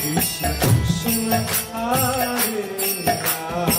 Krishna Krishna Hare Hare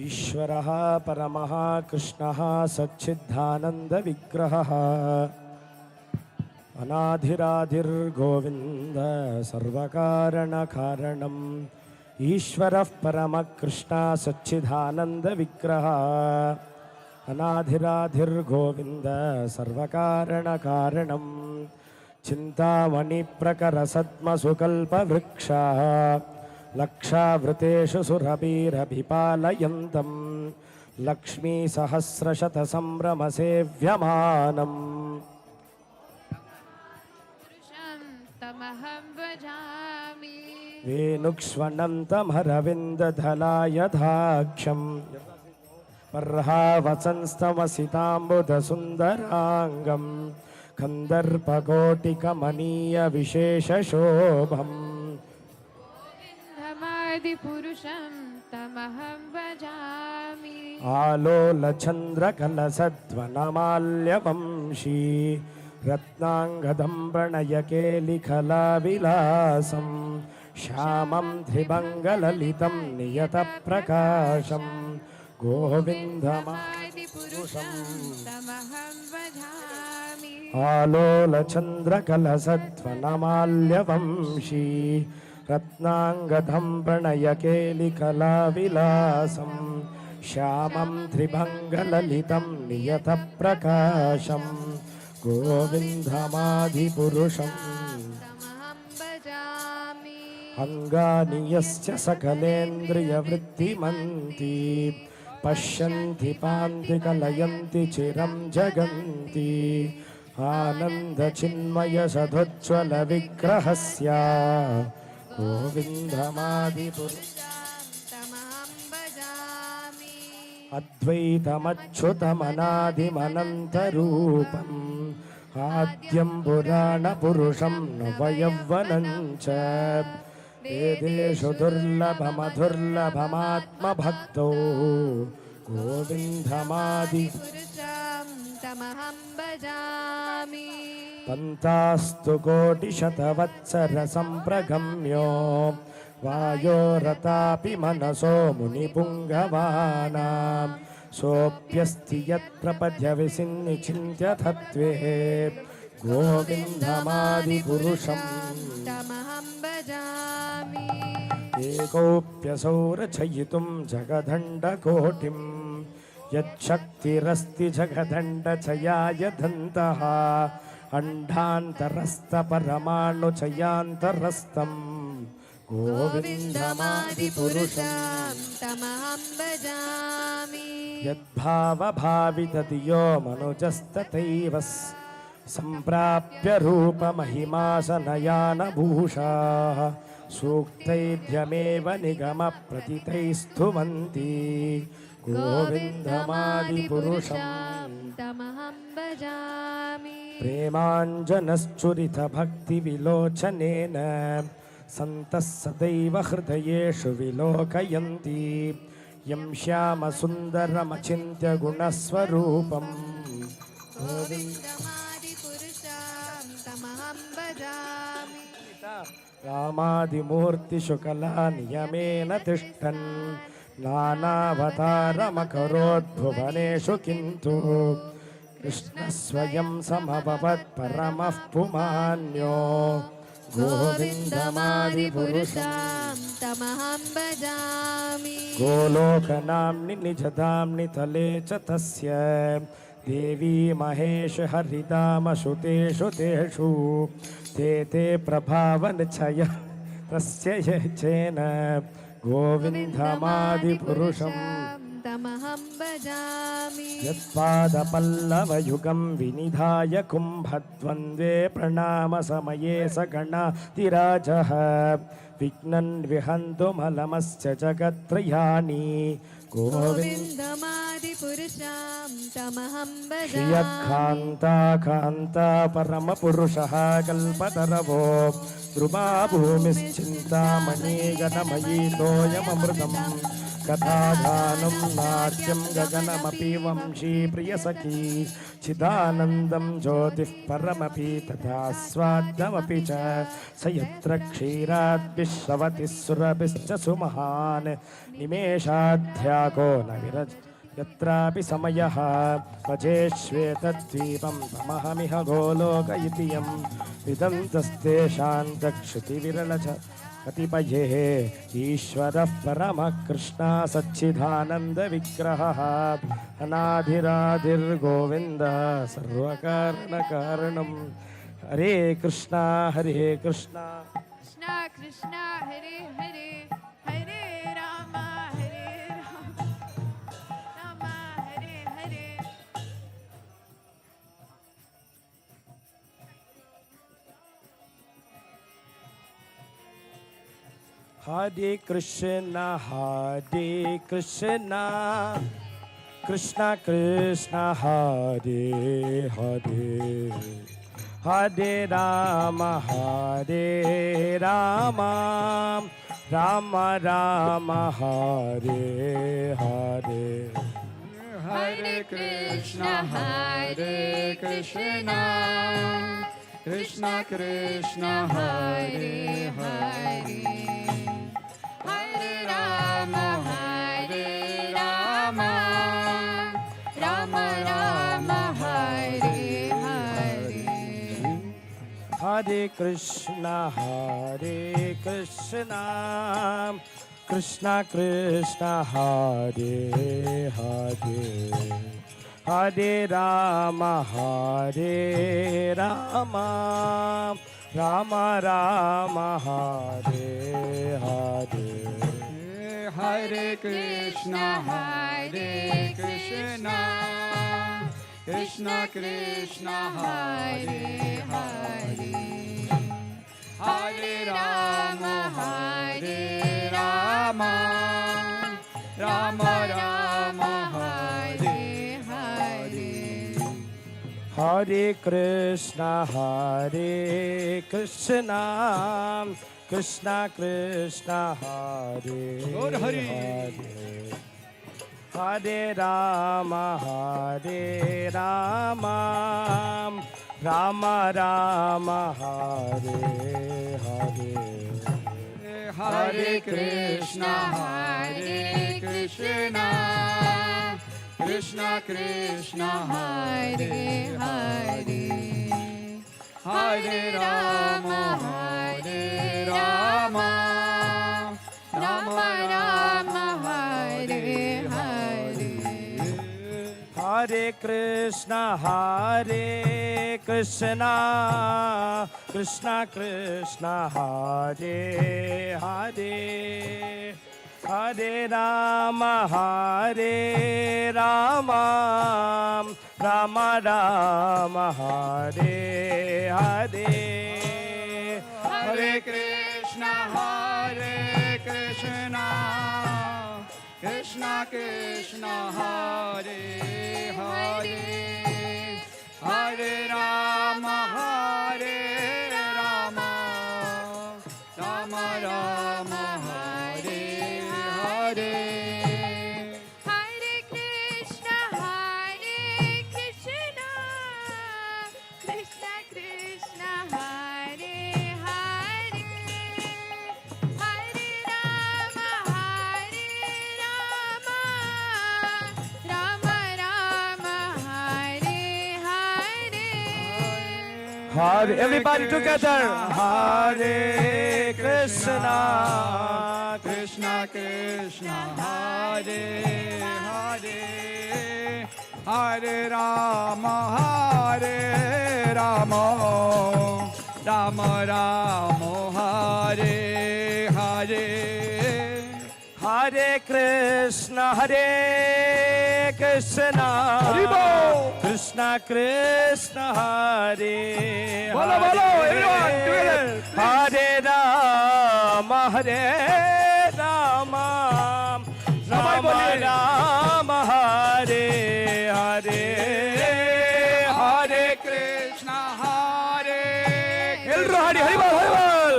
ईश्वरः परमः कृष्णः सच्चिदानन्दविग्रहः अनाधिराधिर्गोविन्द सर्वकारणकारणम् ईश्वरः परमः कृष्णः सच्चिदानन्दविग्रहः अनाधिराधिर्गोविन्द सर्वकारणकारणम् चिन्तामणिप्रकरसद्मसुकल्पवृक्षः लक्षावृतेषु सुरभिरभिपालयन्तं लक्ष्मी सहस्रशतसंभ्रमसेव्यमानम् वेणुक्ष्वणन्तमरविन्दधलायधाक्षम् पर्हावसंस्तमसिताम्बुधसुन्दराङ्गम् कन्दर्पकोटिकमनीयविशेषशोभम् पुरुषं तमहं भजामि आलोलचन्द्रकलसद्वनमाल्यवंशी रत्नाङ्गदं प्रणयकेलिकलाविलासं श्यामं त्रिभङ्गललितं नियतप्रकाशं गोविन्दमादिपुरुषं तमहं भजामि आलोलचन्द्रकलसद्वनमाल्यवंशी रत्नाङ्गदं प्रणयकेलिकलाविलासं श्यामं त्रिभङ्गललितं नियतप्रकाशं गोविन्दमादिपुरुषं अङ्गानि यस्य सकलेन्द्रियवृत्तिमन्ति पश्यन्ति पान्ति कलयन्ति चिरं जगन्ति आनन्दचिन्मयसधुज्ज्वलविग्रहस्य अद्वैतमच्युतमनादिमनन्तरूपम् आद्यं पुराणपुरुषं नवयौवनं च वेदेषु दुर्लभमधुर्लभमात्मभक्तौ गोविन्दमादि पुरुषं तमहं भजामि पन्तास्तु कोटिशतवत्सरसम्प्रगम्यो वायोरतापि मनसो मुनिपुङ्गवानां सोऽप्यस्ति यत्प्रपद्य विसिन्निचिन्त्य तत्त्वे गोविन्दमादिपुरुषं तमहं भजामि एकोऽप्यसौ रचयितुं जगदण्डकोटिं यच्छक्तिरस्ति जगदण्डचयाय दन्तः अण्डान्तरस्थपरमाणुचयान्तरस्थं गोविन्दमादिपुरुषं तमहं भजामि यद्भावभावितधियो मनुजस्तथैव सम्प्राप्य रूपमहिमासनयानभूषाः सूक्तैर्यमेव निगमप्रतितैस्तुवन्ति गोविन्दमादिपुरुषं तमहं भजामि प्रेमाञ्जनश्चुरितभक्तिविलोचनेन सन्तः सदैव हृदयेषु विलोकयन्ति यं श्यामसुन्दरमचिन्त्य गुणस्वरूपम् गोविन्दमादिपुरुषं तमहं भजामि रामादिमूर्तिषु कलानियमेन तिष्ठन् नानावतारमकरोद्भुवनेषु किन्तु कृष्णस्वयं समभवत् परमः पुमान्यो गोविन्दमादिपुरुषं तमहं भजामि गोलोकनाम्नि निजधाम्नि तले च तस्य देवी महेश हरिदामसुतेषु तेषु ते प्रभावनिचय तस्य यचेन गोविन्दमादिपुरुषं तमहं भजामि यत्पादपल्लवयुगं विनिधाय कुम्भद्वन्द्वे प्रणामसमये स गणातिराजः विघ्नं विहन्तुमलमस्य जगत्त्रयाणि गोविन्दमादिपुरुषं तमहं भजामि श्रियकान्ता परमपुरुषः कल्पतरवो ध्रुवा भूमिश्चिन्तामणि गणमयी तोयममृतम् कथागानं नाट्यं गगनमपि वंशी प्रियसखी चिदानन्दं ज्योतिः परमपि तथा स्वाद्यमपि च स यत्र क्षीराद्भिश्रवतिः सुरभिश्च सुमहान् निमेषाध्याको न विरज यत्रापि समयः भजे श्वेतद्वीपं तमहमिह गोलोक इति यं विदन्तस्तेषां चक्षुतिविरलच कतिपये ईश्वरः परमः कृष्णः सच्चिदानन्दविग्रहः अनाधिराधिर्गोविन्दः सर्वकारणकारणं हरे Krishna Krishna Krishna Hare Hare Hare Ram Ram Hare Hare Hare Krishna Krishna Krishna Hare Hare Hare Ram Ram Ram Hare Hare Hare Krishna Krishna Krishna Hare Hare Hare Ram Ram Ram Hare Hare Hare Krishna Krishna Krishna Hare Hare Hare Ram Ram Ram Hare Hare Hare Krishna Krishna Krishna Hare Hare Hare Ram Ram Ram Hare Hare Hare Krishna Krishna Krishna Hare Hare Hare Rama Hare Rama Rama Rama Hare Hare Hare Krishna Hare Krishna Krishna Krishna Hare Hare Hare Rama Hare Rama Rama Rama Hare Hare Hare Krishna Hare Krishna Krishna Krishna Hare Hare Hare Rama Hare Rama Rama Rama Hare Hare Hare Krishna Hare Krishna Krishna Krishna Hare Hare Hare Rama Hare Rama Rama Rama Hare Hare Hare Krishna Hare Krishna Krishna Krishna Hare Hare Hare Rama Hare Rama Rama Rama Hare Hare Hare, everybody together. Hare Krishna, Krishna Krishna Hare Hare Hare Rama Hare Rama Rama Rama Hare Hare Hare Krishna, Hare Krishna, Krishna Krishna, Hare Bolo, bolo, everyone together, Hare Rama, Hare Rama, Rama Rama, Hare Hare, Hare Krishna Hare Elru Hare Hare Bol, Hare Bol.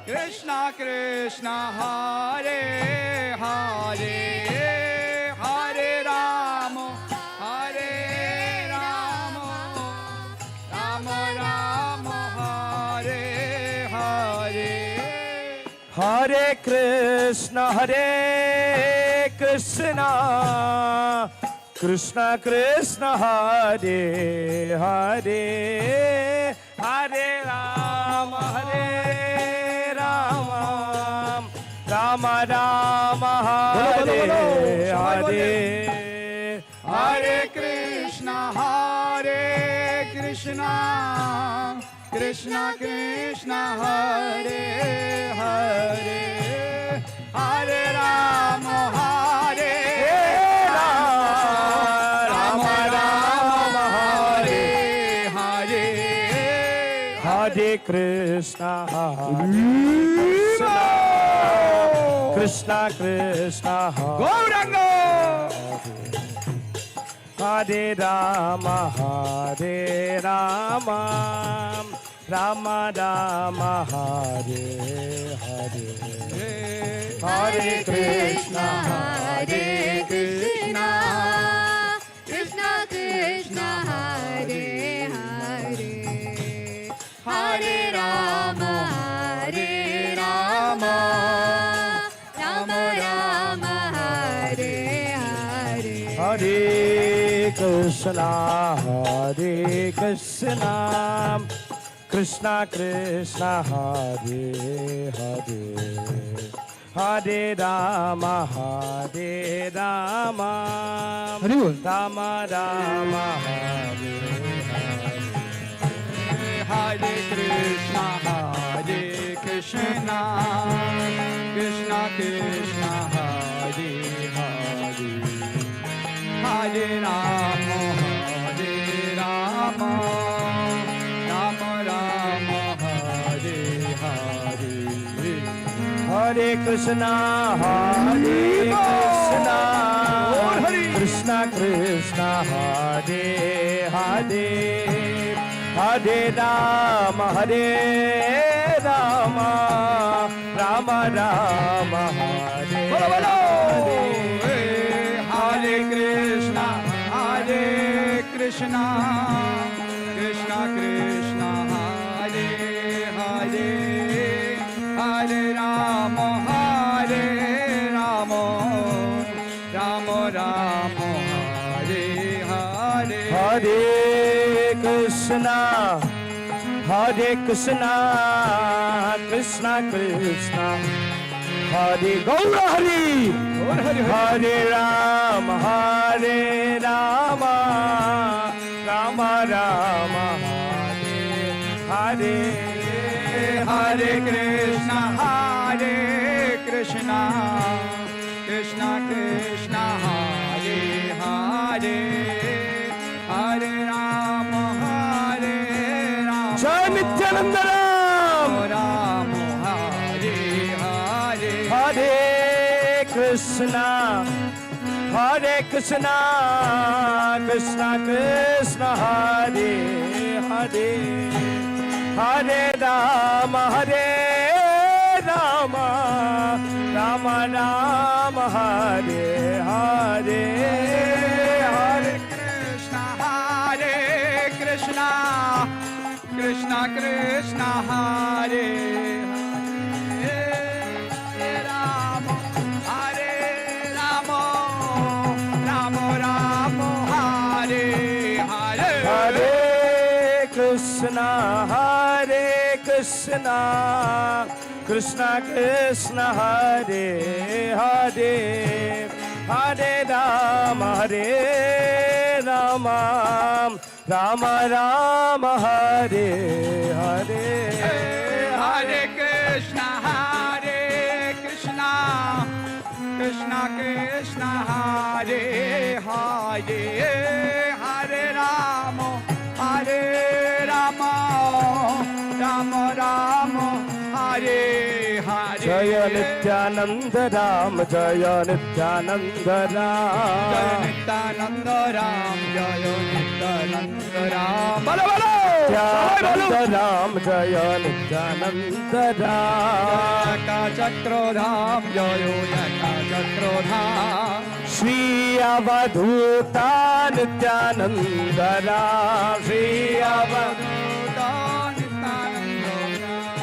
Krishna Krishna Hare Hare Hare Rama Hare Rama Rama Rama Hare Hare Hare Krishna, Hare Krishna, Krishna Krishna, Hare Hare, Hare Rama, Hare Rama, Rama Rama, Hare Hare. Hare Krishna Hare Krishna Krishna Krishna Hare Hare Hare Rama Hare Rama Rama Hare Hare Hare Krishna, Hare Krishna, Krishna, Hare Gauranga Hare Rama, Hare Rama, Rama Rama, Hare Hare. Hare Krishna, Hare Krishna Krishna Krishna Hare Hare Hare Rama Hare Rama Rama Rama Hare Hare Hare Krishna, Hare Krishna, Krishna Krishna, Hare Hare. Hare Rama, Hare Rama, Rama Rama, Hare Hare. Hare Krishna Hare Krishna Krishna Krishna Hare Hare Hare Rama Hare Rama Rama Rama Hare Hare Hare Krishna, Hare Krishna, Krishna Krishna, Hare Hare, Hare Rama, Hare Rama, Rama Rama, Hare Hare. Hare Krishna, Hare Krishna, Krishna Krishna, Hare Hare, Hare Rama, Hare Rama, Rama Rama, Hare Hare. Hare Krishna, Hare Krishna, Krishna Krishna, Hare Gaura Hari, Hare Rama, Hare Rama, Rama Rama, Hare Hare. Hare Krishna, Hare Krishna, Krishna Krishna, Hare Hare, Hare Rama, Hare Rama, Jai Nityananda Ram. Rama, Hare Hare. Hare Krishna, Hare Krishna, Krishna Krishna, Hare Hare, Hare Rama, Hare Rama, Rama Rama, Hare Hare. Hare Krishna, Hare Krishna, Krishna Krishna, Hare Hare, Rama, Hare Rama, Rama Rama, Hare Hare. Hare Krishna, Hare Krishna, Krishna Krishna, Hare Hare, Hare Rama, Hare Rama, Rama Rama, Hare Hare. Hare Krishna, Hare Krishna, Krishna Krishna, Hare Hare, Hare Rama, Hare Rama, Rama Rama, Hare Hare. Jaya Nityananda Ram, Jaya Nityananda Ram. Jaya Nityananda Ram, Jaya Nityananda Ram. Bolo bolo. Nityananda Ram, Jaya Nityananda Ram. Yaka Chakrodham, Jaya Yaka Chakrodham. Shri Avadhuta Nityananda Ram, Shri Avadhuta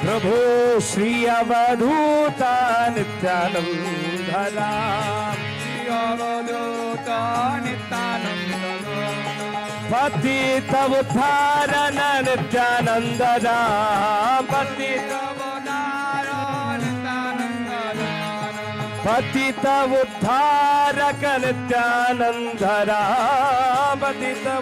Prabhu, Shri Avadhuta Nityananda Ram. Shri Avadhuta Nityananda Ram. Patita Uddharana Nityananda Ram, Patita Patita Uddharaka Nityananda Ram, Patita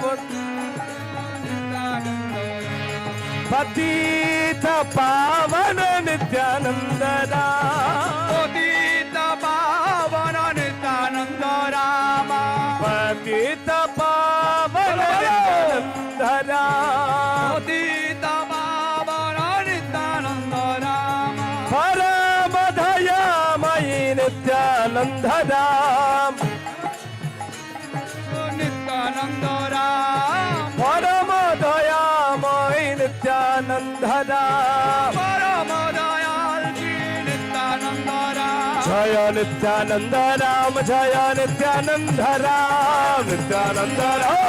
Patita Pavana Nityananda Ram, Patita Pavana Nityananda Rama. Patita Pavana Nityananda Ram, Patita Pavana Nityananda Rama. Paramadhayamayi Nityananda Ram, Nityananda Ram. Paramadhayamayi Nityananda Ram. Paramadayal Ji Nityananda Ram. Jaya Nityananda Ram, Jaya Nityananda Ram, Nityananda Ram.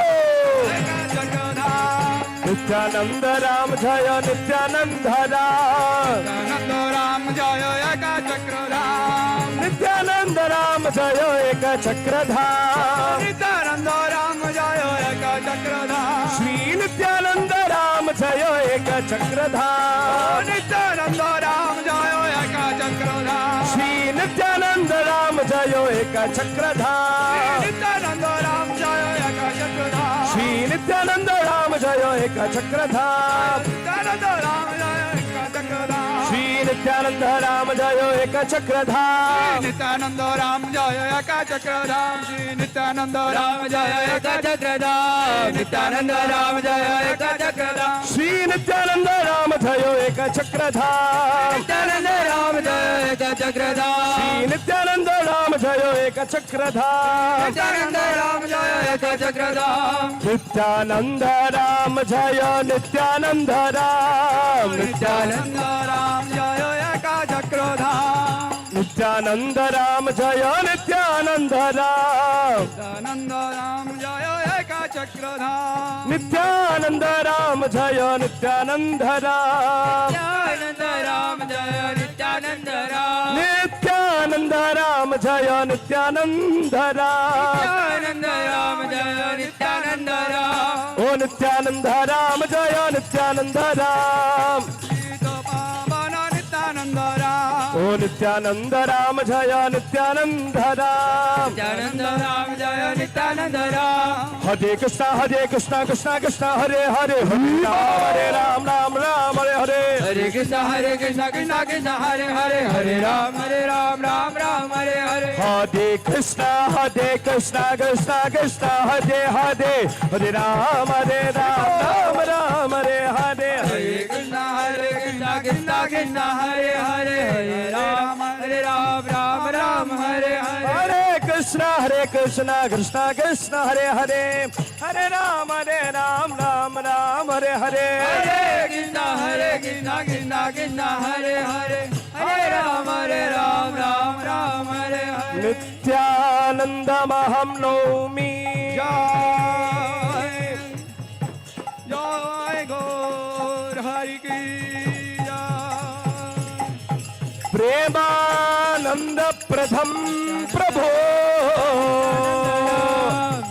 Nityananda Ram, Jaya Nityananda Ram. Nityananda Ram Jaya Eka Chakradham. Nityananda Ram, Jaya Eka Chakradham. Nityananda Ram Jaya Eka Chakradham. Shri Nityananda Ram, Jaya Eka Chakradham. Nityananda Ram Jaya Eka Chakradham. Shri Nityananda Ram, Jaya Eka Chakradham. Nityananda Ram Jaya Eka Chakradham. Shri Nityananda Ram, Jaya Eka Chakradham. Nityananda Ram Jaya Eka Chakradham. Shri Nityananda Ram, Jaya Eka Chakradham. Nityananda Ram Jaya Eka Chakradham. Shri Nityananda Ram Jaya Eka Chakradham. Nityananda Ram Jaya Eka Chakradham. Shri Nityananda Ram, Jaya Eka Chakradham. Nityananda Ram Jaya Eka Chakradham. Shri Nityananda Ram, Jaya जय एक चक्रधाम नित्यानंद राम जय एक चक्रधाम नित्यानंद राम जय नित्यानंद राम नित्यानंद राम जय एक चक्रधाम नित्यानंद राम जय नित्यानंद राम नित्यानंद राम जय एक चक्रधाम नित्यानंद राम जय नित्यानंद राम नित्यानंद राम जय नित्यानंद राम नित्यानंद राम जय नित्यानंद राम नित्यानंद राम जय नित्यानंद राम ओ नित्यानंद राम जय नित्यानंद राम नित्यानंद राम ओ नित्यानंद राम जय नित्यानंद राम नित्यानंद राम जय नित्यानंद राम हरे कृष्णा कृष्णा कृष्णा हरे हरे हरे राम राम राम हरे हरे हरे कृष्णा कृष्णा कृष्णा हरे हरे हरे राम राम राम हरे हरे हरे कृष्णा कृष्णा कृष्णा हरे हरे हरे राम राम राम हरे हरे हरे कृष्णा कृष्णा कृष्णा हरे हरे हरे राम राम हरे हरे हरे कृष्णा कृष्णा कृष्णा हरे हरे हरे राम राम राम हरे हरे हरे कृष्णा कृष्णा कृष्णा हरे हरे हरे राम राम हरे हरे नित्यानंदमहं नौमि जय जय गौर हरि की प्रेमानंद प्रथम प्रभो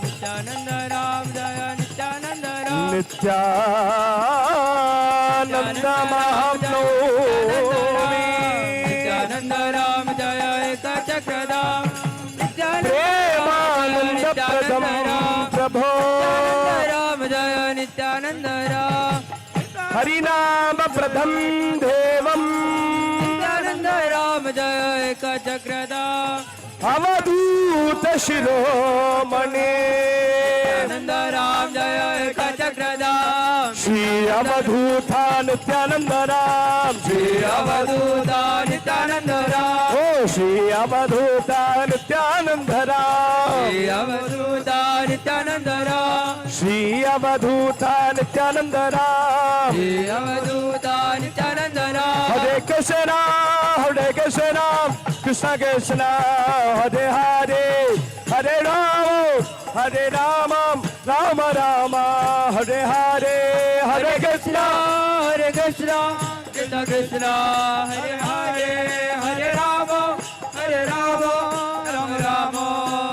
नित्यानंद राम जय नित्यानंद राम नित्यानंदमहं नौमि नित्यानंद राम जय एक चक्रधाम प्रेमानंद प्रथम प्रभो राम जय नित्यानंद राम हरिनाम प्रथम देवम नित्यानंद राम जय एक चक्रधाम अवधूत शिरोमणि नित्यानंद राम जय एक चक्रधाम श्री अवधूता नित्यानंद राम श्री अवधूता नित्यानंद राम ओ श्री अवधूता नित्यानंद राम श्री अवधूता नित्यानंद राम श्री अवधूता नित्यानंद राम श्री अवधूता नित्यानंद राम हरे कृष्णा कृष्ण कृष्ण हरे हरे हरे राम राम राम हरे हरे हरे कृष्णा कृष्ण कृष्ण हरे हरे हरे राम राम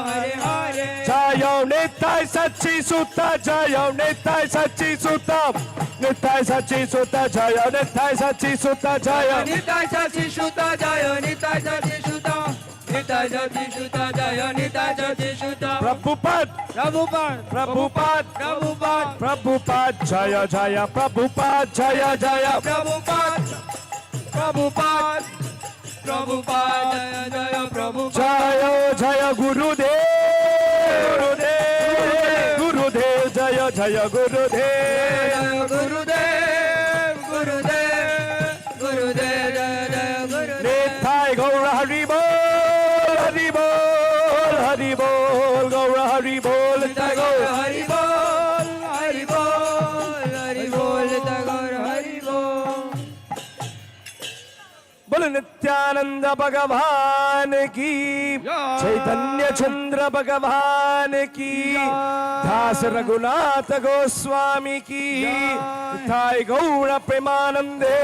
हरे हरे जय नित्य सच्ची सुत जय नित्य सच्ची सुत नित्य सच्ची सुत जय नित्य सच्ची सुत जय नित्य सच्ची सुत जय नित्य सच्ची सुत नित्य सच्ची सुत जय नित्य सच्ची सुत प्रभुपाद जय जय प्रभुपाद जय जय प्रभुपाद जय जय जय गुरुदेव जय जय गुरुदेव नित्य गौर हरि बोल गौर हरि बोल नित्य गौर हरि बोल गौर हरि बोल बोल नित्यानंद भगवान की चैतन्य चंद्र भगवान की दास रघुनाथ गोस्वामी की थाय गौर प्रेमानंदे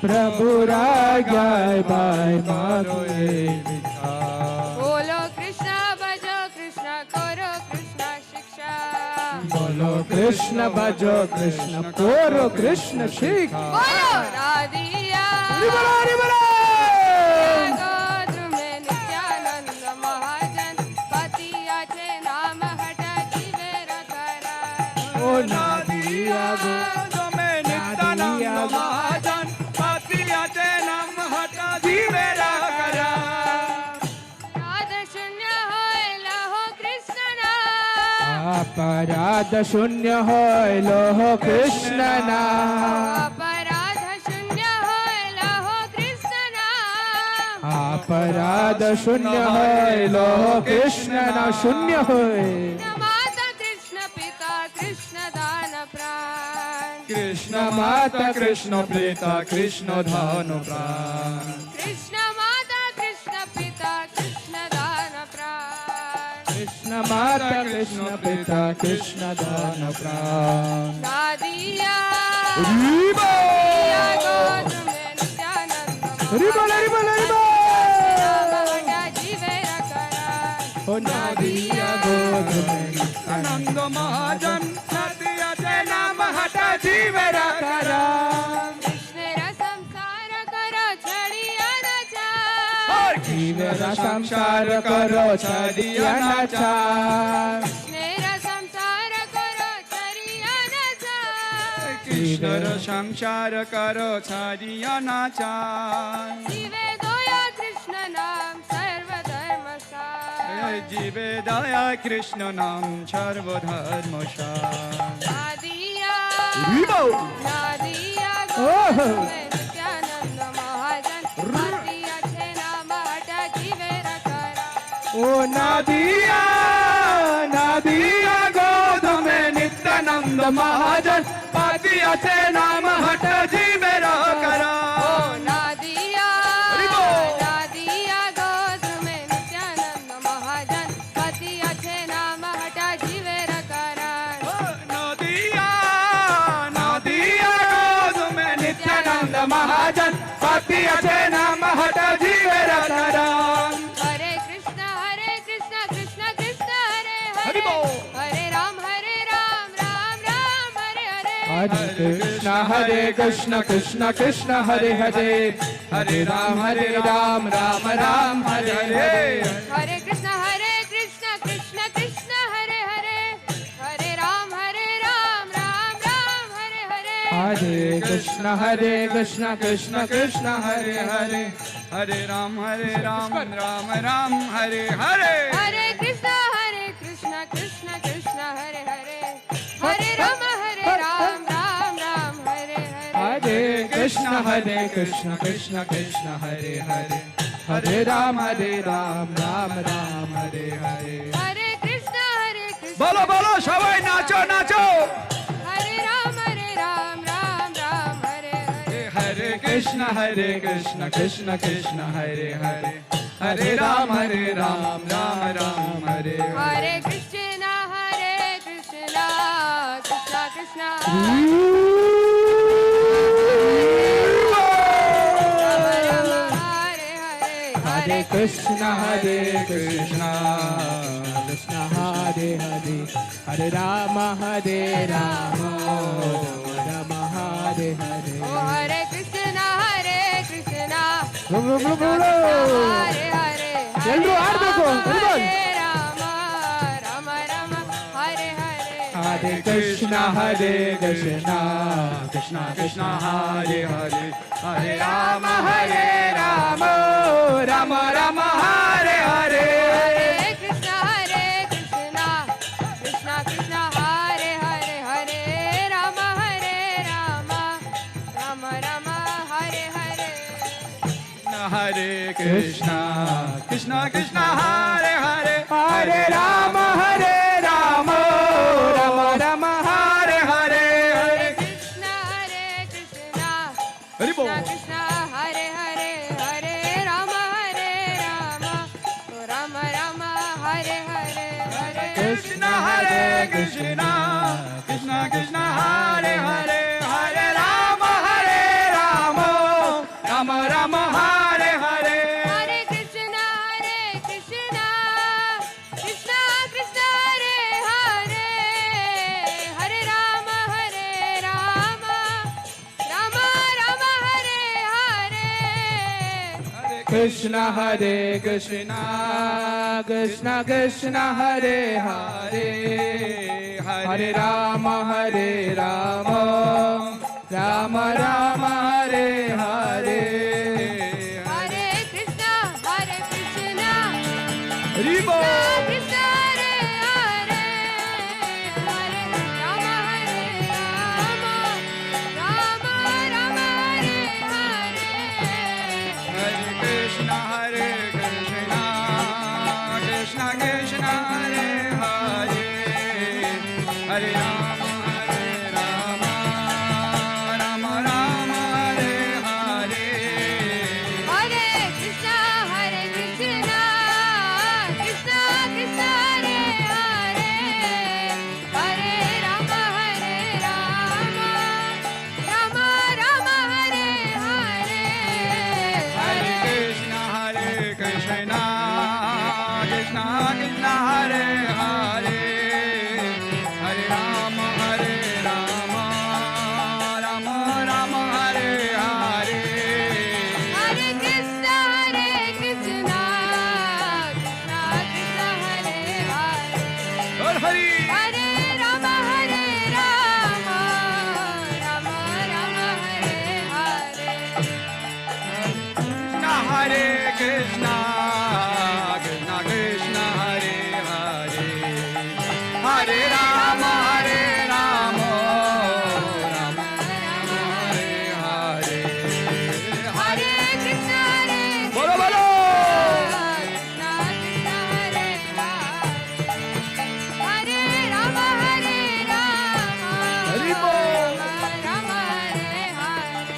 प्रभु रागाय बाय माधुए बोलो कृष्ण भजो कृष्ण करो कृष्ण शिक्षा बोलो कृष्ण भजो कृष्ण करो कृष्ण शिक्षा बोलो राधिया गोत्र में नित्यानंद महाजन पतियाचे नाम हटा जीवे रखरा ओ नादिया गोत्र में नित्यानंद महाजन पतियाचे नाम हटा जीवे रखरा अपराध शून्य होय लोह कृष्ण नाम अपराध शून्य होय लोह कृष्ण नाम अपराध शून्य होय लोह कृष्ण नाम शून्य होय माता कृष्ण पिता कृष्ण दान प्राण कृष्ण माता कृष्ण पिता कृष्ण दान प्राण कृष्ण माता कृष्ण पिता कृष्ण दान प्राण कृष्ण माता कृष्ण पिता कृष्ण दान प्राण नादिया रिबो गोत्र में नित्यानंद रिबो जीवे रखरा ओ नादिया गोत्र में आनंद महाजन पतियाचे नाम हटा जीवे रखरा कृष्णेरा संसार करो छड़िया न जा जीवेरा संसार करो छड़िया न चार कृष्णेरा संसार करो छड़िया न जा कृष्णर संसार करो छाड़िया नाचार जीवे दया कृष्ण नाम सर्वधर्म सार जीवे दया कृष्ण नाम सर्वधर्म नादिया रिबो नादिया ओह। गोत्र में नित्यानंद महाजन पतियाचे नाम हटा जीवे रखरा ओ नादिया नादिया गोद में नित्यानंद महाजन पतियाचे नाम हट जीवे रखरा ओ नादिया नादिया गोत्र में नित्यानंद महाजन पतियाचे नाम हटा जीवे रखरा नादिया नादिया गोद में नित्यानंद महाजन पतियाचे नाम Krishna Hare Krishna Krishna Krishna Hare Hare Hare Ram Ram Ram Hare Hare Hare Krishna Krishna Krishna Hare Hare Hare Ram Ram Ram Hare Hare Hare Krishna Krishna Krishna Hare Hare Hare Ram Ram Ram Hare Hare Hare Krishna Krishna Krishna Hare Hare Hare Ram Ram Ram Hare Hare Hare Krishna Krishna Krishna Hare Hare Hare Ram Ram Ram Hare Hare Hare Krishna Bolo bolo সবাই নাচো নাচো Hare Ram Ram Hare Hare Hare Krishna Krishna Krishna Hare Hare Hare Ram Ram Ram Hare Hare Hare Krishna Krishna Krishna Hare Krishna Krishna Hare Hare Hare Rama Rama Rama Hare Hare Oh Hare Krishna Bolo bolo Hare Hare ಎಲ್ಲರೂ ಆಡಬೇಕು Hare Rama Rama Rama Hare Hare Hare Krishna Krishna Krishna Hare Hare Hare Rama Rama Rama Rama Hare Hare Hare Krishna Krishna Krishna Hare Hare Hare Rama Rama Rama Rama Hare Hare Hare Krishna Krishna Hare Hare Hare Rama Rama Rama Hare Hare Hare Krishna Krishna Krishna Hare Hare Hare Rama Rama Rama Rama Hare Hare Hare Krishna Krishna Krishna Hare Hare Hare Rama Rama Rama Rama Hare Hare Hare Krishna Krishna Krishna Hare Hare Hare Rama Rama Rama Rama Hare Hare Krishna Krishna Krishna Hare Hare Hare Rama Rama Rama Rama Hare Hare Hare Krishna Krishna Ribo Krishna Hare Hare Hare Rama Rama Rama Rama Hare Hare Hare Krishna Krishna Krishna Hare Hare Hare Rama Rama Rama Rama Hare Hare Hare Krishna Krishna Krishna Krishna Hare Hare Hare Rama Rama Rama Rama Hare Hare Hare Krishna Krishna Krishna Hare Hare Hare Rama Rama Rama Rama Hare Hare Hare Krishna Krishna Krishna Hare Hare Har Hari Hare Rama Rama Rama Hare Hare Krishna Krishna Hare Hare Hare Rama Rama Rama Hare Hare Hare Krishna Bolo bolo Krishna Krishna Hare Hare Hare Rama Hari Bol Rama Hare Hare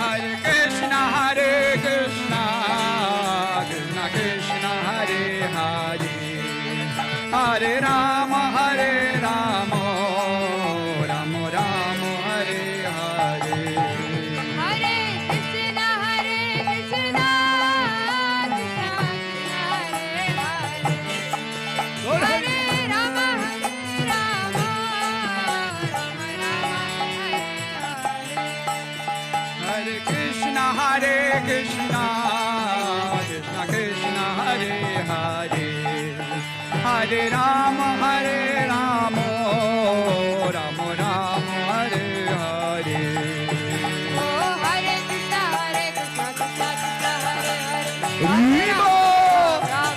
Hare Krishna Krishna Krishna Hare Hare Hare Rama Rama Rama Rama Hare Hare Hare Krishna Krishna Krishna Hare Hare Hare Rama Rama Rama Rama Hare Krishna, Krishna Krishna, Hare Hare, Hare Rama, Rama Rama, Hare Hare. Oh, Hare Krishna, Krishna Krishna, Hare Hare. Vivo! Ram,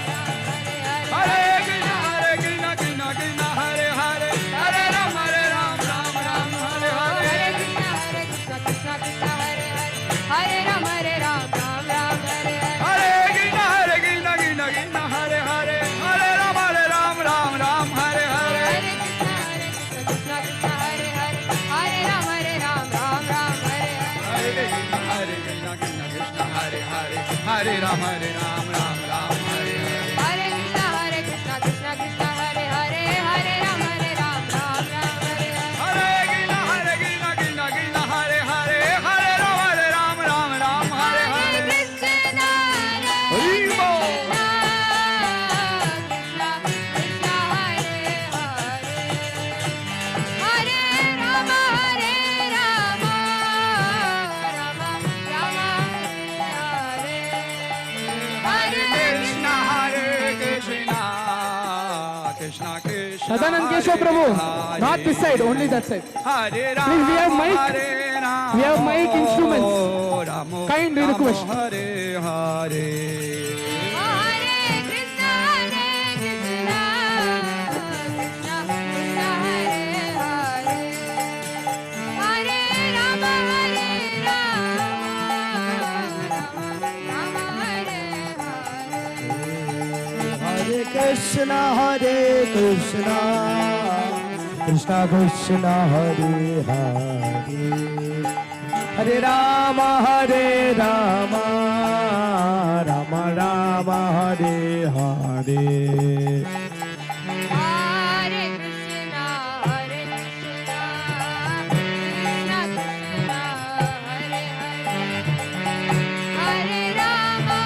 Hare Krishna, Krishna Krishna, Hare Hare, Hare Rama, Hare Hare. Hare Krishna, Krishna Krishna, Hare Hare. Hare Ram, Hare Hare. Hare Krishna, Krishna Krishna, Hare Hare, Hare Rama, Hare Hare. Hare Krishna, Krishna Krishna, Hare Hare. Hare Ram, Hare Ram, Hare Hare. Hare Krishna, Krishna Krishna, Hare Hare, Hare Rama, Hare Hare. Hare Krishna, Krishna Krishna, Hare Hare. Hare Ram, Hare Ram, Hare Hare. Hare Krishna, Krishna Krishna, Hare Hare, Hare Rama, Hare Hare. Hare Krishna, Vivo! Krishna Krishna, Hare Hare. Hare Rama, Rama Rama, Hare Hare. Krishna, Krishna Krishna. Sadanand Keshav Prabhu, not this side, only that side. Hare Rama, Please, we have mic. Hare Rama, We have mic instruments. Rama, Kind request. Hare Hare. Hare Krishna, Krishna Krishna, Hare Hare. Hare Rama, Rama Hare Hare. Hare Krishna, Krishna Krishna, Hare Hare, Hare Rama, Rama Rama, Hare Hare. Hare Krishna, Krishna Krishna, Hare Hare. Hare Rama,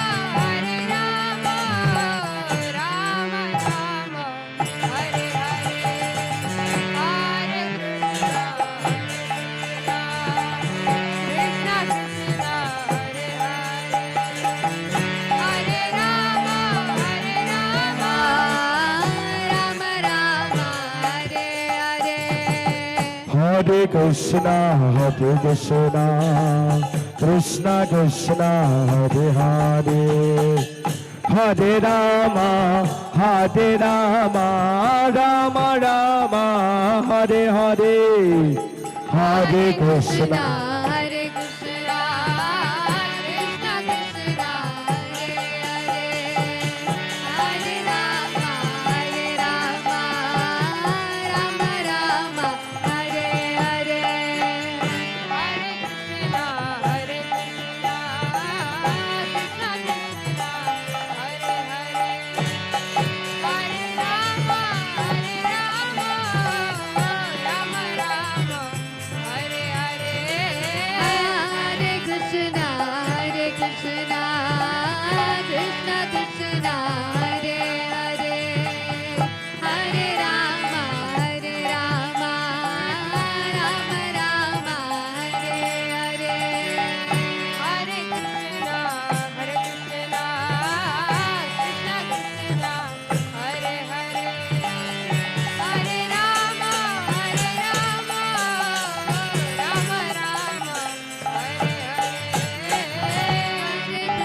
Rama Rama, Hare Hare. Hare Krishna, Krishna Krishna, Hare Hare. Hare Rama, Rama Rama, Hare Hare. Hare Krishna, Krishna Krishna, Hare Hare, Hare Rama, Rama Rama, Hare Hare. Hare Krishna, Hare Krishna, Krishna Krishna, Hare Hare. Hare Rama, Rama Rama, Hare Hare. Hare Krishna, Krishna Krishna, Hare Hare. Hare Rama, Rama Rama, Hare Hare. Hare Krishna, Krishna Krishna, Hare Hare. Hare Rama, Rama Rama, Hare Hare. Hare Krishna, Krishna Krishna, Hare Hare. Hare Rama, Rama Rama, Hare Hare. Hare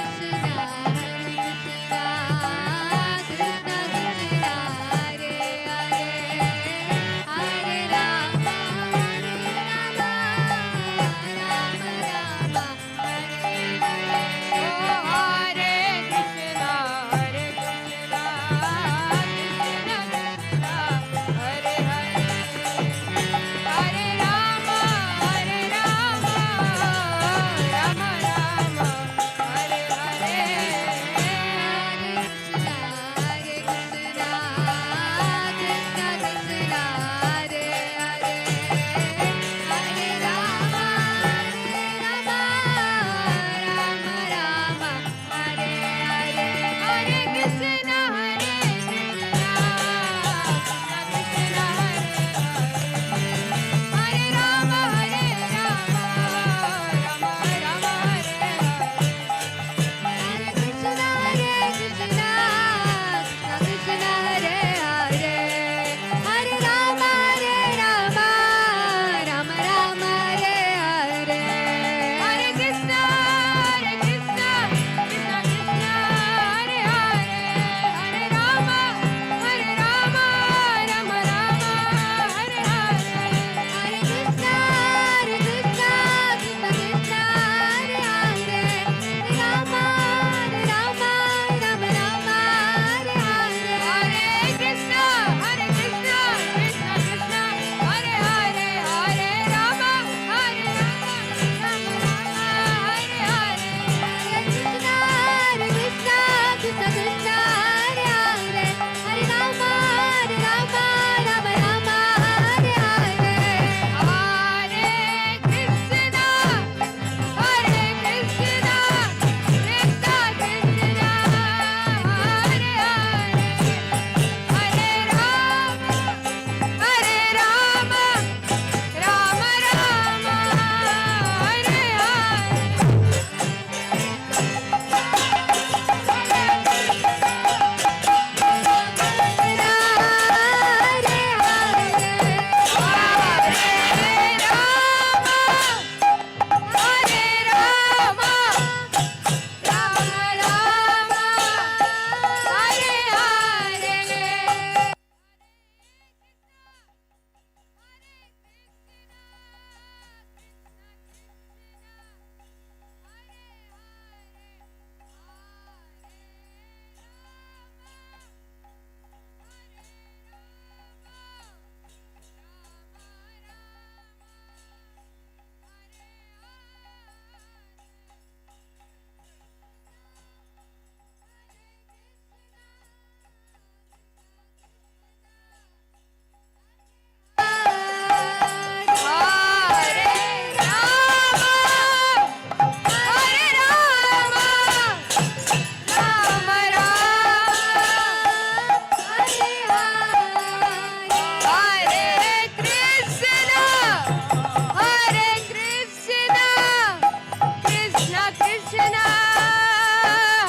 Krishna,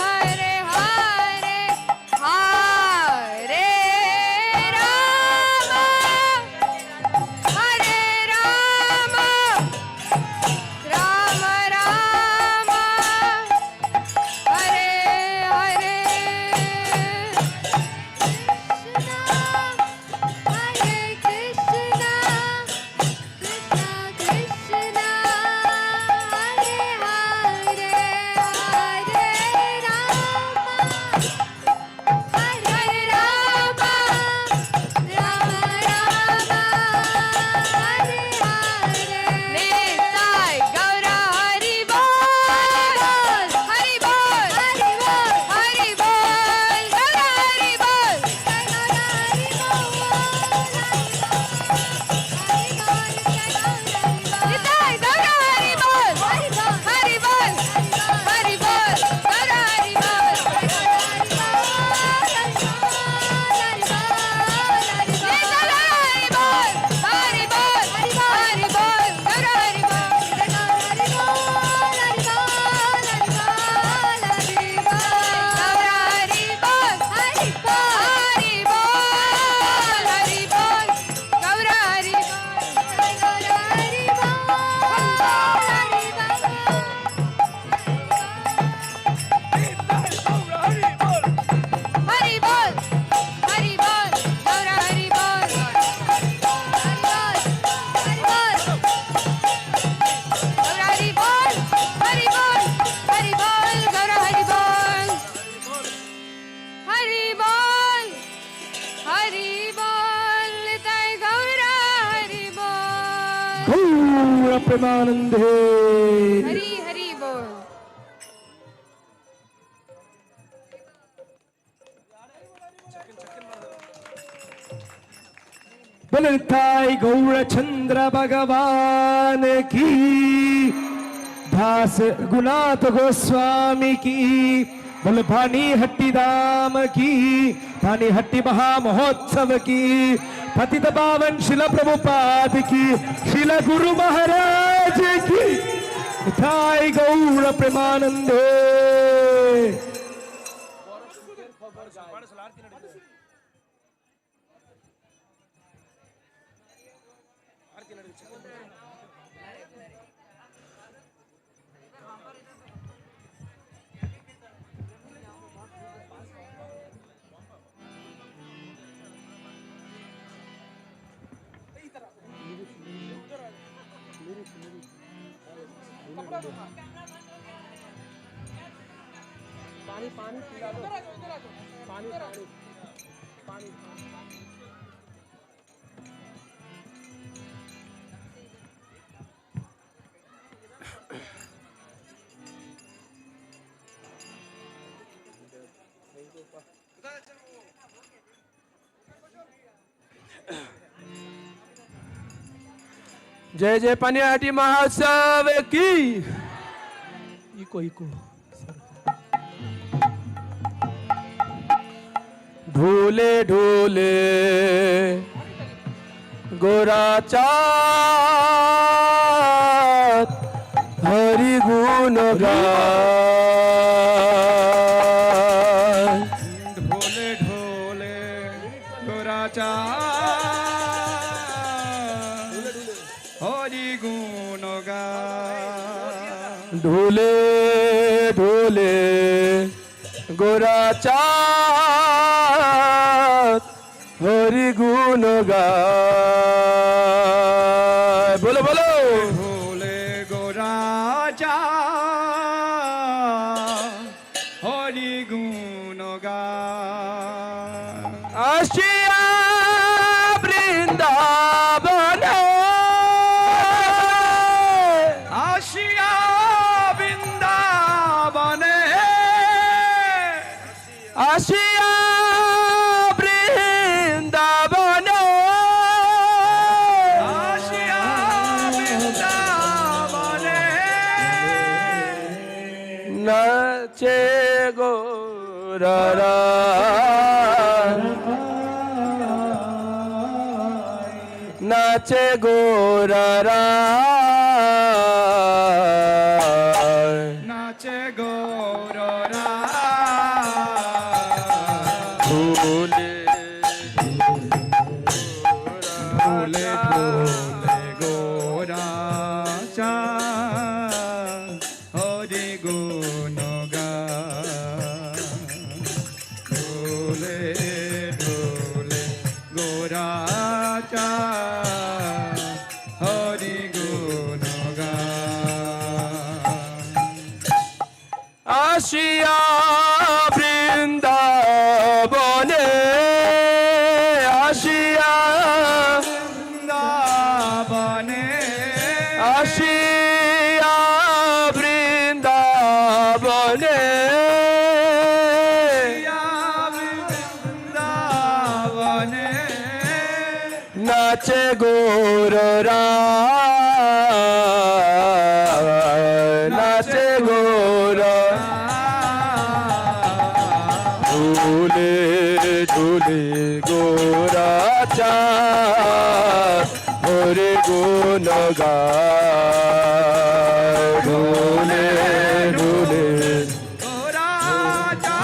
Hare Hare, Hare Rama, Hare Rama, Rama Rama, Hare Hare, Krishna, Hare Krishna, Krishna Krishna, Hare Hare, Hare Rama, Hare Rama, Rama Rama, Hare Hare. Nitai Gaura Hari Bol, Hari Bol, Hari Bol, Hari Bol, Gaura Hari Bol, Gaura Hari Bol, Nitai Gaura Hari Bol, Hari Bol, Hari Bol, Gaura Hari Bol, Gaura Premanande. Hari Hari Bol. बोलताई गौर चंद्र भगवान की, दास गुनाथ गोस्वामी की, बोल पानीहट्टी धाम की, पानीहट्टी महामहोत्सव की, पतित पावन शिला प्रभुपाद की, शिला गुरु महाराज की, ताई गौर प्रेमानंदे। जय जय पनिहाटी महोत्सव की। इको ढोले ढोले गोराचात हरि गुण गाय। ढोले ढोले गोराचा हरि गुण गाय। ढोले ढोले गोराचात हरि गुण गाय। बोलो बोलो। ढोले गोराचा हरि गुण गाय। आशिया वृंदावन आशिया वृंदावन आशिया वृंदावन आशिया वृंदावन नाचे गोरा नाचे गोरा नाचे गो গৌররা ভুলে ভুলে ভুলে গোরা চা হরি গুণ গা ভুলে ভুলে গোরা চা হরি গুণ গা আসিয়া বৃন্দাবনে আসিয়া বৃন্দাবনে আসিয়া বৃন্দাবনে বৃন্দাবনে নাচে গৌররা নাচে গৌরা ঝুলে ঝুলে গোরা চা হরে গুণ গা ঝুলে ঝুলে গোরা চা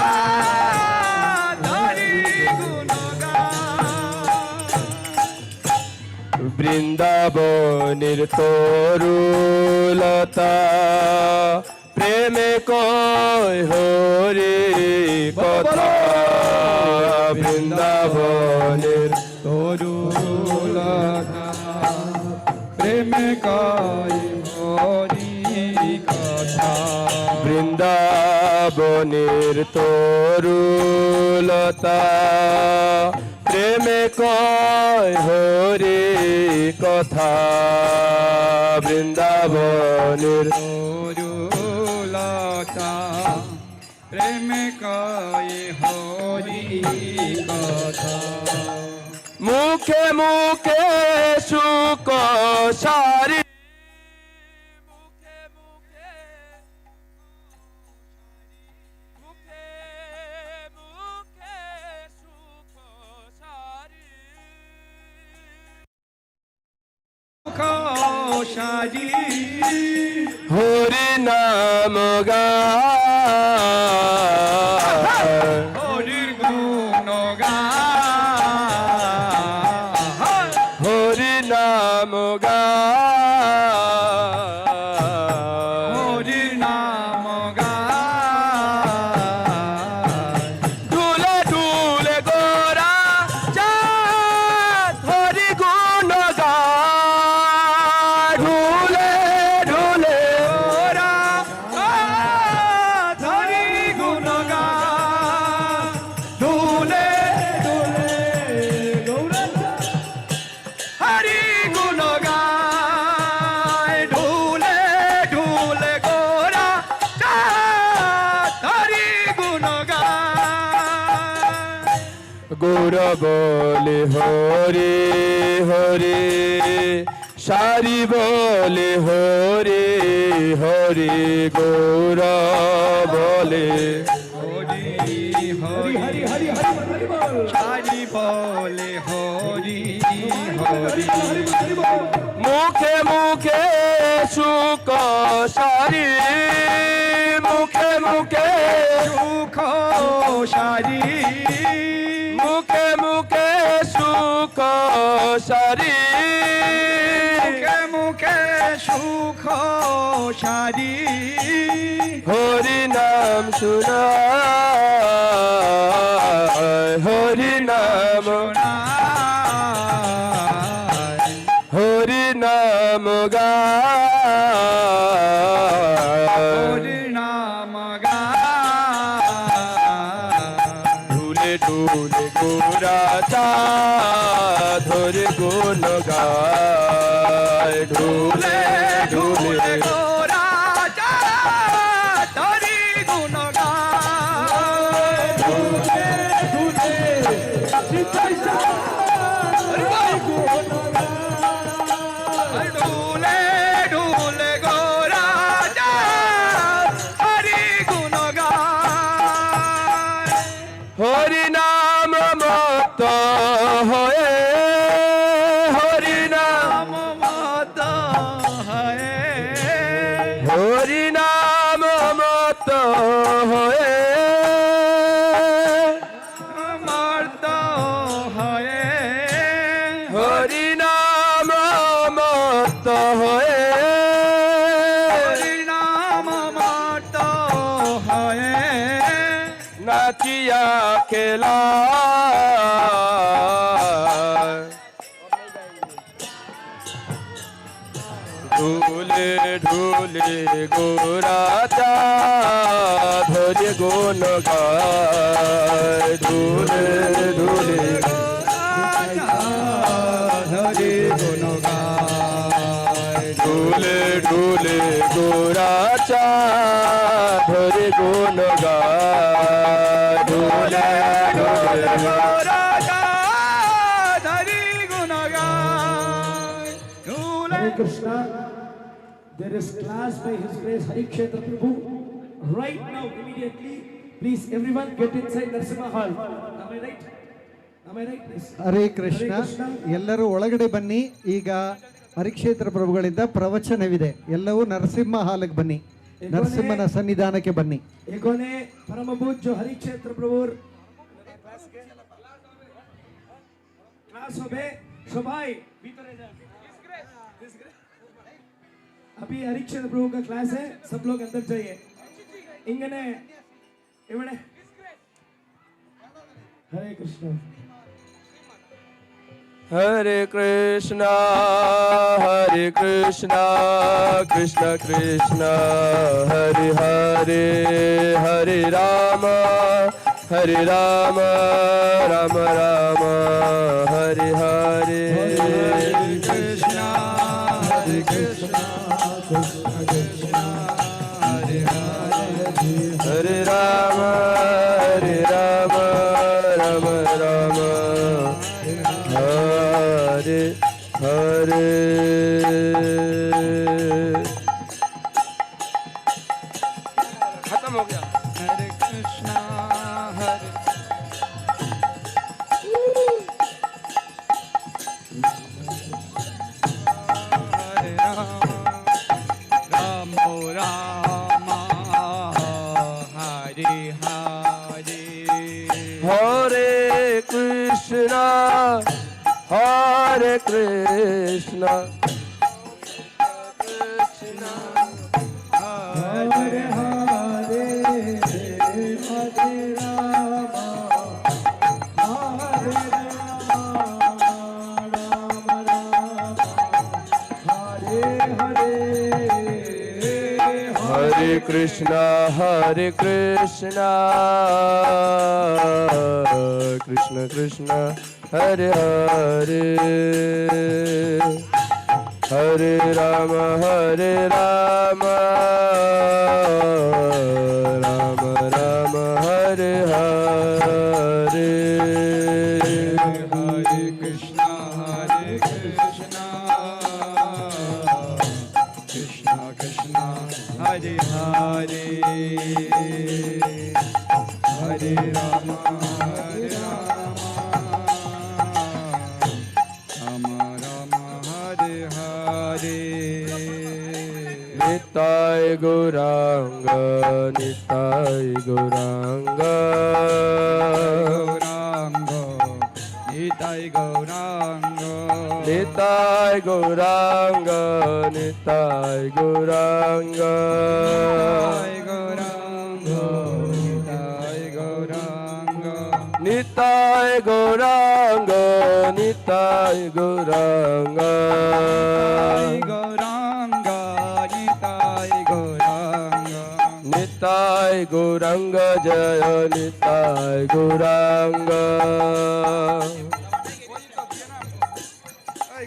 ধরি গুণ গা বৃন্দাবনের তরুলতা প্রেমে কয় হরে কথা বৃন্দাবনের তরুলতা প্রেমে গাই হরি কথা বৃন্দাবনের তরুলতা প্রেমে কয় হরে কথা বৃন্দাবনের তরুলতা প্রেমে গাই হরি কথা মুখে মুখে সুখ সারি মুখে মুখে মুখে মুখে সুখ সারি সাজি হরি নাম গায় হরির গুণ গায় হরি নাম গায় হরির নাম গায় ঢুলে ঢুলে গোরা চাঁদ হরি গুণ গায় ঢুলে ঢুলে গোরা ধরি গুণ গায় ঢুলে ঢুলে গৌরা হরি গুণ গায় ঢুলে ঢুলে গোরা হরি গুণ গায় গৌর বলে হরে হরে সারি বলে হরে হরে গৌর বলে হরি হরি হরি হরি হরি বলে হরি হরি মুখে মুখে সুখ সারি মুখে মুখে সুখ সারি মুখে মুখে সুখ সারি মুখে মুখে সুখ সারি হরি নাম শুনায় হরি নাম শোনায় হরি নাম গায় হরি নাম গায় ঢুলে ঢুলে গোরা চাঁদ হরি গুণ গায় ঢুলে ঢুলে গোরা ধরি গুণ গায় ঢুলে ঢুলে ঢুলে ঢুলে গোরা হরি গুণ গায় হরি নাম মত হয়ে হরি নাম মত হয়ে মর্ত হয়ে হরি নাম মত্ত হয়ে হরিনাম মর্ত হয়ে নাচিয়া খেলা ঢুলে ঢুলে গোরাচা ধরে গুণ গায় ঢুলে ঢুলে হরি গুণ গায় ঢুলে ঢুলে গোরাচা ধরে গুণ গায় ঢুলে ঢুলে রাজা হরি গুণ গায় Hare Krishna. There is class by His Grace Hari Kshetra Prabhu. Right now, immediately, please everyone get inside Narasimha Hall. Am I right? Am I right? Please. Hare Krishna. ಎಲ್ಲರೂ ಒಳಗಡೆ ಬನ್ನಿ. ಈಗ ಹರಿಕ್ಷೇತ್ರ ಪ್ರಭುಗಳಿಂದ ಪ್ರವಚನವಿದೆ. ಎಲ್ಲವೂ ನರಸಿಂಹ ಹಾಲಿಗೆ ಬನ್ನಿ. ನರಸಿಂಹನ ಸನ್ನಿಧಾನಕ್ಕೆ ಬನ್ನಿ. एकोने परम पूज्य हरि क्षेत्र प्रभु क्लास होबे शोभाई भीतर जा अभी हरि क्षेत्र प्रभु का क्लास है सब लोग अंदर जाइए इंगने इवने हरे कृष्ण हरे कृष्णा कृष्ण कृष्ण हरे हरे हरे राम राम राम हरे हरे कृष्णा कृष्णा कृष्णा हरे हरे हरे राम राम राम हरे हरे खत्म हो गया हरे कृष्णा हरे हरे राम राम हरे हरे हरे कृष्णा हरे कृष्णा हरे हरे हरे राम हरे राम राम राम हरे हरे हरे कृष्णा कृष्ण कृष्ण हरे हरे हरे राम राम राम हरे हरे हरे कृष्णा कृष्णा कृष्णा हरे हरे हरे राम राम राम हरे हरे निताय गौरांग निताय गौरांग गौरांग निताय गौरांग निताय गौरांग निताय गौरांग निताय गौरांग निताय गौरांग निताय गौरांग निताय गौरांग निताय गौरांग गौरांग जय निताय गौरांग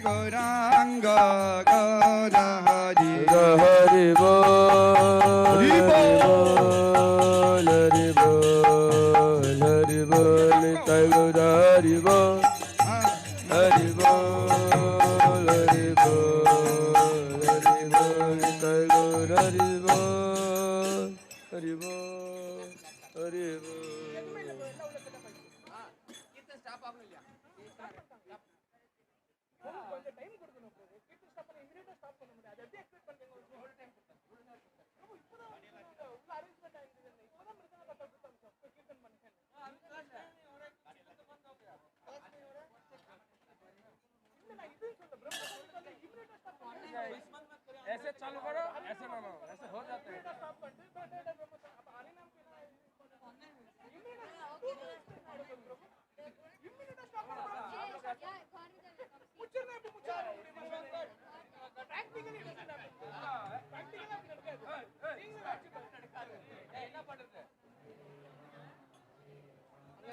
गौरांग गौर हरि हरि बोल हरि बोल हरि बोल हरि बोल निताय गौर हरि बोल हरि बोल हरि बोल हरि बोल निताय गौर हरि बोल हरि बोल हरि बोल ऐसे चालू करो, ऐसे ना ऐसे हो जाता है।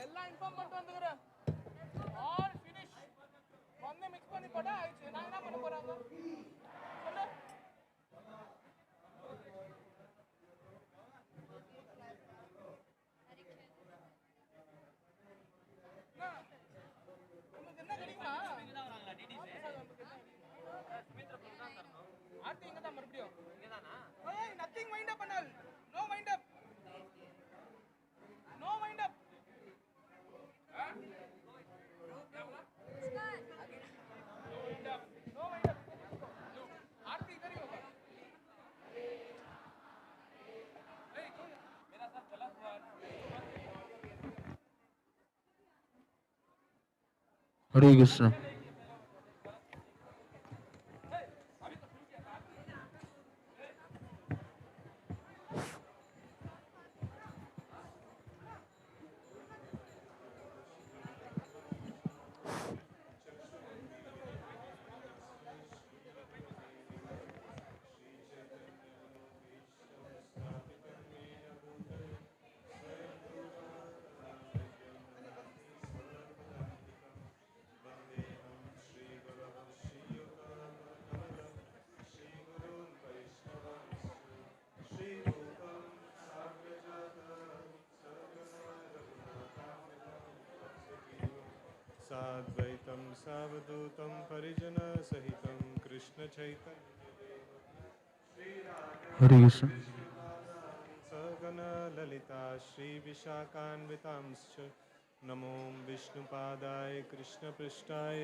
எல்லாம் இன்ஃபார்ம் பண்ணிட்டு வந்துக்கிறேன். All finish. வந்து மிக்ஸ் பண்ணி போட்டா ஆயிடுச்சு. நான் என்ன பண்ண போறாங்க? சொல்லு. உங்களுக்கு என்ன தெரியுமா? ஆர்த்தி இங்க தான் மறுபடியும். இங்க தானா? ஏய் நதிங் வைண்ட் அப் பண்ணல். No wind up. No wind up. Hare Krishna. साद्वैतं सावधूतं परिजनसहितं कृष्णचैतन्यदेवं Hare Krishna. सगणललिता श्रीविशाखान्वितांश्च नमो विष्णुपादाय कृष्णपृष्ठाय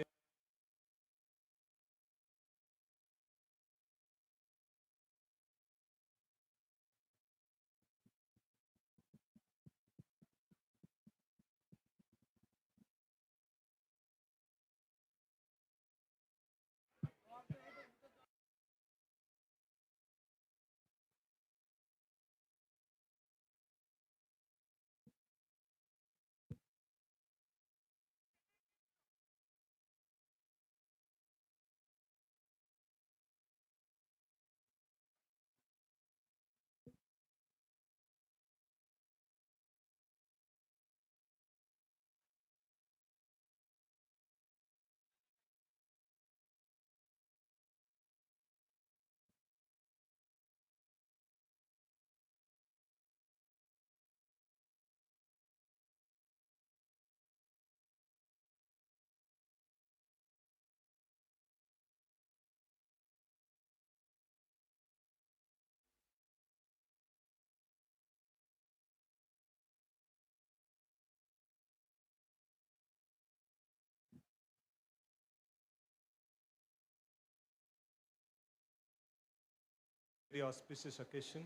very auspicious occasion,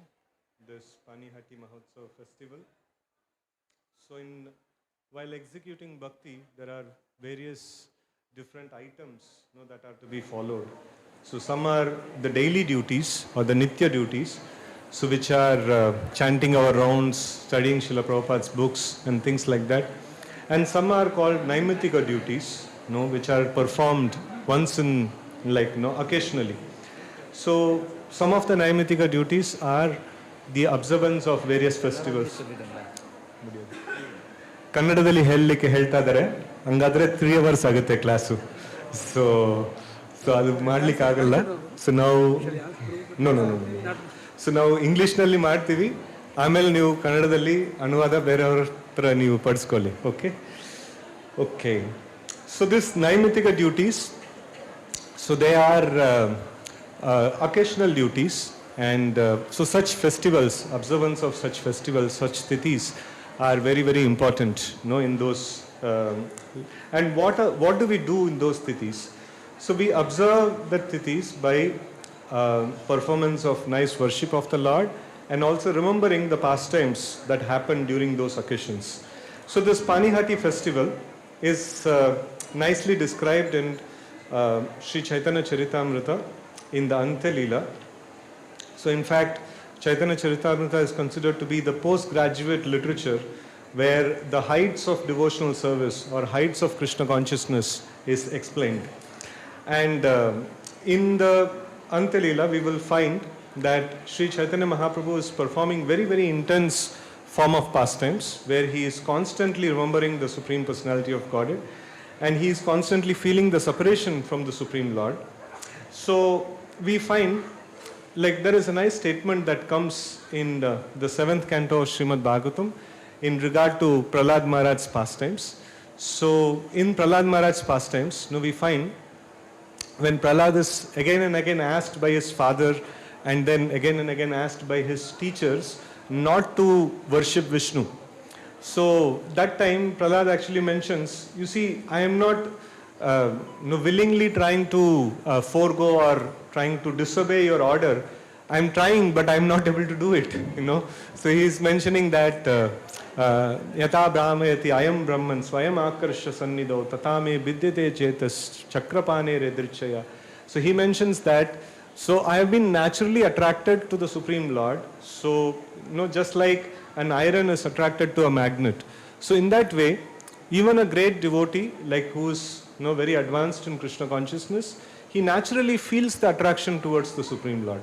this Panihati Mahotsav festival. So while executing bhakti, there are various different items that are to be followed. So some are the daily duties or the nitya duties, so which are chanting our rounds, studying Srila Prabhupada's books and things like that. And some are called Naimitika duties, which are performed once in occasionally. So some of the Naimitika duties are the observance of various festivals. ಕನ್ನಡದಲ್ಲಿ ಹೇಳಲಿಕ್ಕೆ ಹೇಳ್ತಾ ಇದ್ದಾರೆ, ಹಂಗಾದ್ರೆ 3 hours ಆಗುತ್ತೆ class. So ಅದು ಮಾಡ್ಲಿಕ್ಕೆ ಆಗಲ್ಲ. So ನಾವು ಇಂಗ್ಲಿಷ್ನಲ್ಲಿ ಮಾಡ್ತೀವಿ, ಆಮೇಲೆ ನೀವು ಕನ್ನಡದಲ್ಲಿ ಅನುವಾದ ಬೇರೆಯವ್ರ ಹತ್ರ ನೀವು ಪಡಿಸ್ಕೊಳ್ಳಿ. ಓಕೆ. ಸೊ ದಿಸ್ ನೈಮಿತಿಕ duties, so they are occasional duties, and so such festivals, observance of such festivals, such tithis are very, very important, in those. And what do we do in those tithis? So we observe the tithis by performance of nice worship of the Lord, and also remembering the pastimes that happened during those occasions. So this Panihati festival is nicely described and Sri Chaitanya Charitamrita in the Ante Leela. So in fact, Chaitanya Charitamrita is considered to be the postgraduate literature where the heights of devotional service or heights of Krishna consciousness is explained. And in the Ante Leela, we will find that Sri Chaitanya Mahaprabhu is performing very, very intense form of pastimes where he is constantly remembering the Supreme Personality of Godhead and he is constantly feeling the separation from the Supreme Lord. So we find, like, there is a nice statement that comes in the 7th canto of Srimad Bhagavatam in regard to Prahlad Maharaj's pastimes. So in Prahlad Maharaj's pastimes, we find when Prahlad is again and again asked by his father and then again and again asked by his teachers not to worship Vishnu. So that time Prahlad actually mentions, you see, I am not willingly trying to forego or trying to disobey your order. I am trying, but I am not able to do it. So he is mentioning that Yata Brahmayati Ayam Brahman Swayam Akarsha Sannido Tatame Vidyate Chetas Chakrapane Redrichaya. So he mentions that, so I have been naturally attracted to the Supreme Lord. So, just like an iron is attracted to a magnet. So in that way, even a great devotee, like who is very advanced in Krishna consciousness, he naturally feels the attraction towards the Supreme Lord.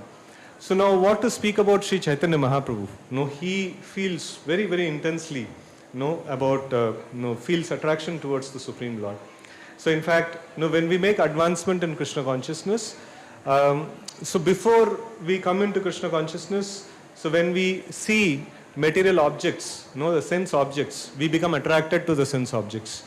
So now what to speak about Sri Chaitanya Mahaprabhu? He feels very, very intensely feels attraction towards the Supreme Lord. So in fact, when we make advancement in Krishna consciousness, so before we come into Krishna consciousness, so when we see material objects, the sense objects, we become attracted to the sense objects.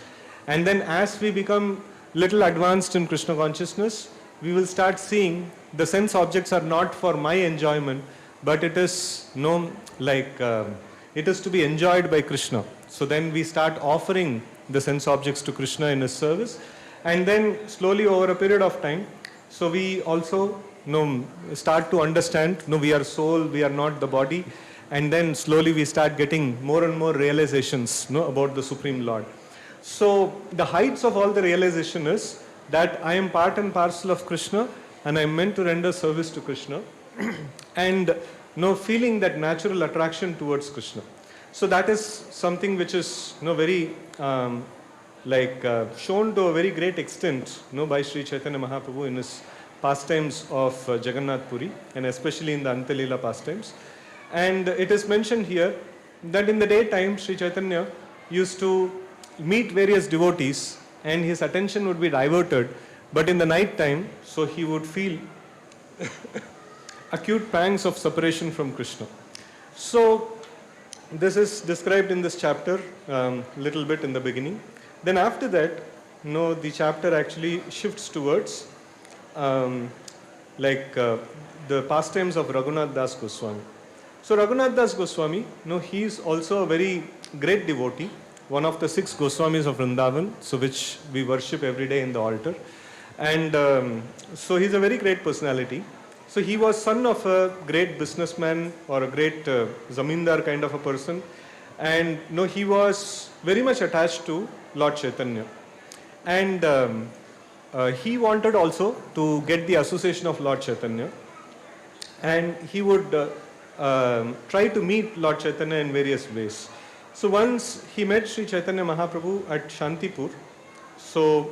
And then as we become little advanced in Krishna consciousness, we will start seeing the sense objects are not for my enjoyment, but it is it is to be enjoyed by Krishna. So then we start offering the sense objects to Krishna in his service, and then slowly over a period of time, so we also start to understand, we are soul, we are not the body, and then slowly we start getting more and more realizations about the Supreme Lord. So the heights of all the realization is that I am part and parcel of Krishna and I am meant to render service to Krishna and feeling that natural attraction towards Krishna. So that is something which is very shown to a very great extent by Sri Chaitanya Mahaprabhu in his pastimes of Jagannath Puri and especially in the Ante Leela pastimes. And it is mentioned here that in the daytime Sri Chaitanya used to meet various devotees and his attention would be diverted, but in the night time, so he would feel acute pangs of separation from Krishna. So this is described in this chapter little bit in the beginning. Then after that, the chapter actually shifts towards the pastimes of Raghunath Das Goswami. So Raghunath Das Goswami, he is also a very great devotee, one of the 6 Goswamis of Vrindavan, so which we worship every day in the altar. And so he's a very great personality. So he was son of a great businessman or a great zamindar kind of a person. And he was very much attached to Lord Chaitanya. And he wanted also to get the association of Lord Chaitanya. And he would try to meet Lord Chaitanya in various ways. So once he met Sri Chaitanya Mahaprabhu at Shantipur. So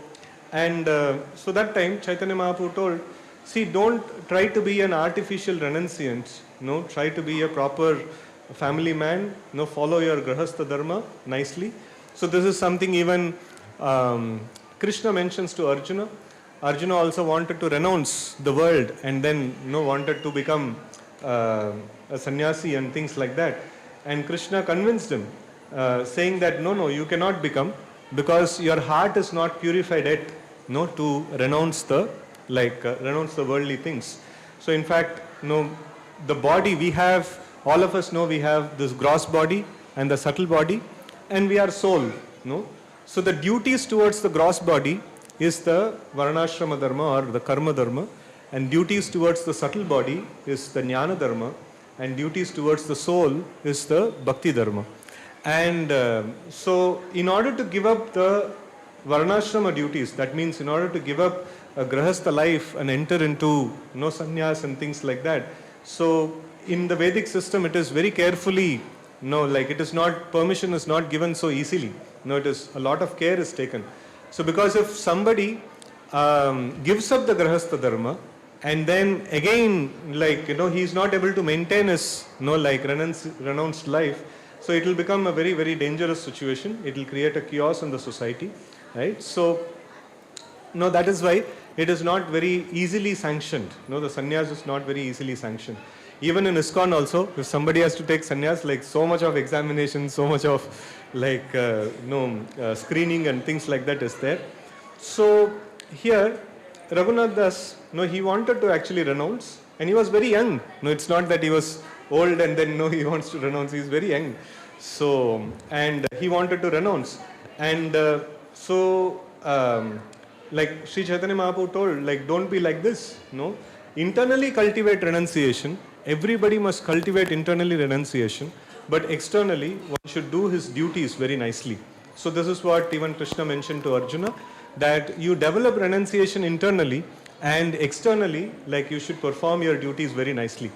that time Chaitanya Mahaprabhu told, see, don't try to be an artificial renunciant, try to be a proper family man, follow your grahastha dharma nicely. So this is something even Krishna mentions to Arjuna. Arjuna also wanted to renounce the world and then wanted to become a sannyasi and things like that. And Krishna convinced him, saying that no, you cannot become, because your heart is not purified yet, to renounce the worldly things. So in fact, the body we have, all of us know we have this gross body and the subtle body, and we are soul. So the duties towards the gross body is the varnashrama dharma or the karma dharma, and duties towards the subtle body is the jnana dharma, and duties towards the soul is the bhakti dharma. And so in order to give up the varnashrama duties, that means in order to give up a grahastha life and enter into sannyas and things like that. So in the Vedic system, it is very carefully, like it is not, permission is not given so easily. No, it is, a lot of care is taken. So because if somebody gives up the grahastha dharma and then again, like, he is not able to maintain his, like renounced life, so it will become a very, very dangerous situation. It will create a chaos in the society, right? So, that is why it is not very easily sanctioned. The sannyas is not very easily sanctioned. Even in Iskcon also, if somebody has to take sannyas, like so much of examination, so much of like, screening and things like that is there. So here, Raghunath Das, he wanted to actually renounce, and he was very young. It's not that he was old and then he wants to renounce. He is very young. So, and he wanted to renounce. And like Sri Chaitanya Mahaprabhu told, like, don't be like this. Internally cultivate renunciation. Everybody must cultivate internally renunciation, but externally one should do his duties very nicely. So this is what even Krishna mentioned to Arjuna, that you develop renunciation internally, and externally, like, you should perform your duties very nicely.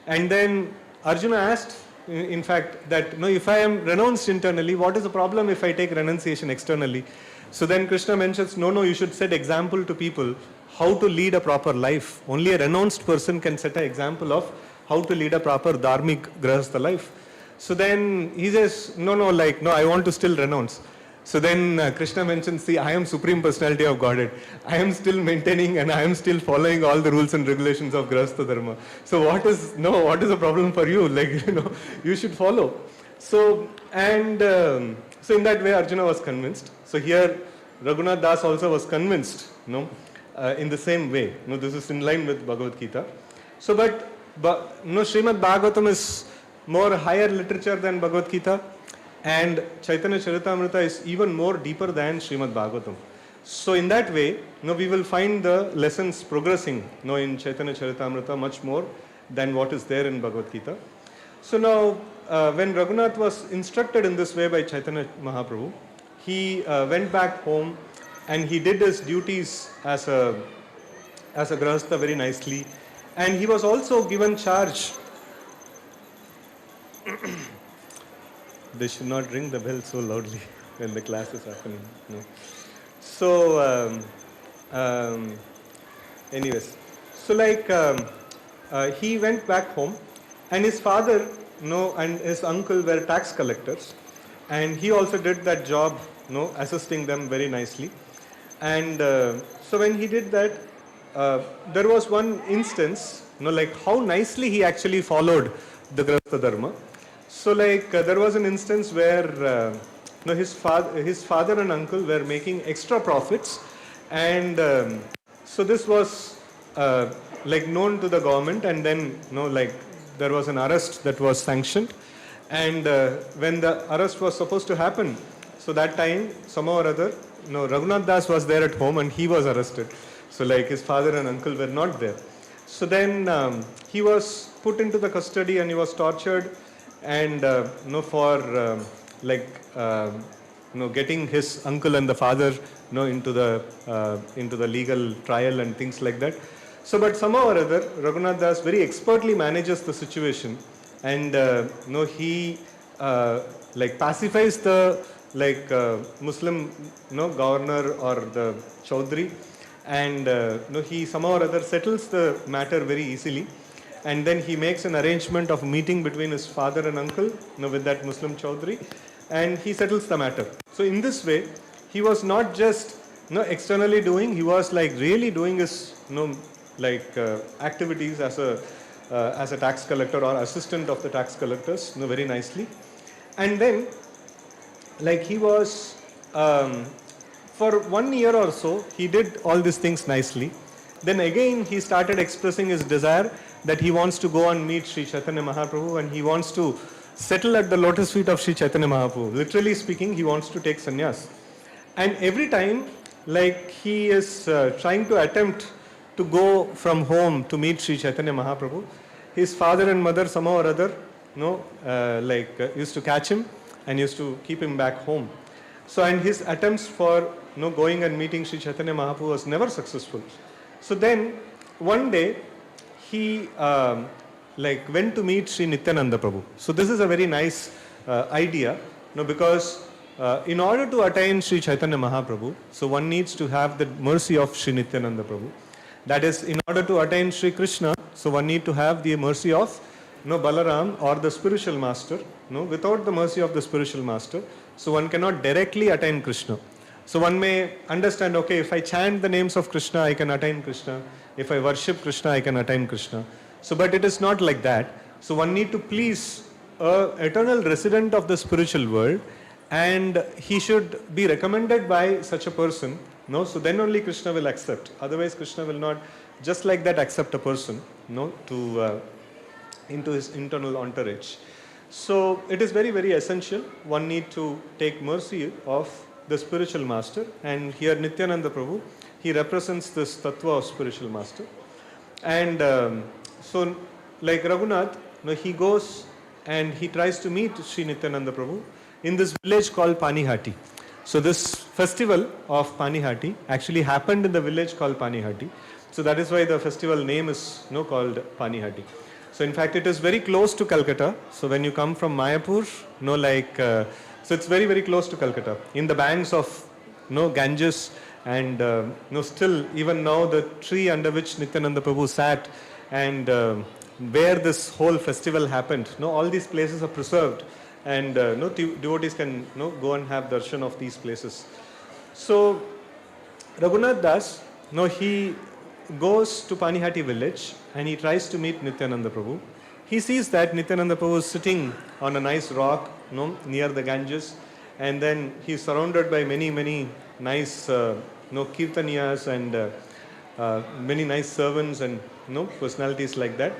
And then Arjuna asked, in fact, that if I am renounced internally, what is the problem if I take renunciation externally? So then Krishna mentions, no, you should set example to people how to lead a proper life. Only a renounced person can set an example of how to lead a proper dharmic grahastha life. So then he says, no, I want to still renounce. So then Krishna mentions, see, I am Supreme Personality of Godhead. I am still maintaining and I am still following all the rules and regulations of grahastha dharma. So what is the problem for you? Like, you should follow. So, and so in that way Arjuna was convinced. So here Raghunath Das also was convinced, in the same way. This is in line with Bhagavad Gita. So, but Srimad Bhagavatam is more higher literature than Bhagavad Gita, and Chaitanya Charitamrita is even more deeper than Srimad Bhagavatam. So in that way, we will find the lessons progressing, in Chaitanya Charitamrita much more than what is there in Bhagavad Gita. So now, when Raghunath was instructed in this way by Chaitanya Mahaprabhu, he went back home and he did his duties as a grahastha very nicely, and he was also given charge. They should not ring the bell so loudly when the class is happening. So, anyways, so like he went back home, and his father, and his uncle were tax collectors, and he also did that job, assisting them very nicely. And so when he did that, there was one instance, like how nicely he actually followed the grahastha dharma. So like there was an instance where his father and uncle were making extra profits, and so this was like known to the government, and then like there was an arrest that was sanctioned, and when the arrest was supposed to happen, so that time somehow or other, Raghunath Das was there at home and he was arrested. So like his father and uncle were not there. So then he was put into the custody and he was tortured, and for getting his uncle and the father into the legal trial and things like that. So but somehow or other, Raghunath Das very expertly manages the situation, and he like pacifies the Muslim governor or the Chaudhry, and he somehow or other settles the matter very easily, and then he makes an arrangement of meeting between his father and uncle with that Muslim Chaudhry, and he settles the matter. So in this way, he was not just externally doing, he was like really doing his activities as a tax collector or assistant of the tax collectors very nicely. And then like he was for 1 year or so, he did all these things nicely. Then again he started expressing his desire that he wants to go and meet Sri Chaitanya Mahaprabhu, and he wants to settle at the lotus feet of Sri Chaitanya Mahaprabhu. Literally speaking, he wants to take sannyas. And every time like he is trying to attempt to go from home to meet Sri Chaitanya Mahaprabhu, his father and mother somehow or other used to catch him and used to keep him back home. So, and his attempts for going and meeting Sri Chaitanya Mahaprabhu was never successful. So then one day he went to meet Sri Nityananda Prabhu. So this is a very nice idea, because in order to attain Sri Chaitanya Mahaprabhu, so one needs to have the mercy of Sri Nityananda Prabhu. That is, in order to attain Sri Krishna, so one need to have the mercy of Balaram or the spiritual master. Without the mercy of the spiritual master, so one cannot directly attain Krishna. So one may understand, okay, if I chant the names of Krishna, I can attain Krishna. If I worship Krishna, I can attain Krishna. So, but it is not like that. So one need to please an eternal resident of the spiritual world, and he should be recommended by such a person. So then only Krishna will accept. Otherwise, Krishna will not just like that accept a person, to into his internal entourage. So it is very, very essential. One need to take mercy of the spiritual master, and here Nityananda Prabhu, he represents this tattva of spiritual master. And so like Raghunath, he goes and he tries to meet Sri Nityananda Prabhu in this village called Panihati. So this festival of Panihati actually happened in the village called Panihati. So that is why the festival name is called Panihati. So in fact it is very close to Calcutta. So when you come from Mayapur, so it's very, very close to Calcutta, in the banks of Ganges, and still even now the tree under which Nityananda Prabhu sat, and where this whole festival happened, all these places are preserved, and devotees can go and have darshan of these places. So Raghunath Das, he goes to Panihati village and he tries to meet Nityananda Prabhu. He sees that Nityananda Prabhu is sitting on a nice rock, near the Ganges, and then he is surrounded by many, many nice, kirtaniyas and many nice servants and personalities like that.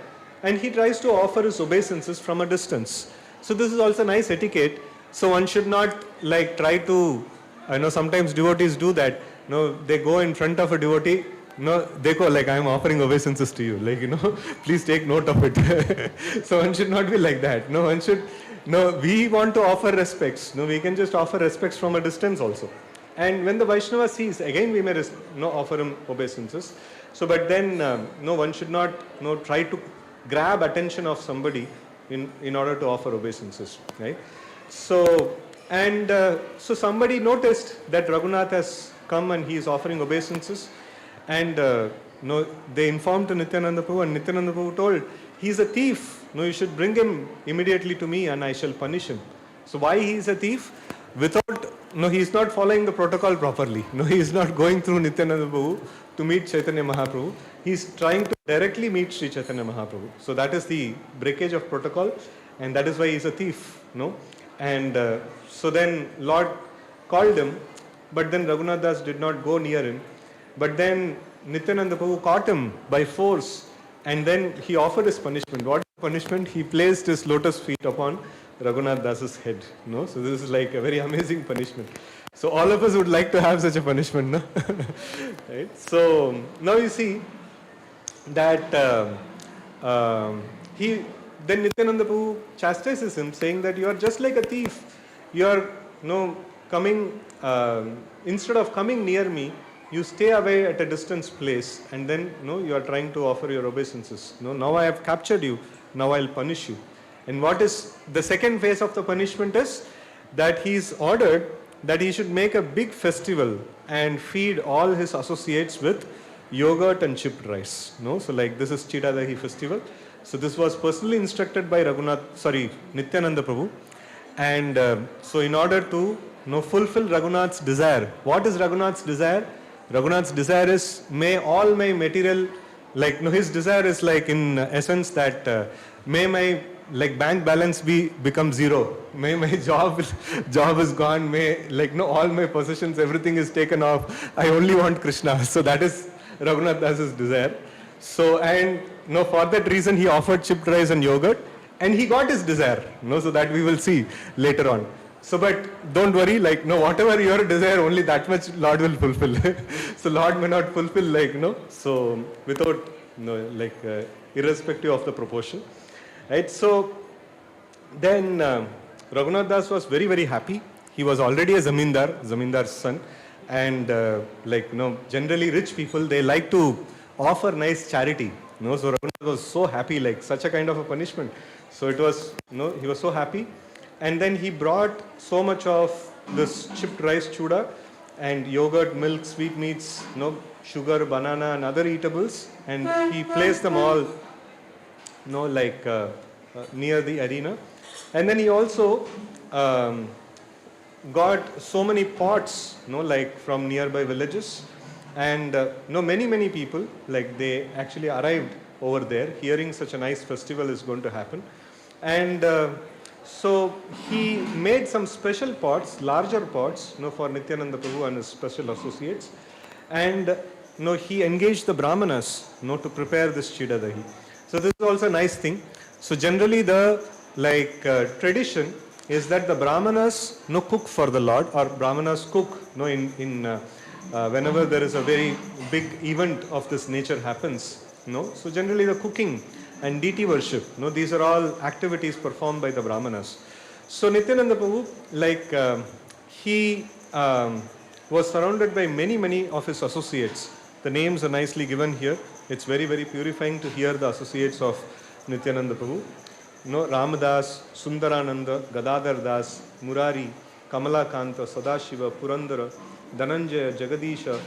And he tries to offer his obeisances from a distance. So this is also nice etiquette. So one should not try to, sometimes devotees do that. They go in front of a devotee. They go I am offering obeisances to you, please take note of it. So one should not be like that. One should, we want to offer respects. We can just offer respects from a distance also. And when the Vaishnava sees, again we may offer him obeisances. So but then, one should not try to grab attention of somebody in order to offer obeisances, right? So, and so somebody noticed that Raghunath has come and he is offering obeisances. And they informed to Nityananda Prabhu, and Nityananda Prabhu told, he is a thief. You should bring him immediately to me and I shall punish him. So why he is a thief? He is not following the protocol properly. He is not going through Nityananda Prabhu to meet Chaitanya Mahaprabhu. He is trying to directly meet Sri Chaitanya Mahaprabhu. So that is the breakage of protocol, and that is why he is a thief. And so then Lord called him, but then Raghunath Das did not go near him. But then Nityananda Prabhu caught him by force, and then he offered his punishment. What punishment? He placed his lotus feet upon Raghunath Das's head. So this is like a very amazing punishment. So all of us would like to have such a punishment, no? Right? So now you see that then Nityananda Prabhu chastises him, saying that you are just like a thief. You are coming, instead of coming near me, you stay away at a distant place, and then you are trying to offer your obeisances. Now I have captured you, now I will punish you. And what is the second phase of the punishment is that he is ordered that he should make a big festival and feed all his associates with yogurt and chipped rice. So like this is Chidadahi festival. So this was personally instructed by Nityananda Prabhu. And so in order to fulfill Raghunath's desire. What is Raghunath's desire? Raghunath's desire is, may all my material, his desire is in essence that may my bank balance become zero. May my job is gone. May all my possessions, everything is taken off. I only want Krishna. So that is Raghunath Das's desire. So and for that reason he offered chipped rice and yogurt, and he got his desire. So that we will see later on. So but don't worry, whatever your desire, only that much Lord will fulfill. So Lord may not fulfill so without irrespective of the proportion. Right? So then Raghunath Das was very, very happy. he was already a zamindar's son, and generally rich people, they like to offer nice charity. So Raghunath was so happy, like such a kind of a punishment. So it was, he was so happy, and then he brought so much of this chipped rice chuda and yogurt, milk, sweetmeats, sugar, banana, and other eatables, and he placed them all, near the arena. And then he also got so many pots, from nearby villages, and many people, like they actually arrived over there, hearing such a nice festival is going to happen, and so he made some special pots, larger pots, for Nityananda Prabhu and his special associates, and he engaged the brahmanas, to prepare this chida dahi. So this is also a nice thing. So generally the tradition is that the brahmanas cook for the Lord, or brahmanas cook whenever there is a very big event of this nature happens. So generally the cooking and deity worship, these are all activities performed by the brahmanas. So Nityananda Prabhu, he was surrounded by many of his associates. The names are nicely given here. It's very purifying to hear the associates of Nityananda Prabhu. Ramadas, Sundarananda, Gadadhar Das, Murari, Kamalakanta, Sadashiva, Purandara, Dhananjaya, Jagadisha,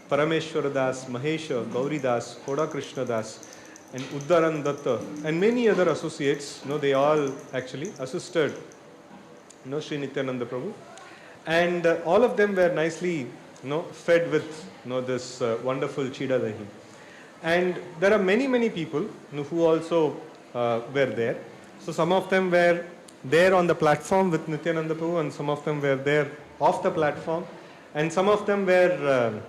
Parameshwara Das, Mahesha, Gauri Das, Koda Krishna Das, and Uddaran Datta, and many other associates, they all actually assisted Sri Nityananda Prabhu, and all of them were nicely fed with this wonderful chida dahi. And there are many people who also were there. So some of them were there on the platform with Nityananda Prabhu, and some of them were there off the platform, and some of them were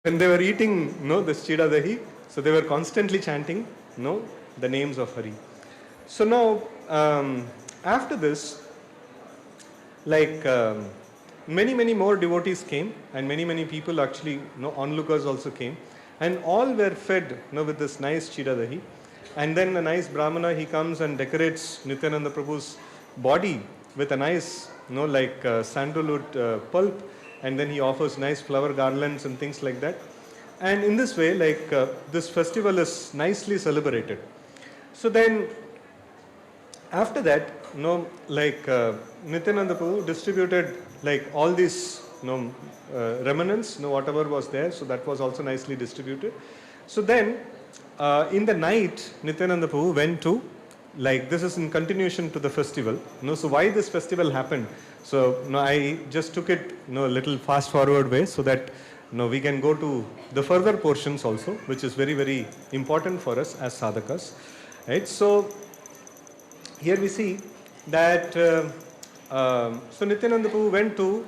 when they were eating, this chida dahi, so they were constantly chanting, the names of Hari. So now, after this, many more devotees came, and many people actually, onlookers also came, and all were fed, with this nice chida dahi. And then a nice brahmana, he comes and decorates Nityananda Prabhu's body with a nice, sandalwood pulp, and then he offers nice flower garlands and things like that. And in this way, this festival is nicely celebrated. So then, after that, Nityananda Prabhu distributed all these remnants, whatever was there, so that was also nicely distributed. So then, in the night, Nityananda Prabhu went to, this is in continuation to the festival. So why this festival happened? So I just took it a little fast forward way so that we can go to the further portions also, which is very important for us as sadhakas. Right? So here we see that so Nityananda Prabhu went to,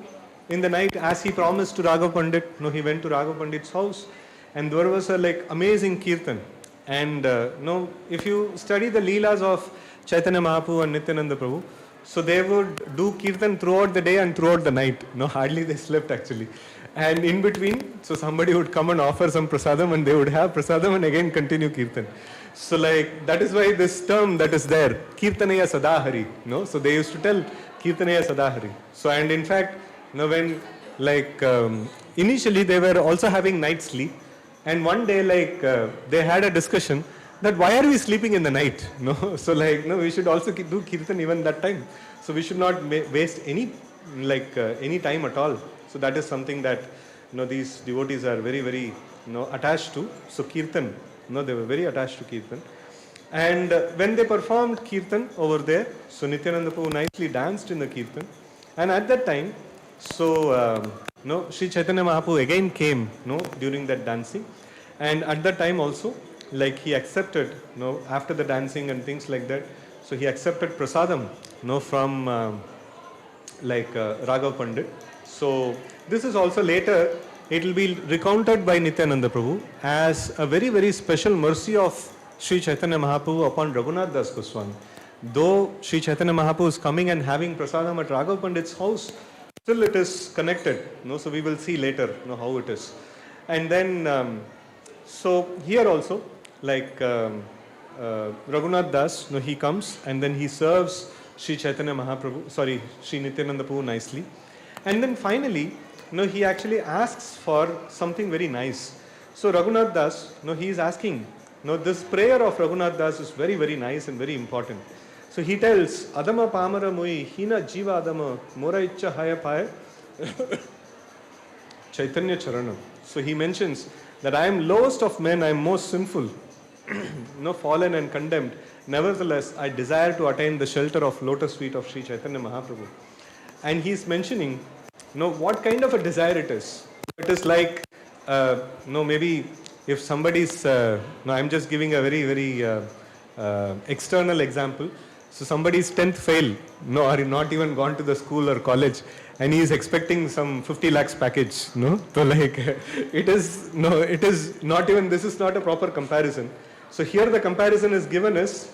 in the night, as he promised to Raghav Pandit, he went to Raghav Pandit's house, and there was a amazing kirtan. And if you study the leelas of Chaitanya Mahaprabhu and Nityananda Prabhu, so they would do kirtan throughout the day and throughout the night. Hardly they slept actually. And in between, so somebody would come and offer some prasadam, and they would have prasadam and again continue kirtan. So that is why this term that is there, Kirtanaya Sadahari. So they used to tell Kirtanaya Sadahari. So, and in fact, when initially they were also having night sleep, and one day they had a discussion that why are we sleeping in the night? So we should also do kirtan even that time. So we should not waste any time at all. So that is something that these devotees are very attached to. So kirtan, they were very attached to kirtan. And when they performed kirtan over there, so Nityananda Prabhu nicely danced in the kirtan. And at that time, so Sri Chaitanya Mahaprabhu again came during that dancing. And at that time also, he accepted, after the dancing and things like that, so he accepted prasadam from Raghav Pandit. So this is also later, it will be recounted by Nityananda Prabhu as a very special mercy of Sri Chaitanya Mahaprabhu upon Raghunath Das Goswami. Though Sri Chaitanya Mahaprabhu is coming and having prasadam at Raghav Pandit's house, still it is connected. So we will see later how it is. And then, so here also, Raghunath Das, he comes and then he serves Sri Chaitanya Mahaprabhu, Sri Nityananda Prabhu nicely. And then finally, he actually asks for something very nice. So Raghunath Das, he is asking, this prayer of Raghunath Das is very nice and very important. So he tells, Adama Pamara Mui, Hina Jiva Adama, Mora Icha Haya Paya, Chaitanya Charana. So he mentions that I am lowest of men, I am most sinful, fallen and condemned. Nevertheless, I desire to attain the shelter of lotus feet of Sri Chaitanya Mahaprabhu. And he is mentioning, what kind of a desire it is. It is maybe if somebody's, I'm just giving a very external example. So somebody's 10th fail, or not even gone to the school or college, and he is expecting some 50 lakhs package, So it is not even, this is not a proper comparison. So here the comparison is given as,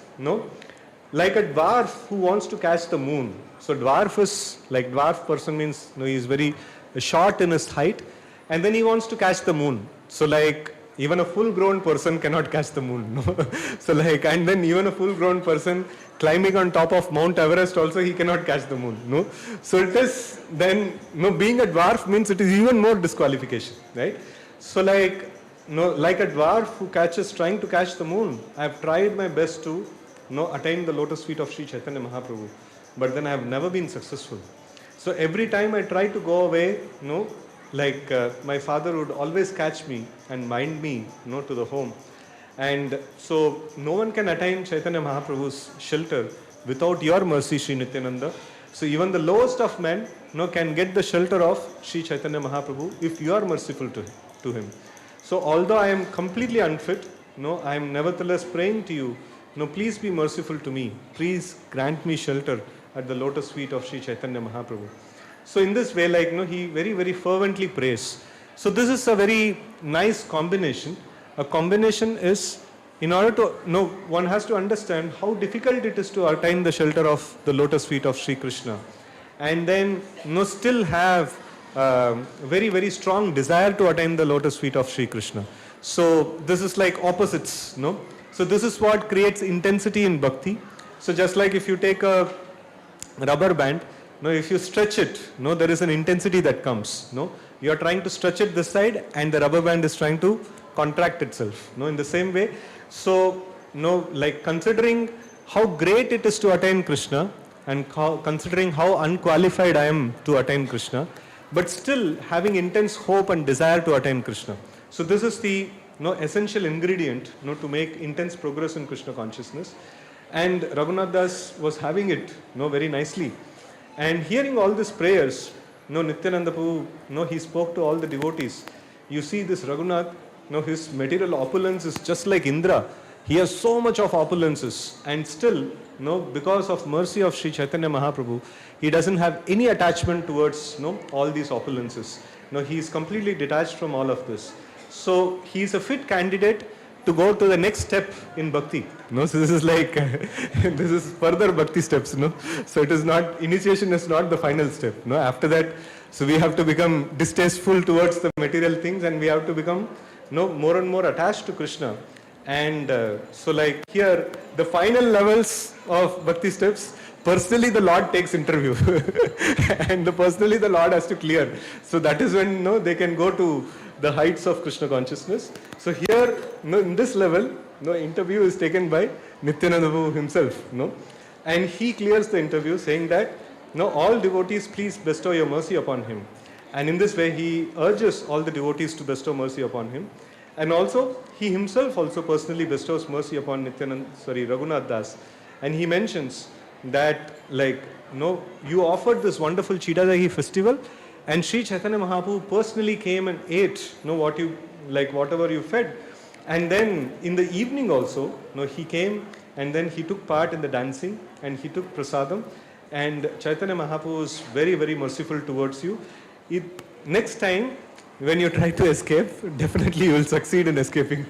like a dwarf who wants to catch the moon. So dwarf is, dwarf person means, he is very short in his height, and then he wants to catch the moon. So even a full-grown person cannot catch the moon. So and then even a full-grown person climbing on top of Mount Everest also, he cannot catch the moon. So it is then, being a dwarf means it is even more disqualification, right? So like a dwarf who trying to catch the moon, I have tried my best to attain the lotus feet of Sri Chaitanya Mahaprabhu, but then I have never been successful. So every time I try to go away, my father would always catch me and bind me, to the home. And so no one can attain Chaitanya Mahaprabhu's shelter without your mercy, Sri Nityananda. So even the lowest of men, can get the shelter of Sri Chaitanya Mahaprabhu if you are merciful to him. So although I am completely unfit, I am nevertheless praying to you, please be merciful to me. Please grant me shelter at the lotus feet of Sri Chaitanya Mahaprabhu. So in this way, he very fervently prays. So this is a very nice combination. A combination is, in order to know, one has to understand how difficult it is to attain the shelter of the lotus feet of Sri Krishna, and then still have very, very strong desire to attain the lotus feet of Sri Krishna. So this is like opposites, no? So this is what creates intensity in bhakti. So just like if you take a rubber band, if you stretch it, there is an intensity that comes. You are trying to stretch it this side, and the rubber band is trying to contract itself. In the same way, so like considering how great it is to attain Krishna, and considering how unqualified I am to attain Krishna, but still having intense hope and desire to attain Krishna. So this is the essential ingredient to make intense progress in Krishna consciousness. And Raghunath Das was having it very nicely. And hearing all these prayers, Nityananda Prabhu, he spoke to all the devotees. You see this Raghunath, his material opulence is just like Indra. He has so much of opulences, and still, because of mercy of Sri Chaitanya Mahaprabhu, he doesn't have any attachment towards all these opulences. He is completely detached from all of this. So he is a fit candidate to go to the next step in bhakti. So this is like this is further bhakti steps. So it is not, initiation is not the final step. After that, so we have to become distasteful towards the material things, and we have to become more and more attached to Krishna. And so like here, the final levels of bhakti steps, personally the Lord takes interview and personally the Lord has to clear. So that is when they can go to the heights of Krishna consciousness. So here, in this level, interview is taken by Nityananda Prabhu himself. And he clears the interview saying that, all devotees, please bestow your mercy upon him. And in this way, he urges all the devotees to bestow mercy upon him. And also, he himself also personally bestows mercy upon Raghunath Das. And he mentions that, like, you offered this wonderful Chidadahi festival, and Sri Chaitanya Mahaprabhu personally came and ate, whatever you fed. And then in the evening also, he came and then he took part in the dancing and he took prasadam. And Chaitanya Mahaprabhu is very, very merciful towards you. Next time, when you try to escape, definitely you will succeed in escaping.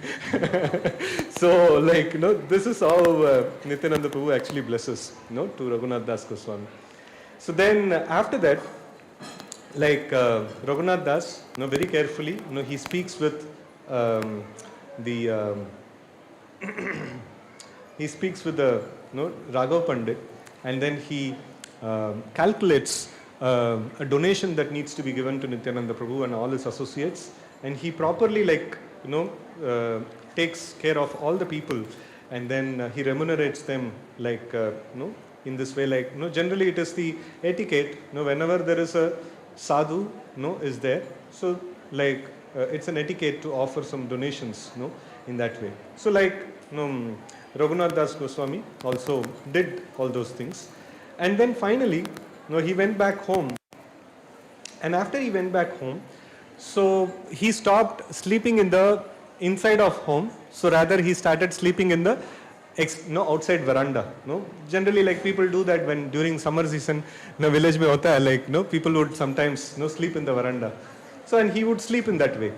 So, this is how Nityananda Prabhu actually blesses, to Raghunath Das Goswami. So then after that, Raghunath Das, very carefully, he speaks with he speaks with the Raghav Pandit, and then he calculates a donation that needs to be given to Nityananda Prabhu and all his associates, and he properly takes care of all the people, and then he remunerates them in this way. Generally it is the etiquette, whenever there is a sadhu is there, so it's an etiquette to offer some donations in that way. So Raghunath Das Goswami also did all those things, and then finally he went back home, and after he went back home, so he stopped sleeping in the inside of home, so rather he started sleeping in the outside veranda. Generally people do that when during summer season village mein hota hai, people would sometimes sleep in the veranda. So and he would sleep in that way,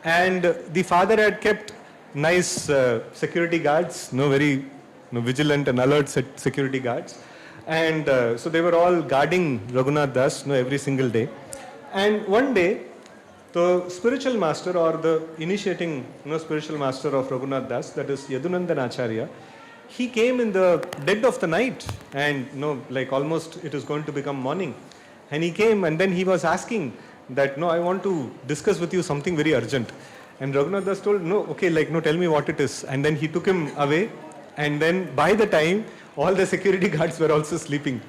and the father had kept nice security guards, very vigilant and alert security guards, and so they were all guarding Raghunath Das every single day. And one day the spiritual master, or the initiating spiritual master of Raghunath Das, that is Yadunandan Acharya, he came in the dead of the night, and almost it is going to become morning, and he came and then he was asking that, I want to discuss with you something very urgent. And Raghunath Das told, tell me what it is. And then he took him away, and then by the time all the security guards were also sleeping.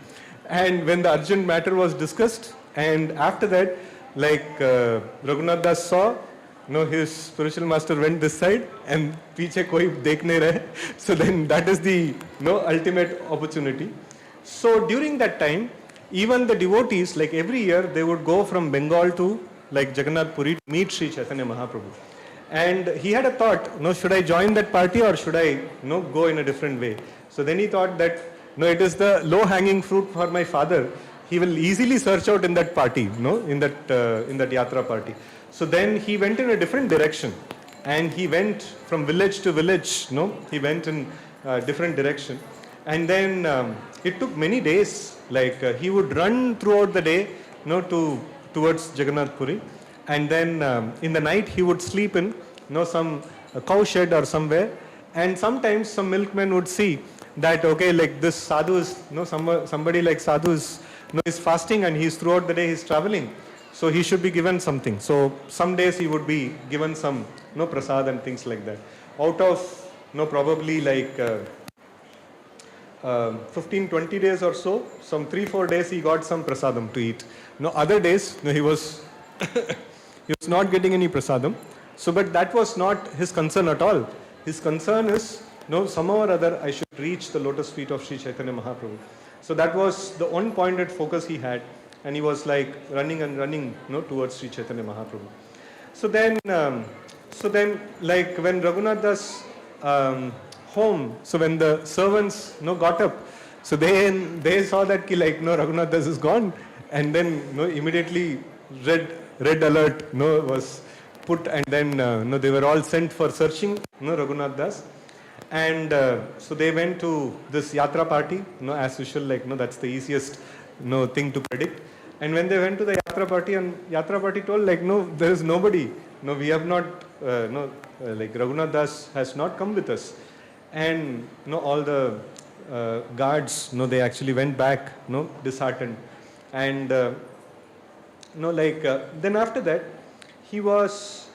And when the urgent matter was discussed, and after that, Raghunath Das saw, his spiritual master went this side and piche koi dekh nahi rahe. So then that is the ultimate opportunity. So during that time, even the devotees, every year, they would go from Bengal to Jagannath Puri to meet Sri Chaitanya Mahaprabhu. And he had a thought, should I join that party or should I go in a different way? So then he thought that, it is the low-hanging fruit for my father. He will easily search out in that party, in that yatra party. So then he went in a different direction, and he went from village to village. No, he went in different direction, and then it took many days. Like he would run throughout the day, towards Jagannath Puri, and then in the night he would sleep in some cow shed or somewhere, and sometimes some milkmen would see that okay, like this sadhu is somebody like sadhu is is fasting and he's throughout the day he's traveling, so he should be given something. So some days he would be given some prasad and things like that. Out of probably like 15-20 days or so, some 3-4 days he got some prasadam to eat. Other days he was he was not getting any prasadam. So but that was not his concern at all. His concern is somehow or other I should reach the lotus feet of Sri Chaitanya Mahaprabhu. So that was the one pointed focus he had, and he was like running and running towards Sri Chaitanya Mahaprabhu. So then like when Raghunath Das home, so when the servants got up, so they saw that Raghunath Das is gone, and then immediately red alert was put, and then they were all sent for searching Raghunath Das. And so they went to this yatra party, as usual, that's the easiest thing to predict. And when they went to the yatra party, and yatra party told there is nobody, we have not, Raghunath Das has not come with us. And all the guards, they actually went back, disheartened. And then after that, he was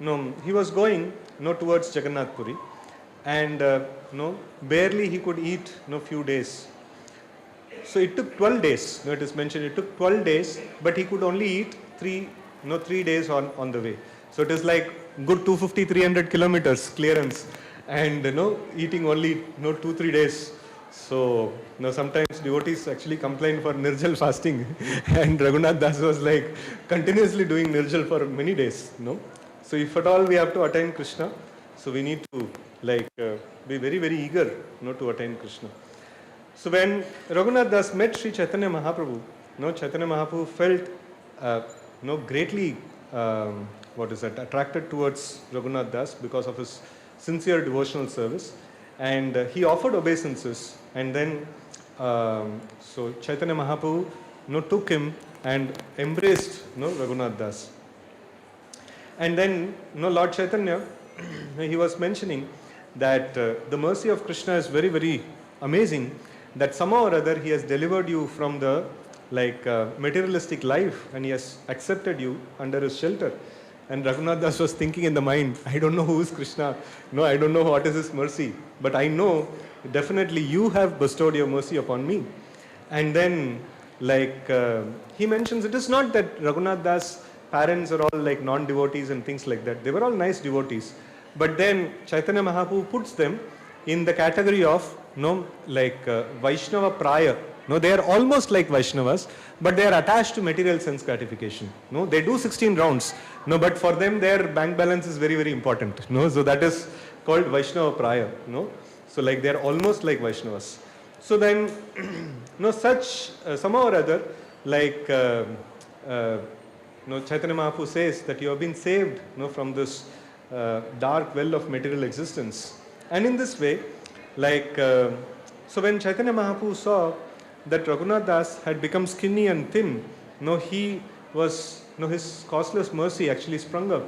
going towards Jagannath Puri, and barely he could eat few days. So it took 12 days. It is mentioned it took 12 days, but he could only eat 3 days on the way. So it is like good 250-300 kilometers clearance, and eating only 2-3 days. So sometimes devotees actually complain for Nirjal fasting, and Raghunath Das was like continuously doing Nirjal for many days. So if at all we have to attain Krishna, so we need to be very, very eager to attain Krishna. So when Raghunath Das met Sri Chaitanya Mahaprabhu, Chaitanya Mahaprabhu felt greatly attracted towards Raghunath Das because of his sincere devotional service, and he offered obeisances, and then so Chaitanya Mahaprabhu took him and embraced Raghunath Das. And then Lord Chaitanya he was mentioning that the mercy of Krishna is very, very amazing, that somehow or other he has delivered you from the materialistic life, and he has accepted you under his shelter. And Raghunath Das was thinking in the mind, I don't know who is Krishna, I don't know what is his mercy, but I know definitely you have bestowed your mercy upon me. And then he mentions, it is not that Raghunath Das parents are all like non-devotees and things like that. They were all nice devotees. But then Chaitanya Mahaprabhu puts them in the category of Vaishnava Praya. They are almost like Vaishnavas, but they are attached to material sense gratification. They do 16 rounds. But for them their bank balance is very, very important. So that is called Vaishnava Praya. So they are almost like Vaishnavas. So then such somehow or other Chaitanya Mahaprabhu says that you have been saved from this dark well of material existence. And in this way, so when Chaitanya Mahaprabhu saw that Raghunath Das had become skinny and thin, he was, his causeless mercy actually sprung up.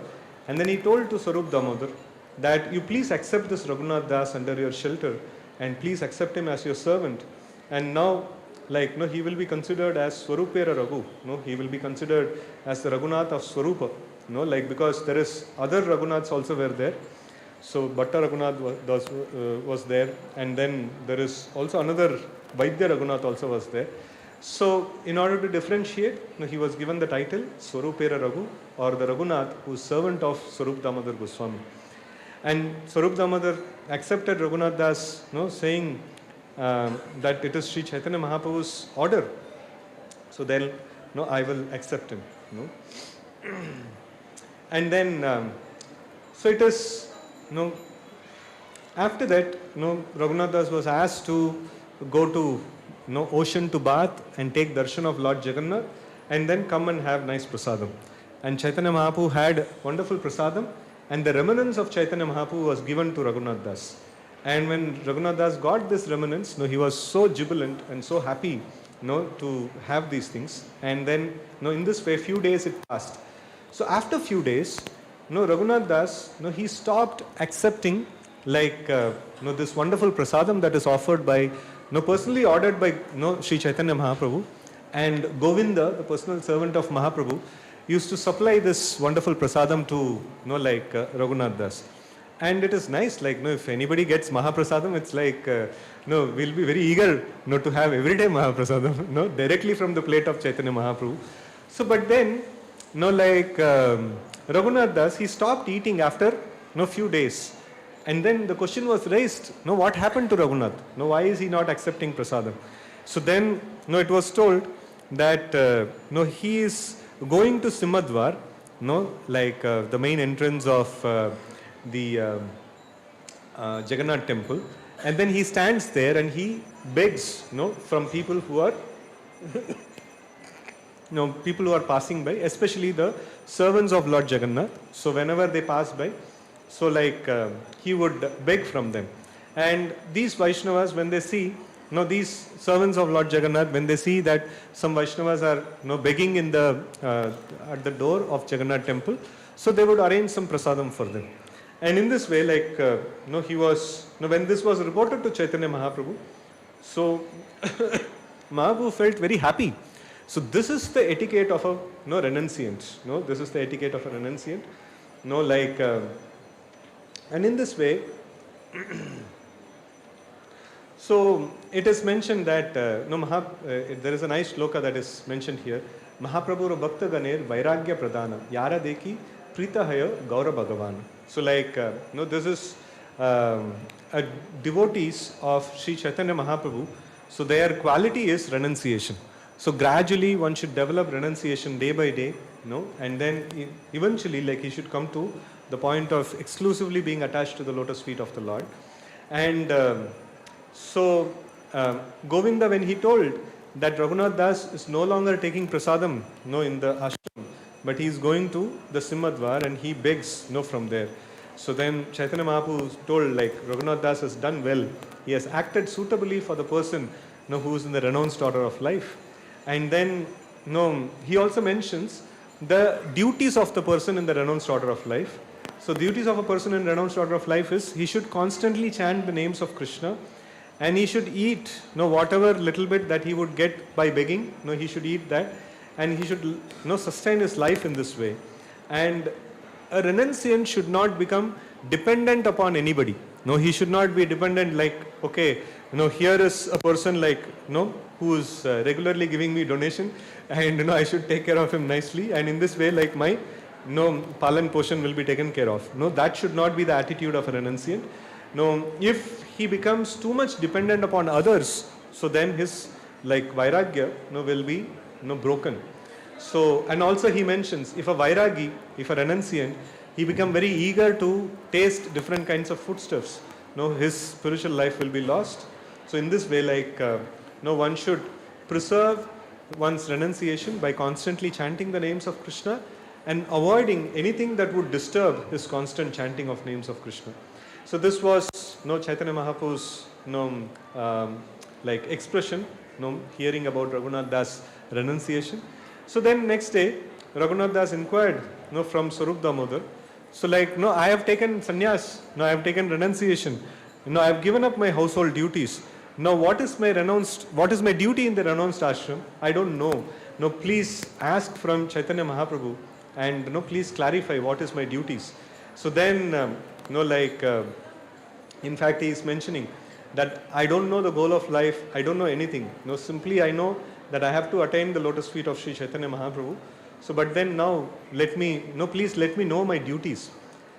And then he told to Swarup Damodar that you please accept this Raghunath Das under your shelter, and please accept him as your servant. And now he will be considered as Swarupera Raghu. He will be considered as the Raghunath of Swarupa. Because there is other Raghunaths also were there. So Bhatta Raghunath was there, and then there is also another Vaidya Raghunath also was there. So in order to differentiate, he was given the title Swarupera Raghu, or the Raghunath who is servant of Swarup Damodar Goswami. And Swarup Damodar accepted Raghunath Das, saying that it is Sri Chaitanya Mahaprabhu's order. So then, I will accept him. And then, so it is, after that, Raghunath Das was asked to go to ocean to bath and take darshan of Lord Jagannath. and then come and have nice prasadam. And Chaitanya Mahaprabhu had wonderful prasadam, and the remnants of Chaitanya Mahaprabhu was given to Raghunath Das. And when Raghunath Das got this remnants, he was so jubilant and so happy, to have these things. And then, in this way, few days it passed. So after few days, Raghunath Das, he stopped accepting this wonderful prasadam that is offered by, personally ordered by, Sri Chaitanya Mahaprabhu, and Govinda, the personal servant of Mahaprabhu, used to supply this wonderful prasadam to, Raghunath Das. And it is nice, if anybody gets Mahaprasadam, it's we'll be very eager, to have everyday Mahaprasadam, directly from the plate of Chaitanya Mahaprabhu. So, but then, Raghunath Das, he stopped eating after, few days. And then the question was raised, what happened to Raghunath? Why is he not accepting prasadam? So then, it was told that, he is going to Simhadwar, the main entrance of the Jagannath temple, and then he stands there and he begs, from people who are, people who are passing by, especially the servants of Lord Jagannath. So whenever they pass by, so he would beg from them. And these Vaishnavas, when they see, these servants of Lord Jagannath, when they see that some Vaishnavas are, begging in the at the door of Jagannath temple, so they would arrange some prasadam for them. And in this way, he was, when this was reported to Chaitanya Mahaprabhu, so Mahaprabhu felt very happy. So this is the etiquette of a renunciant. This is the etiquette of a renunciant. And in this way, so it is mentioned that there is a nice shloka that is mentioned here. Mahaprabhu Bhakta Ganer Vairagya Pradana Yara Deki Prita Haya Gaura Bhagavan. So this is devotees of Sri Chaitanya Mahaprabhu. So their quality is renunciation. So gradually one should develop renunciation day by day, and then eventually he should come to the point of exclusively being attached to the lotus feet of the Lord. And so Govinda, when he told that Raghunath Das is no longer taking prasadam in the ashram, but he is going to the Simhadwar and he begs from there. So then Chaitanya Mahaprabhu told Raghunath Das has done well. He has acted suitably for the person who is in the renounced order of life. And then he also mentions the duties of the person in the renounced order of life. So duties of a person in renounced order of life is he should constantly chant the names of Krishna, and he should eat whatever little bit that he would get by begging, he should eat that, and he should sustain his life in this way. And a renunciant should not become dependent upon anybody. He should not be dependent okay, here is a person who is regularly giving me donation, and I should take care of him nicely, and in this way my palan poshan will be taken care of. That should not be the attitude of a renunciant. If he becomes too much dependent upon others, so then his vairagya will be broken. So, and also he mentions, if a vairagi, if a renunciant, he become very eager to taste different kinds of foodstuffs, his spiritual life will be lost. So in this way, one should preserve one's renunciation by constantly chanting the names of Krishna and avoiding anything that would disturb his constant chanting of names of Krishna. So this was Chaitanya Mahaprabhu's expression, hearing about Raghunath Das renunciation. So then next day, Raghunath Das inquired from Swarup Damodar. So I have taken sannyas, I have taken renunciation, I have given up my household duties. Now what is my duty in the renounced ashram? I don't know. Please ask from Chaitanya Mahaprabhu and please clarify what is my duties. So then in fact he is mentioning that I don't know the goal of life, I don't know anything. Simply I know that I have to attain the lotus feet of Sri Chaitanya Mahaprabhu. So but then now please let me know my duties.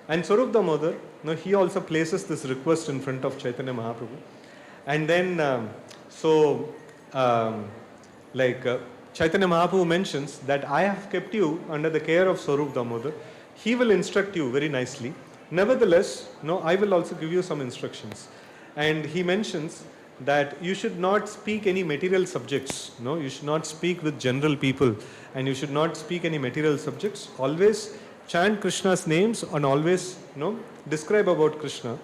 And Swarup Damodar, he also places this request in front of Chaitanya Mahaprabhu. And then Chaitanya Mahaprabhu mentions that I have kept you under the care of Swarup Damodar. He will instruct you very nicely. Nevertheless, I will also give you some instructions. And he mentions that you should not speak any material subjects. No, you should not speak with general people, and you should not speak any material subjects. Always chant Krishna's names and always describe about Krishna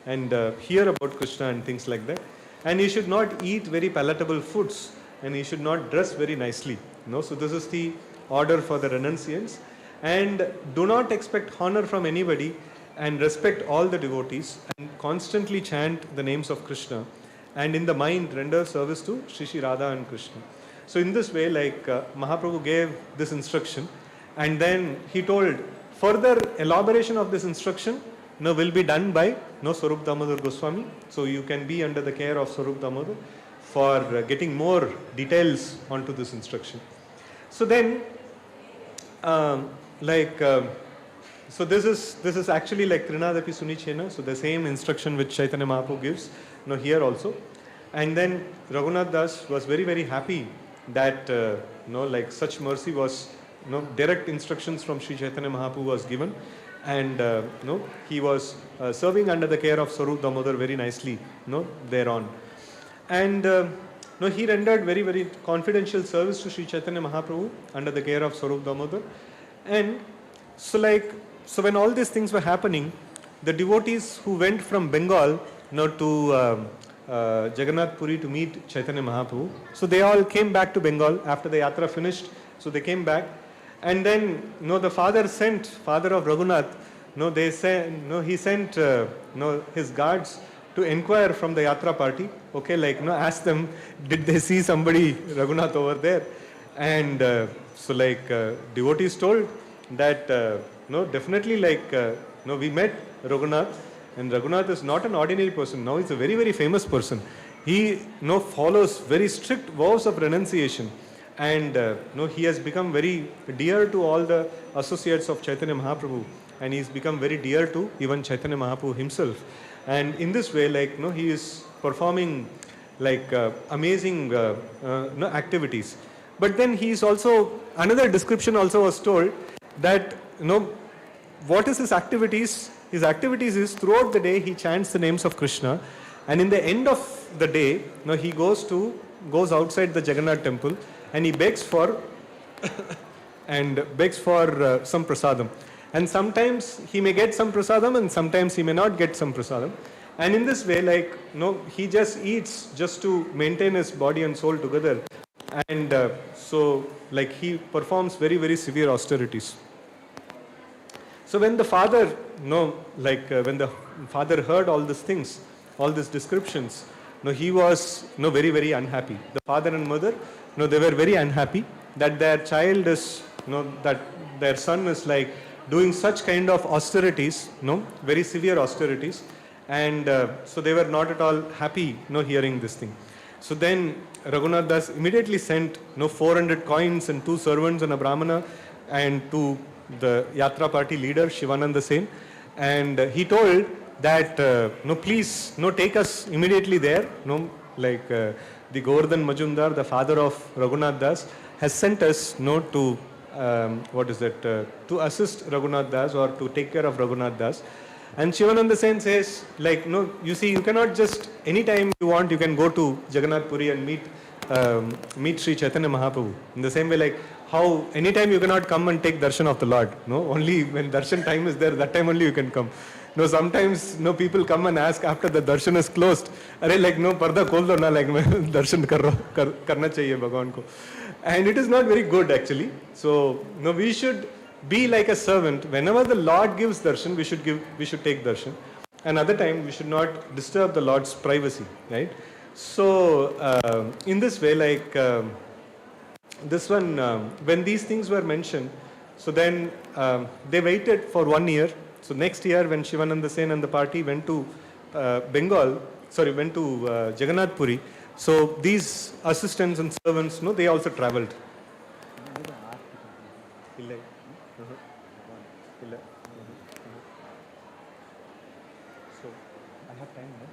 and hear about Krishna and things like that. And you should not eat very palatable foods, and you should not dress very nicely. So this is the order for the renunciants. And do not expect honor from anybody, and respect all the devotees, and constantly chant the names of Krishna, and in the mind render service to Sri Sri Radha and Krishna. So in this way, like Mahaprabhu gave this instruction, and then he told further elaboration of this instruction will be done by Swarup Damodar Goswami. So you can be under the care of Swarup Damodar for getting more details onto this instruction. So then so this is actually like Trinadapi Sunichena, so the same instruction which Chaitanya Mahaprabhu gives here also. And then Raghunath Das was very, very happy that like such mercy was, direct instructions from Sri Chaitanya Mahaprabhu was given, and he was serving under the care of Swarup Damodar very nicely thereon. And he rendered very, very confidential service to Sri Chaitanya Mahaprabhu under the care of Swarup Damodar. And so when all these things were happening, the devotees who went from Bengal to Jagannath Puri to meet Chaitanya Mahaprabhu, so they all came back to Bengal after the yatra finished. So they came back, and then the father of Raghunath, he sent his guards to inquire from the yatra party, ask them, did they see somebody Raghunath over there? And devotees told that definitely we met Raghunath, and Raghunath is not an ordinary person. Now he's a very, very famous person. He follows very strict vows of renunciation, and he has become very dear to all the associates of Chaitanya Mahaprabhu, and he's become very dear to even Chaitanya Mahaprabhu himself. And in this way, he is performing amazing activities. But then he is also, another description also was told that what is his activities? His activities is throughout the day he chants the names of Krishna, and in the end of the day he goes outside the Jagannath temple, and he begs for some prasadam. And sometimes he may get some prasadam, and sometimes he may not get some prasadam. And in this way, he just eats just to maintain his body and soul together. And he performs very, very severe austerities. So when the father, when the father heard all these things, all these descriptions, he was very, very unhappy. The father and mother, they were very unhappy that their child is, that their son is doing such kind of austerities, very severe austerities, and so they were not at all happy, hearing this thing. So then Raghunath Das immediately sent 400 coins and 2 servants and a brahmana, and to the yatra party leader Shivananda Sen, and he told that please take us immediately there. The Govardhan Majumdar, the father of Raghunath Das, has sent us to to assist Raghunath Das or to take care of Raghunath Das. And Shivananda Sen says, you see, you cannot just, anytime you want, you can go to Jagannath Puri and meet Sri Chaitanya Mahaprabhu. In the same way, how anytime you cannot come and take darshan of the Lord. Only when darshan time is there, that time only you can come. Sometimes people come and ask after the darshan is closed, parda khol do na, darshan karna chahiye Bhagwan ko. And it is not very good actually. So we should be like a servant. Whenever the Lord gives darshan, we should take darshan. Another time we should not disturb the Lord's privacy, right? So in this way, this one, when these things were mentioned, so then they waited for 1 year. So next year, when Shivananda Sen and the party went to went to Jagannath Puri, so these assistants and servants, they also traveled. So I have time, no?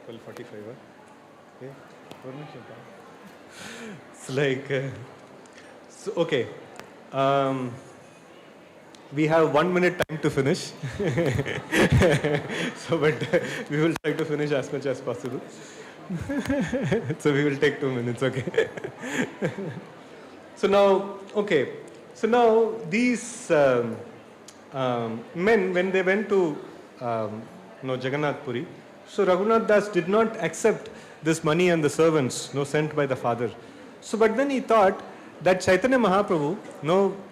12:45. Okay. It's so okay. we have 1 minute time to finish. So, but we will try to finish as much as possible. So we will take 2 minutes, okay? So now, okay. So now these men, when they went to Jagannath Puri, so Raghunath Das did not accept this money and the servants sent by the father. So but then he thought that Chaitanya Mahaprabhu,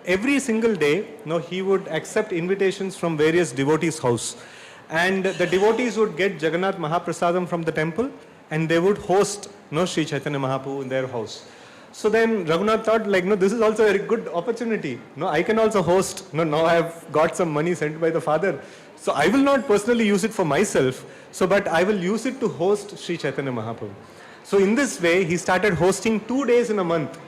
every single day, he would accept invitations from various devotees' house. And the devotees would get Jagannath Mahaprasadam from the temple and they would host Sri Chaitanya Mahaprabhu in their house. So then Raghunath thought this is also a very good opportunity. I can also host. Now I have got some money sent by the father. So I will not personally use it for myself. So but I will use it to host Sri Chaitanya Mahaprabhu. So in this way he started hosting 2 days in a month.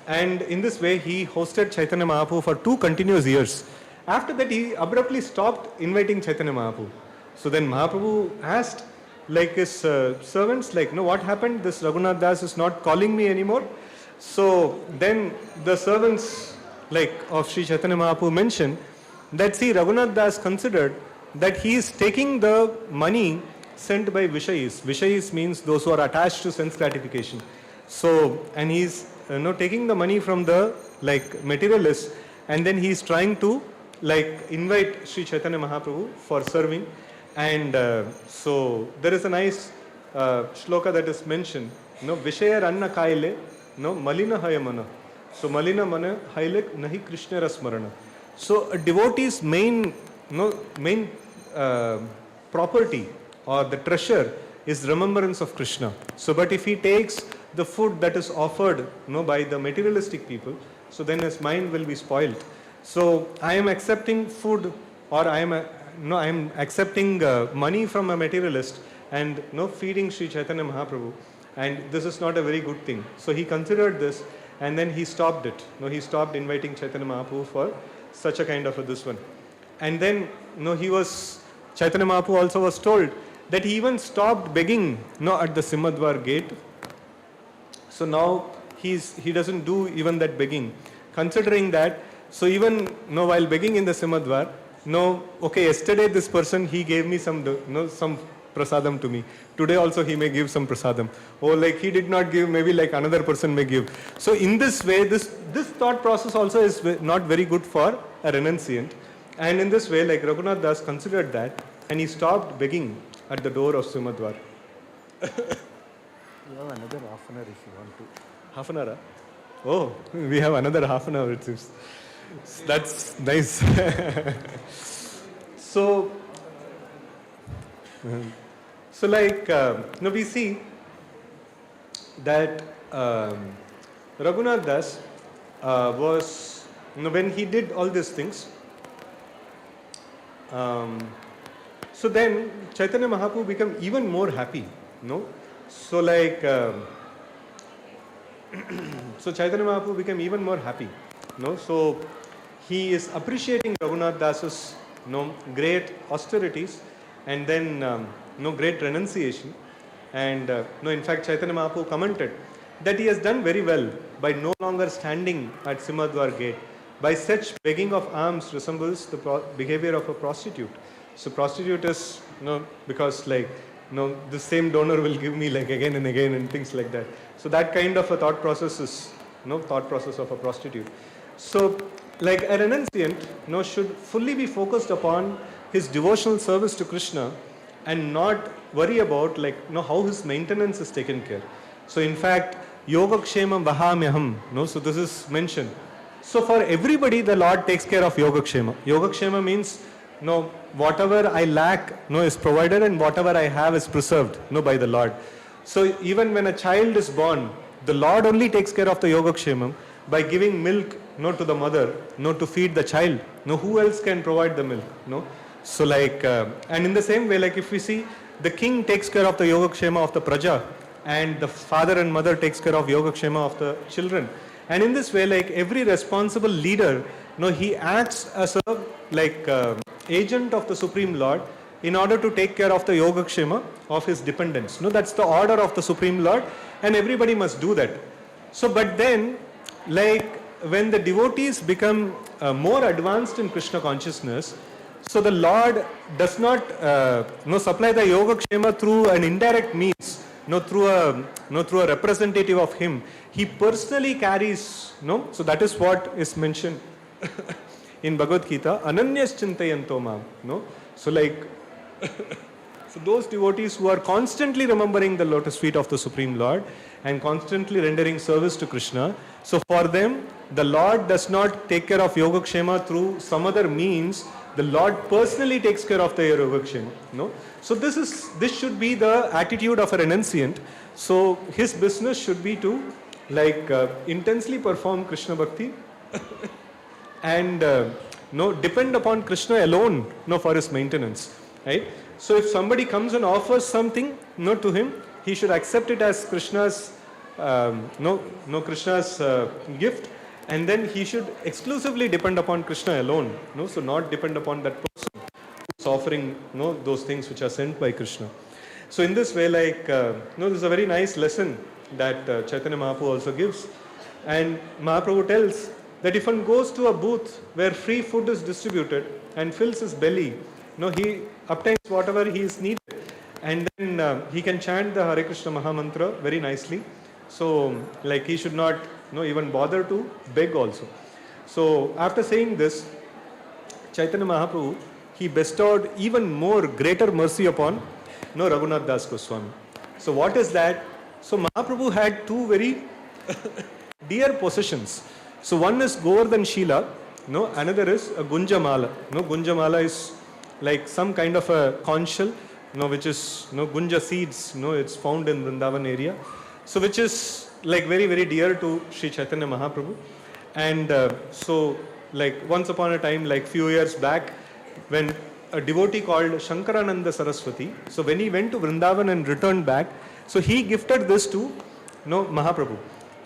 And in this way he hosted Chaitanya Mahaprabhu for 2 continuous years. After that he abruptly stopped inviting Chaitanya Mahaprabhu. So then Mahaprabhu asked his servants, what happened? This Raghunath Das is not calling me anymore. So then the servants of Sri Chaitanya Mahaprabhu mentioned that Raghunath Das considered that he is taking the money sent by Vishayis. Vishayis means those who are attached to sense gratification. So, and he's taking the money from the materialists, and then he's trying to invite Sri Chaitanya Mahaprabhu for serving. And so there is a nice shloka that is mentioned. Vishaya ranna kaile, malina hayamana. So malina mana hailek nahi Krishna rasmarana. So a devotee's main property or the treasure is remembrance of Krishna. So but if he takes the food that is offered by the materialistic people, so then his mind will be spoiled. So I am accepting food, or I am accepting money from a materialist and feeding Sri Chaitanya Mahaprabhu, and this is not a very good thing. So he considered this and then he stopped it. He stopped inviting Chaitanya Mahaprabhu for such a kind of this one. And then Chaitanya Mahaprabhu also was told that he even stopped begging at the Simhadwar gate. So now he doesn't do even that begging. Considering that, so even while begging in the Simhadwar, yesterday this person, he gave me some prasadam to me. Today also he may give some prasadam. He did not give, maybe another person may give. So in this way, this thought process also is not very good for a renunciant. And in this way, Raghunath Das considered that, and he stopped begging at the door of Simhadwar. You have another half an hour if you want to. Half an hour? Oh, we have another half an hour it seems. That's nice. So we see that Raghunath Das was, when he did all these things, so then Chaitanya Mahaprabhu became even more happy, So so Chaitanya Mahaprabhu became even more happy, So he is appreciating Raghunath Das's great austerities and then great renunciation. And in fact Chaitanya Mahaprabhu commented that he has done very well by no longer standing at Simhadwar gate. By such begging of alms resembles the behavior of a prostitute. So prostitute is because the same donor will give me again and again and things like that. So that kind of a thought process is thought process of a prostitute. So a renunciant should fully be focused upon his devotional service to Krishna and not worry about how his maintenance is taken care. So in fact, Yogakshemam Vahamyaham, so this is mentioned. So for everybody the Lord takes care of Yogakshema. Yogakshema means whatever I lack is provided, and whatever I have is preserved by the Lord. So even when a child is born, the Lord only takes care of the Yogakshemam by giving milk to the mother, to feed the child. Who else can provide the milk? So and in the same way, if we see, the king takes care of the Yogakshema of the Praja, and the father and mother takes care of Yogakshema of the children. And in this way, every responsible leader, he acts as a agent of the Supreme Lord in order to take care of the Yogakshema of his dependents. That's the order of the Supreme Lord, and everybody must do that. So but then when the devotees become more advanced in Krishna consciousness, so the Lord does not supply the Yogakshema through an indirect means, through a representative of him. He personally carries, so that is what is mentioned in Bhagavad Gita, Ananyas Chintayanto Mam. So like, so those devotees who are constantly remembering the lotus feet of the Supreme Lord and constantly rendering service to Krishna, so for them, the Lord does not take care of Yogakshema through some other means. The Lord personally takes care of the Yogakshema. So this should be the attitude of a renunciant. So his business should be to intensely perform Krishna Bhakti and depend upon Krishna alone for his maintenance. Right? So if somebody comes and offers something to him, he should accept it as Krishna's Krishna's gift, and then he should exclusively depend upon Krishna alone. So not depend upon that person who's offering those things which are sent by Krishna. So in this way, this is a very nice lesson that Chaitanya Mahaprabhu also gives. And Mahaprabhu tells that if one goes to a booth where free food is distributed and fills his belly, he obtains whatever he is needed, and then he can chant the Hare Krishna Mahamantra very nicely. So he should not even bother to beg also. So after saying this, Chaitanya Mahaprabhu, he bestowed even more greater mercy upon Raghunath Das Goswami. So what is that? So Mahaprabhu had two very dear possessions. So one is Govardhan Shila, another is a Gunjamala. Gunjamala is like some kind of a conch shell, which is Gunja seeds, it's found in Vrindavan area. So which is very, very dear to Sri Chaitanya Mahaprabhu. And so once upon a time, few years back, when a devotee called Shankarananda Saraswati, so when he went to Vrindavan and returned back, so he gifted this to Mahaprabhu.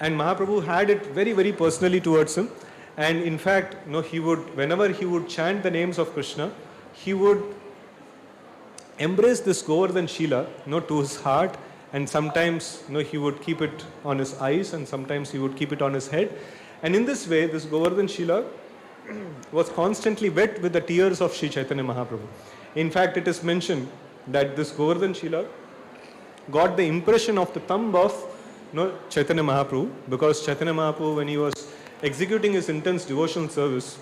And Mahaprabhu had it very, very personally towards him. And in fact, he would, whenever he would chant the names of Krishna, he would embrace this Govardhan Shila to his heart, and sometimes he would keep it on his eyes, and sometimes he would keep it on his head. And in this way, this Govardhan Shila was constantly wet with the tears of Sri Chaitanya Mahaprabhu. In fact, it is mentioned that this Govardhan Shila got the impression of the thumb of Chaitanya Mahaprabhu, because Chaitanya Mahaprabhu, when he was executing his intense devotional service,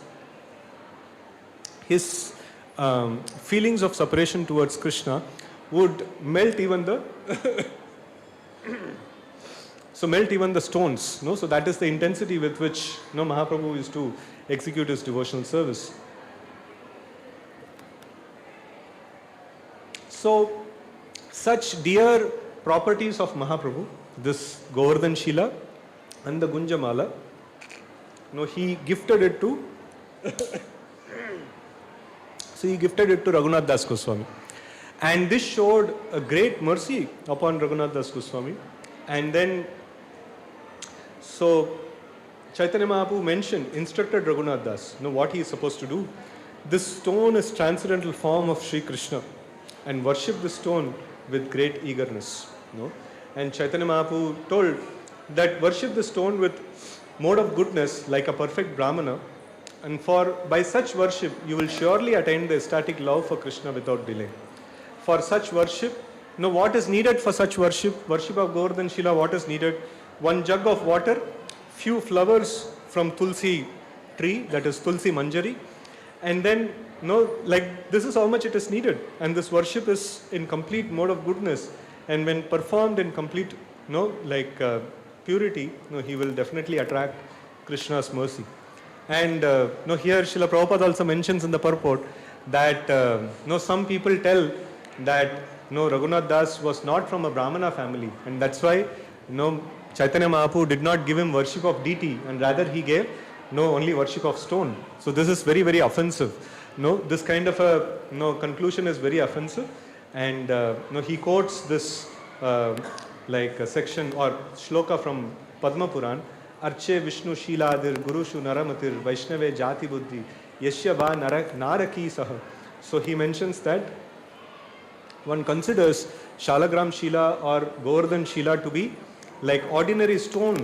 his feelings of separation towards Krishna would melt even the melt even the stones. So that is the intensity with which Mahaprabhu used to execute his devotional service. So such dear properties of Mahaprabhu, this Govardhan Shila and the Gunjamala, he gifted it to so he gifted it to Raghunath Das Goswami. And this showed a great mercy upon Raghunath Das Goswami. And then, so Chaitanya Mahaprabhu instructed Raghunath Das, what he is supposed to do. This stone is transcendental form of Sri Krishna, and worship this stone with great eagerness. And Chaitanya Mahaprabhu told that worship the stone with mode of goodness like a perfect Brahmana, and by such worship you will surely attain the ecstatic love for Krishna without delay. For such worship, what is needed for such worship? Worship of Govardhan Shila, what is needed? One jug of water, few flowers from Tulsi tree, that is Tulsi Manjari, and then this is how much it is needed. And this worship is in complete mode of goodness, and when performed in complete purity, he will definitely attract Krishna's mercy. And here Srila Prabhupada also mentions in the purport that some people tell that Raghunath Das was not from a Brahmana family, and that's why Chaitanya Mahaprabhu did not give him worship of deity, and rather he gave only worship of stone. So this is very, very offensive. This kind of a conclusion is very offensive, and he quotes this a section or shloka from Padma Puran, Arche Vishnu Shiladir Gurushu Naramatir Vaishnavi Jati Buddhi Yashya Va Naraki Saha. So he mentions that one considers Shalagram Shila or Govardhan Shila to be like ordinary stone,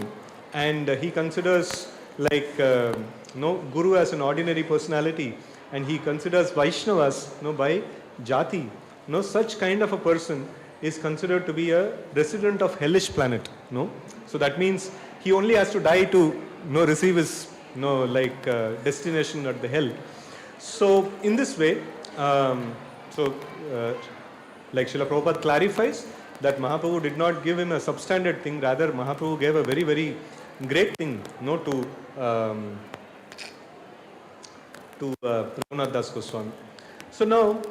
and he considers like Guru as an ordinary personality, and he considers Vaishnavas by jati. Such kind of a person is considered to be a resident of hellish planet. So that means he only has to die to receive his destination at the hell. So in this way, like Srila Prabhupada clarifies that Mahaprabhu did not give him a substandard thing, rather Mahaprabhu gave a very, very great thing to Raghunath Das Goswami. So now,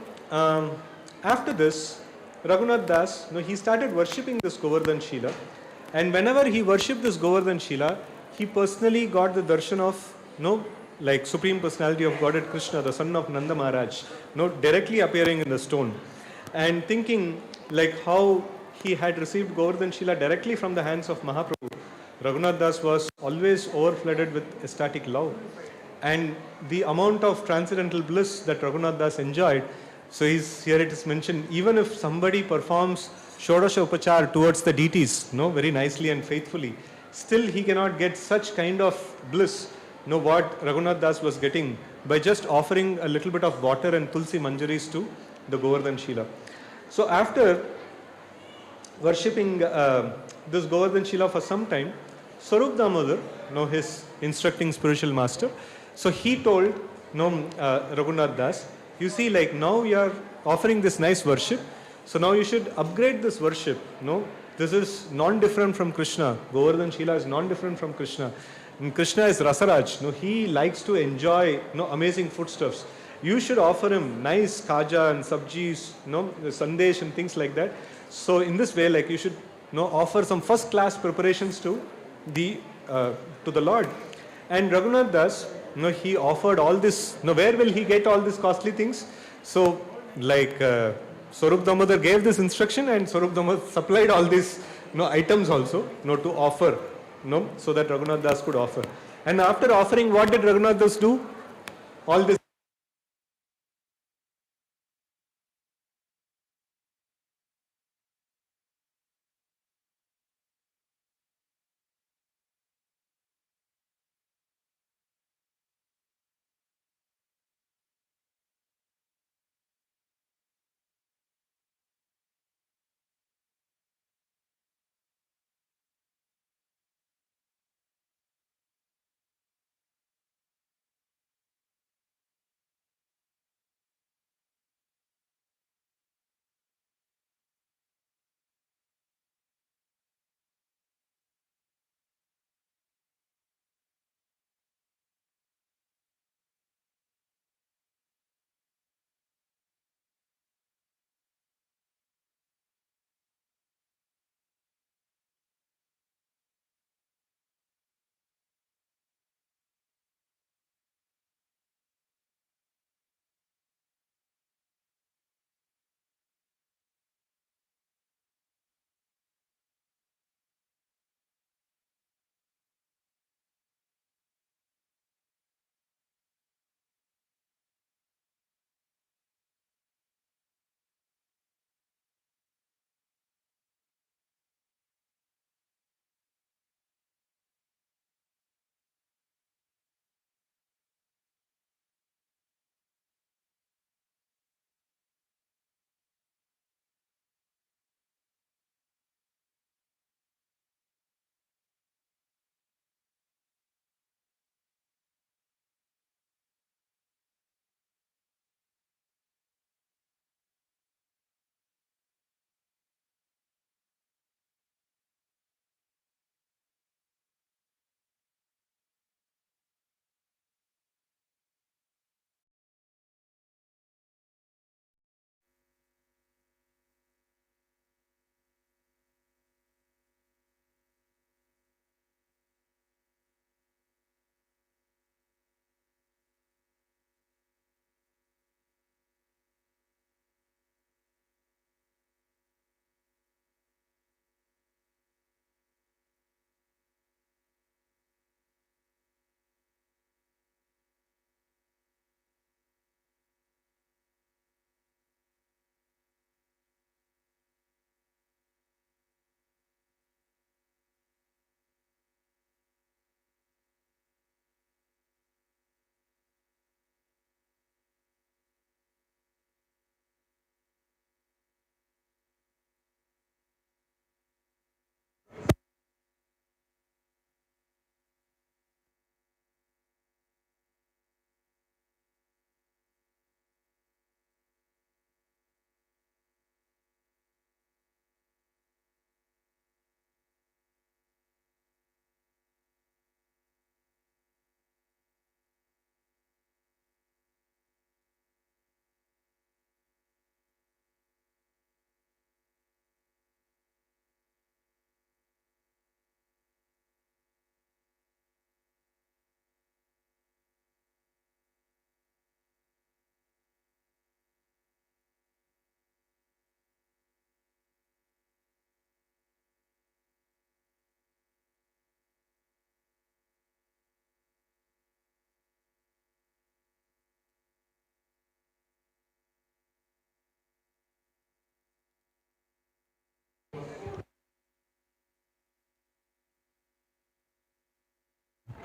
after this, Raghunath Das, he started worshipping this Govardhan Shila, and whenever he worshipped this Govardhan Shila, he personally got the darshan of like Supreme Personality of Godhead Krishna, the son of Nanda Maharaj, directly appearing in the stone, and thinking like how he had received Govardhan Shila directly from the hands of Mahaprabhu. Raghunath Das was always overflooded with ecstatic love, and the amount of transcendental bliss that Raghunath Das enjoyed. So here it is mentioned, even if somebody performs Shodasha Upachar towards the deities, very nicely and faithfully, still he cannot get such kind of bliss, what Raghunath Das was getting by just offering a little bit of water and tulsi manjaris to the Govardhan Shila. So after worshipping this Govardhan Shila for some time, Swarup Damodar, his instructing spiritual master, so he told Raghunath Das, you see, like now you are offering this nice worship, so now you should upgrade this worship. This is non-different from Krishna. Govardhan Shila is non-different from Krishna. And Krishna is Rasaraj. He likes to enjoy amazing foodstuffs. You should offer him nice kaja and sabjis, sandesh and things like that. So in this way, like you should offer some first-class preparations to the Lord. And Raghunath Das, he offered all this. Where will he get all these costly things? So, like Swarup Damodar gave this instruction, and Swarup Damodar supplied all these items also to offer, so that Raghunath Das could offer. And after offering, what did Raghunath Das do? All this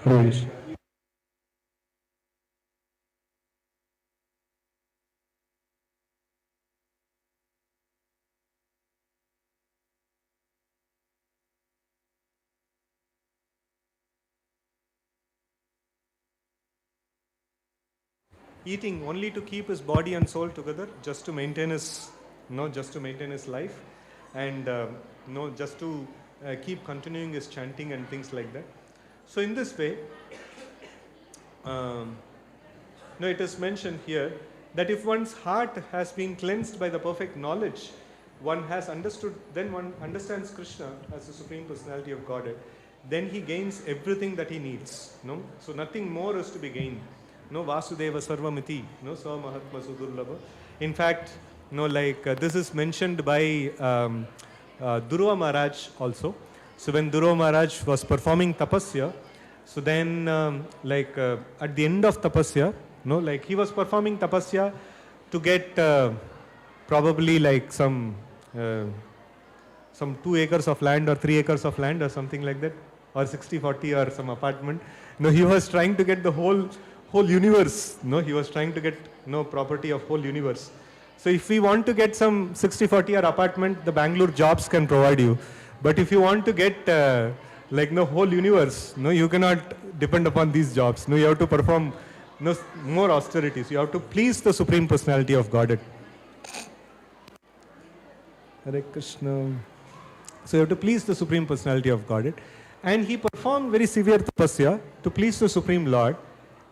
Ravish. Eating only to keep his body and soul together, just to maintain his, just to maintain his life, and just to keep continuing his chanting and things like that. So in this way, it is mentioned here that if one's heart has been cleansed by the perfect knowledge, one has understood, then one understands Krishna as the Supreme Personality of Godhead, then he gains everything that he needs. No, so nothing more is to be gained. No, Vasudeva Sarvamiti, no, Sa Mahatma Sudurlabha. In fact, this is mentioned by Dhruva Maharaj also. So when Dhruva Maharaj was performing tapasya, so then at the end of tapasya, he was performing tapasya to get probably some 2 acres of land or 3 acres of land or something like that, or 60-40 or some apartment. No, he was trying to get the whole universe. No, he was trying to get property of whole universe. So if we want to get some 60-40 or apartment, the Bangalore jobs can provide you. But if you want to get whole universe, you cannot depend upon these jobs. You have to perform more austerities. You have to please the Supreme Personality of Godhead. Hare Krishna. So you have to please the Supreme Personality of Godhead. And he performed very severe tapasya to please the Supreme Lord.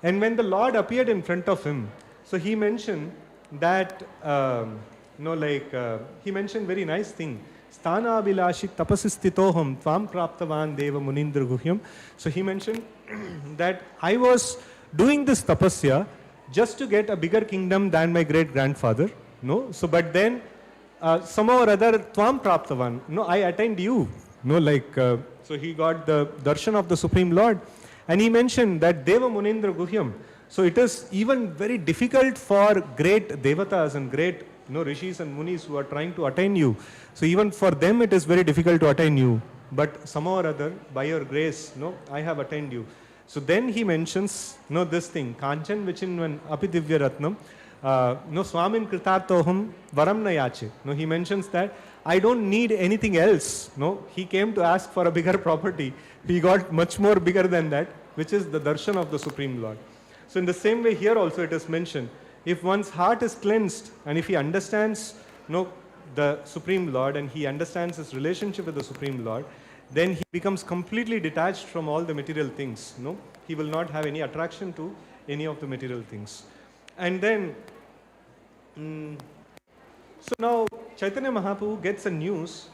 And when the Lord appeared in front of him, so he mentioned that, he mentioned very nice thing. Sthana Abhilashi tapasistitoham tvam praptavan deva munindra guhyam. So he mentioned that I was doing this tapasya just to get a bigger kingdom than my great grandfather. No, so but then somehow or other tvam praptavan. No, I attained you. No, so he got the darshan of the Supreme Lord. And he mentioned that Deva Munindra Guhyam. So it is even very difficult for great devatas and great rishis and munis who are trying to attain you. So even for them it is very difficult to attain you. But somehow or other, by your grace, I have attained you. So then he mentions this thing, Kanchan Vichinvan Apidivya Ratnam, Swamin Kritartoham Varam Nayache. He mentions that I don't need anything else. He came to ask for a bigger property. He got much more bigger than that, which is the darshan of the Supreme Lord. So in the same way here also it is mentioned, if one's heart is cleansed and if he understands the Supreme Lord and he understands his relationship with the Supreme Lord, then he becomes completely detached from all the material things. He will not have any attraction to any of the material things. And then, so now Chaitanya Mahaprabhu gets a news.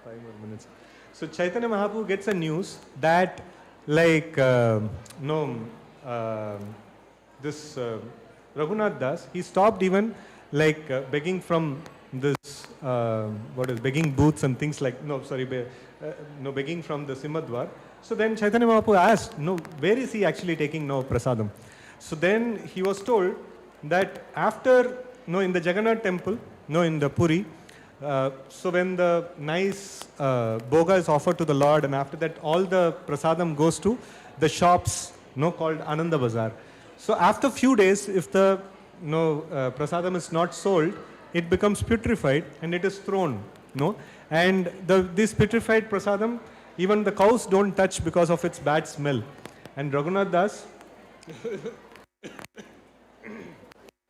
5 more minutes. So Chaitanya Mahaprabhu gets a news that this Raghunath Das, he stopped even begging from this, begging booths and things begging from the Simhadwar. So then Chaitanya Mahaprabhu asked, where is he actually taking prasadam? So then he was told that after, in the Jagannath temple, in the Puri, so when the nice boga is offered to the Lord, and after that all the prasadam goes to the shops called Ananda Bazaar. So after few days, if the prasadam is not sold, it becomes putrefied and it is thrown. And this putrefied prasadam, even the cows don't touch because of its bad smell. And Raghunath Das,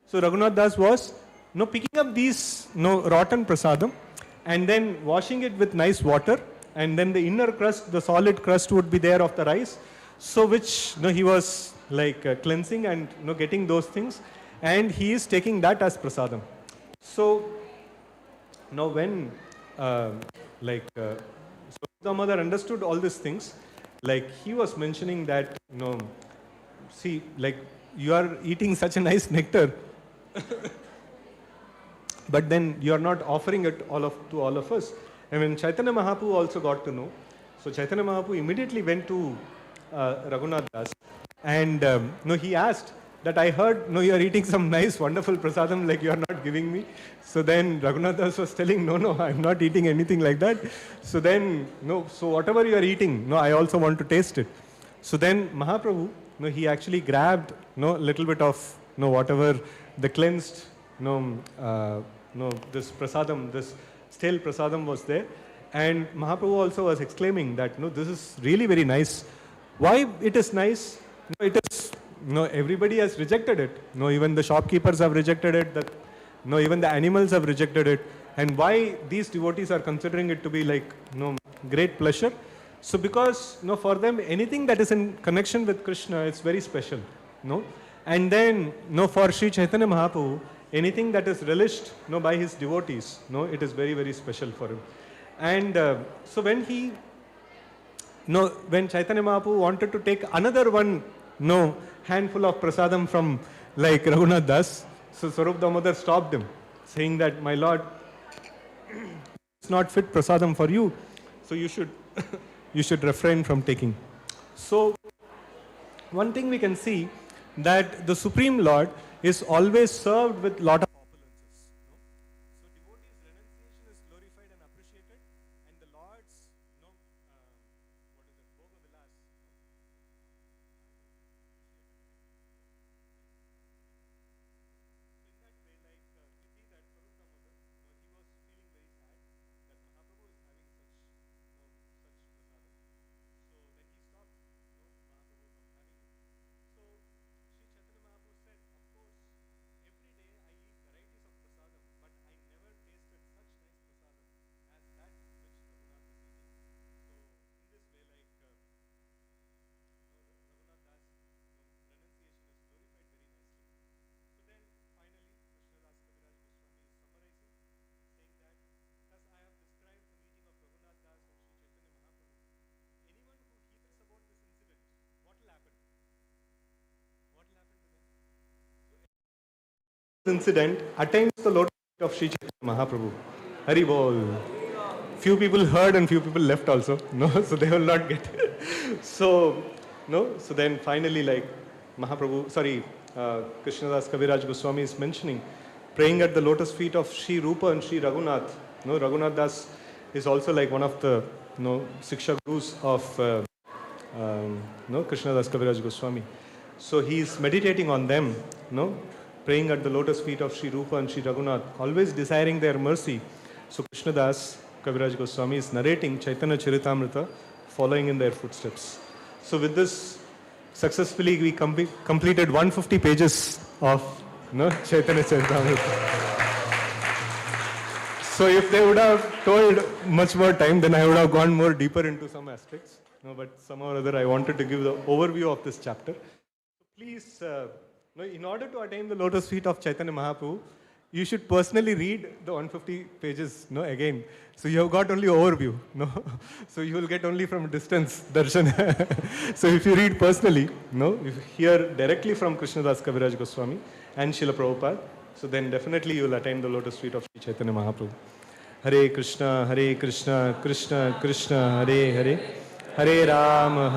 so Raghunath Das was picking up these rotten prasadam and then washing it with nice water, and then the inner crust, the solid crust would be there of the rice, so which he was cleansing and getting those things, and he is taking that as prasadam. So now when so the mother understood all these things, he was mentioning that see, you are eating such a nice nectar but then you are not offering it to all of us. And when Chaitanya Mahaprabhu also got to know, so Chaitanya Mahaprabhu immediately went to Raghunath Das and he asked that I heard you are eating some nice wonderful prasadam you are not giving me. So then Raghunath Das was telling, no, I am not eating anything like that. So then, so whatever you are eating, I also want to taste it. So then Mahaprabhu, he actually grabbed little bit of whatever the cleansed this prasadam, this stale prasadam was there, and Mahaprabhu also was exclaiming that this is really very nice. Why it is nice? It is everybody has rejected it. Even the shopkeepers have rejected it. Even the animals have rejected it. And why these devotees are considering it to be like great pleasure? So because for them anything that is in connection with Krishna is very special. And then for Sri Chaitanya Mahaprabhu, anything that is relished by his devotees, it is very, very special for him. And so when when Chaitanya Mahaprabhu wanted to take another one handful of prasadam from like Raghunath Das, so Swarup Damodar stopped him, saying that, my lord, it's not fit prasadam for you, so you should refrain from taking. So one thing we can see, that the Supreme Lord is always served with lot of opulences. So devotees' renunciation is glorified and appreciated, and the Lord's Bhoga Vilas. In that way, like we see that Swarup Damodar, he was feeling very sad that Mahaprabhu is having such prasadam. So then he stopped Mahaprabhu from having it. So Sri Chaitanya Mahaprabhu said, of course, every day I eat varieties of prasadam, but I never tasted such nice prasadam as that which Raghunath is eating. So in this way, like Raghunath Das, renunciation is glorified very nicely. So then finally, Krishnadas Kaviraj Goswami is summarizing, saying that, thus I have described the meeting of Raghunath Das and Sri Chaitanya Mahaprabhu. Anyone who hears about this incident, what will happen? What will happen to them? So this incident attains the lotus feet of Sri Chaitanya Mahaprabhu. Hari Bol. Few people heard and few people left also. So they will not get it. So then finally, like Mahaprabhu, Krishnadas Kaviraj Goswami is mentioning, praying at the lotus feet of Sri Rupa and Sri Raghunath. Raghunath Das is also like one of the Siksha Gurus of Krishnadas Kaviraj Goswami. So he is meditating on them, praying at the lotus feet of Sri Rupa and Sri Raghunath, always desiring their mercy. So Krishnadas Kaviraj Goswami is narrating Chaitanya Charitamrita, following in their footsteps. So with this, successfully we completed 150 pages of Chaitanya Charitamrita. So if they would have told much more time, then I would have gone more deeper into some aspects. But somehow or other I wanted to give the overview of this chapter. Please, in order to attain the lotus feet of Chaitanya Mahaprabhu, you should personally read the 150 pages again. So you have got only overview. So you will get only from distance darshan. So if you read personally, if you hear directly from Krishnadas Kaviraj Goswami and Srila Prabhupada, so then definitely you will attain the lotus feet of Sri Chaitanya Mahaprabhu. Hare Krishna, Krishna Krishna, Hare Hare, Hare Rama,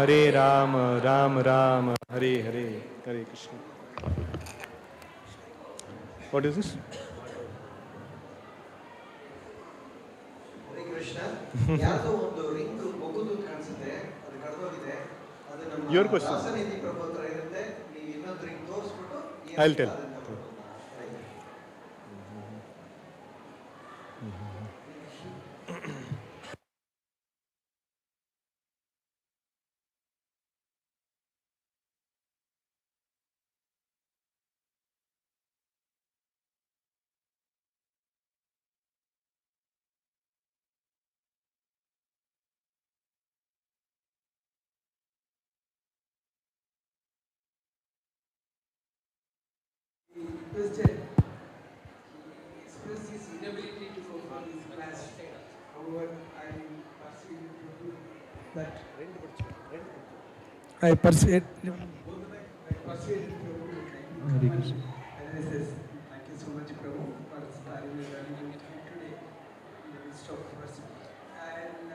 Ram Ram, Hare Hare, Hare Krishna. What is this? Hare Krishna ಯಾವುದು ಒಂದು ring ಬೊಗುದು ಕಾಣಿಸುತ್ತೆ ಅದು ಕಳೆದೋಗಿದೆ ಅದು ನಮ್ಮ Your question. ದಾಸನಿಧಿ ಪ್ರಭು ಹತ್ರ ಇರುತ್ತೆ ನೀವು ಇನ್ನೊಂದು ring ತೋರಿಸ್ಬಿಟ್ಟು I'll tell. He expressed his inability to perform his class. However, I persuaded that I persuaded Prabhu and I says, thank you so much, Prabhu, for starting a valuable time today in the midst of us. And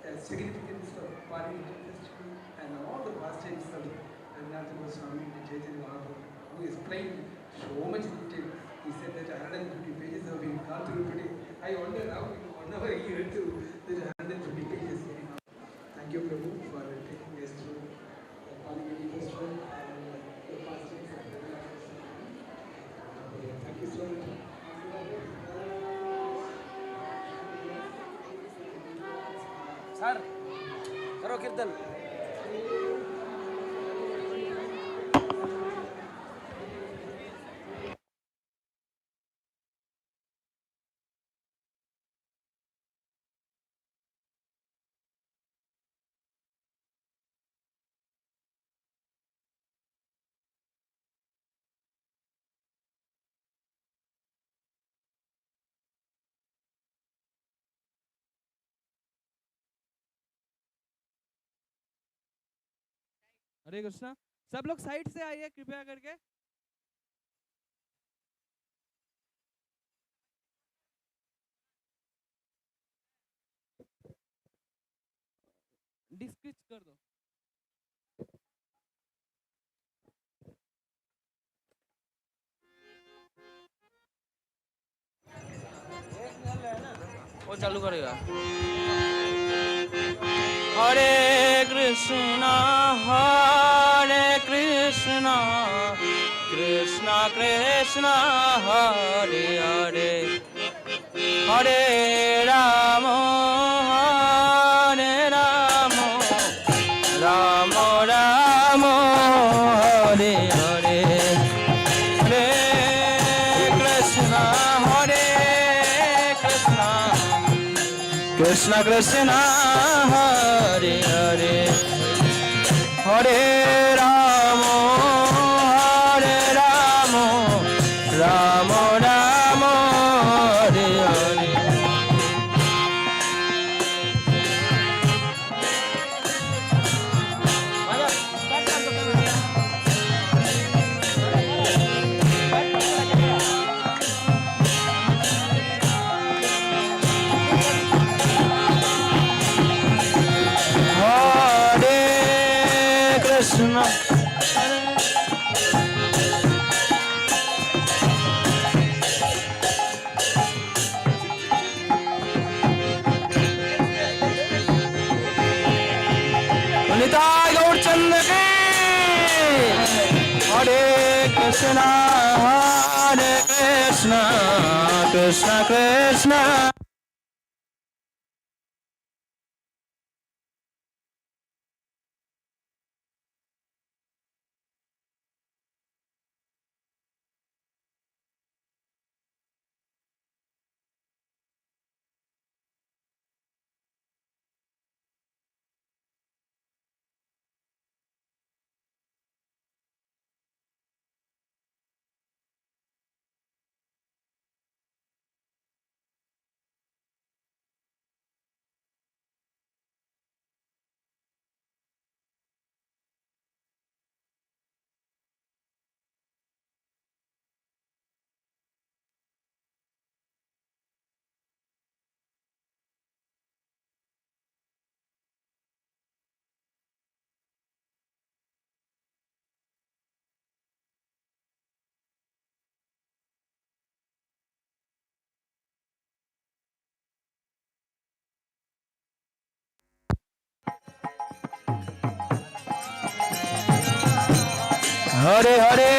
the significance of Panihati festival and all the pastimes of Annadanam Swami and Chaitanya Mahaprabhu, who is playing so much detail. He said that 150 pages have been gone through today. I wonder how in 1 hour he went through the 150 pages. Thank you, Prabhu, for taking us through sir करो कीर्तन हरे कृष्णा। सब लोग side से आइए कृपया करके। डिस्क्रिच कर दो। वो चालू करेगा। हरे कृष्णा कृष्णा कृष्णा हरे हरे हरे राम राम राम हरे हरे हरे कृष्णा कृष्णा कृष्णा हरे हरे हरे राम राम राम हरे हरे कृष्ण निताय गौर चंद के हरे Krishna Krishna Krishna Hare Hare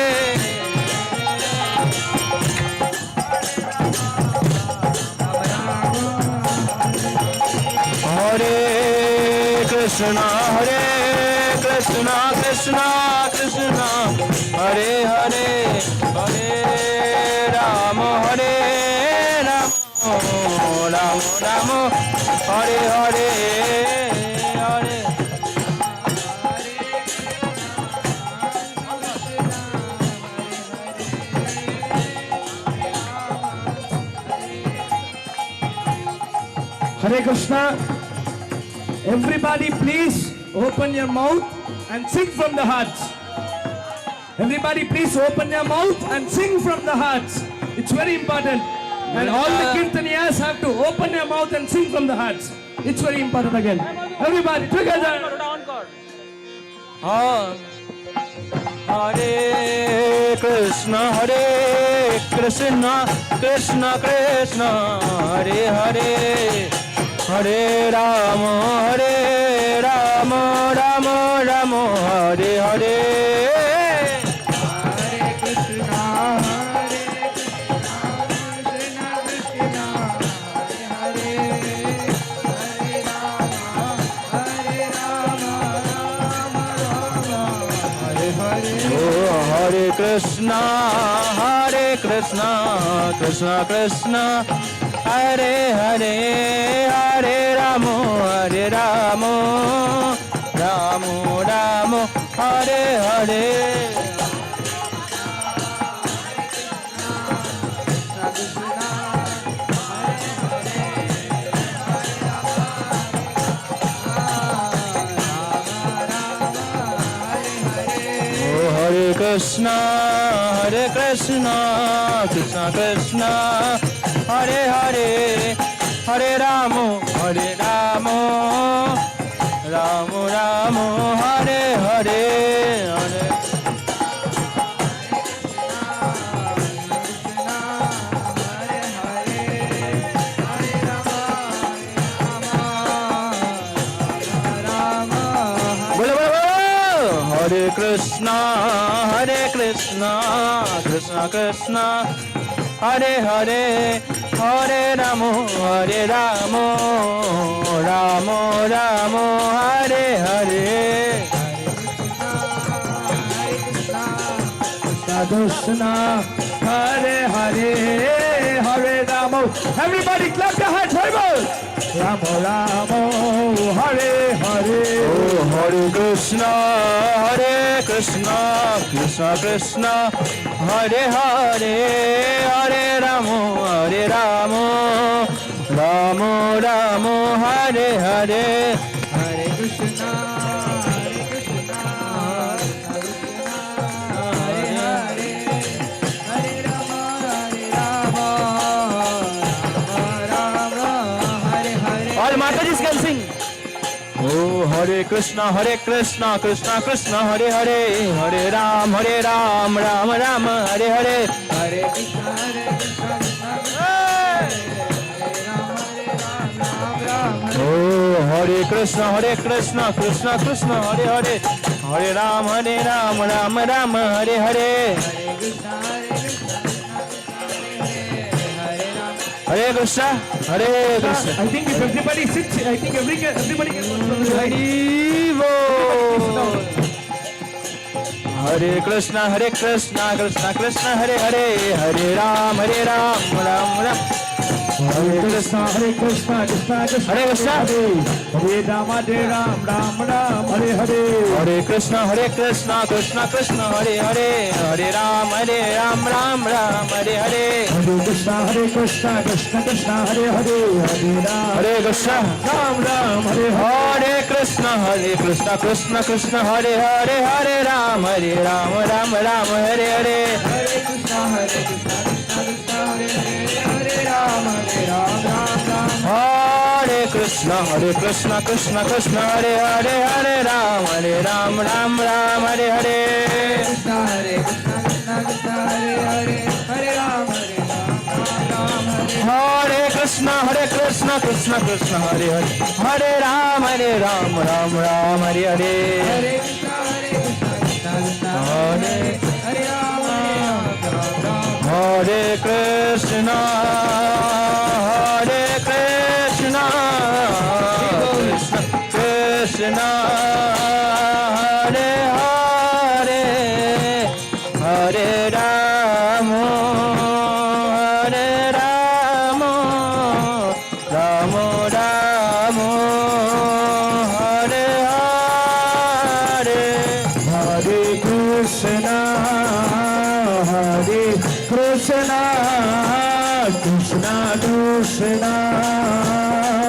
Hare Krishna Krishna Krishna Hare Hare Hare Ram Ram Ram Hare Hare Hare Hare Krishna. Everybody please open your mouth and sing from the hearts. Everybody please open your mouth and sing from the hearts. It's very important. And all the kirtaniyas have to open your mouth and sing from the hearts. It's very important again. Everybody together. Hare Krishna Krishna Krishna Hare Hare Hare Rama Rama Rama Hare Hare Hare Krishna Krishna Krishna Hare Hare Hare Rama Krishna, Krishna Krishna, Hare Hare, Hare Ramo, Ramo Ramo, Hare Hare. Hare Krishna, Krishna Krishna, Hare Hare, Hare Ramo, Ramo Ramo, Hare Hare, Hare. Hare Krishna, Krishna Krishna, Hare Hare, Hare Ramo, Ramo Ramo, Hare Hare. Krishna, Hare Hare, Hare Ramo. Everybody clap your hands, Bible. Ramo Ramo, Hare Hare. Oh, Hare Krishna, Krishna Krishna, Hare Hare, Hare Ramo, Ramo Ramo, Hare Hare. Hare Krishna, Krishna Hare Hare, Hare Rama, Rama, Hare Hare. All Mataji's can sing. Oh, Hare Krishna, Krishna Krishna, Hare Hare, Hare Ram, Ram Ram, Hare Hare. Hare Krishna, Krishna Oh, Hare Krishna, Krishna Krishna, Hare Hare, Hare Ram, Ram Ram, Hare Hare. Hare Krishna, Hare Krishna. I think if everybody sits, I think everybody can go from the side. Hare Krishna, Krishna Krishna, Hare Hare, Hare Ram, Ram Ram. Hare Krishna, Krishna Hare Krishna, Hare Rama, Ram Ram, Hare Hare. Hare Krishna, Krishna Krishna, Hare Hare, Hare Ram, Ram Hare Hare. Hare Krishna, Krishna Krishna, Hare Hare, Hare Ram. Hare Krishna, Ram Hare Hare. Hare Krishna, Krishna Krishna, Hare Hare, Hare Ram, Ram Hare Hare. Hare Krishna, Krishna Krishna, Hare Hare, Hare Ram, Ram. Hare Krishna, Krishna Krishna, Hare Hare, Hare Ram, Ram Hare Hare. Krishna, Krishna, Hare Hare, Hare Ram, Hare Krishna, Krishna Krishna, Hare Hare, Hare Ram, Ram Hare Hare. Hare Krishna, Krishna, Hare Ram, Hare Krishna, Krishna Krishna, Hare Hare, Hare Ram, Ram Ram, Hare Hare. Hare Krishna, Krishna Krishna, Hare Hare, Hare Rama, Rama Hare Hare. Hare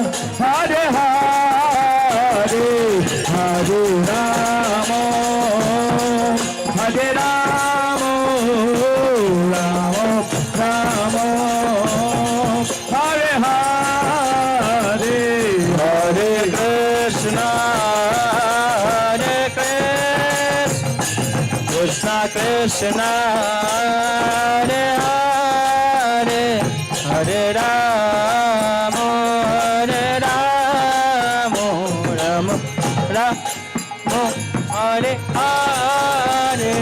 Krishna, Krishna Krishna, Hare Hare, Hare Ram, Ram Hare Hare.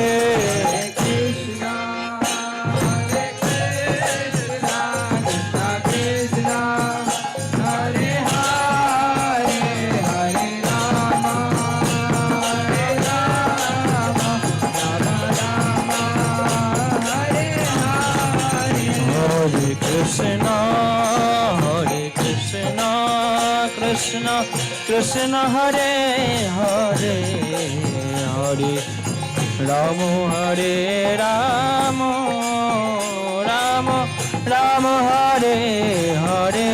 Krishna, Krishna Krishna, Hare Hare, Hare Rama, Hare Rama, Rama Rama, Hare Hare,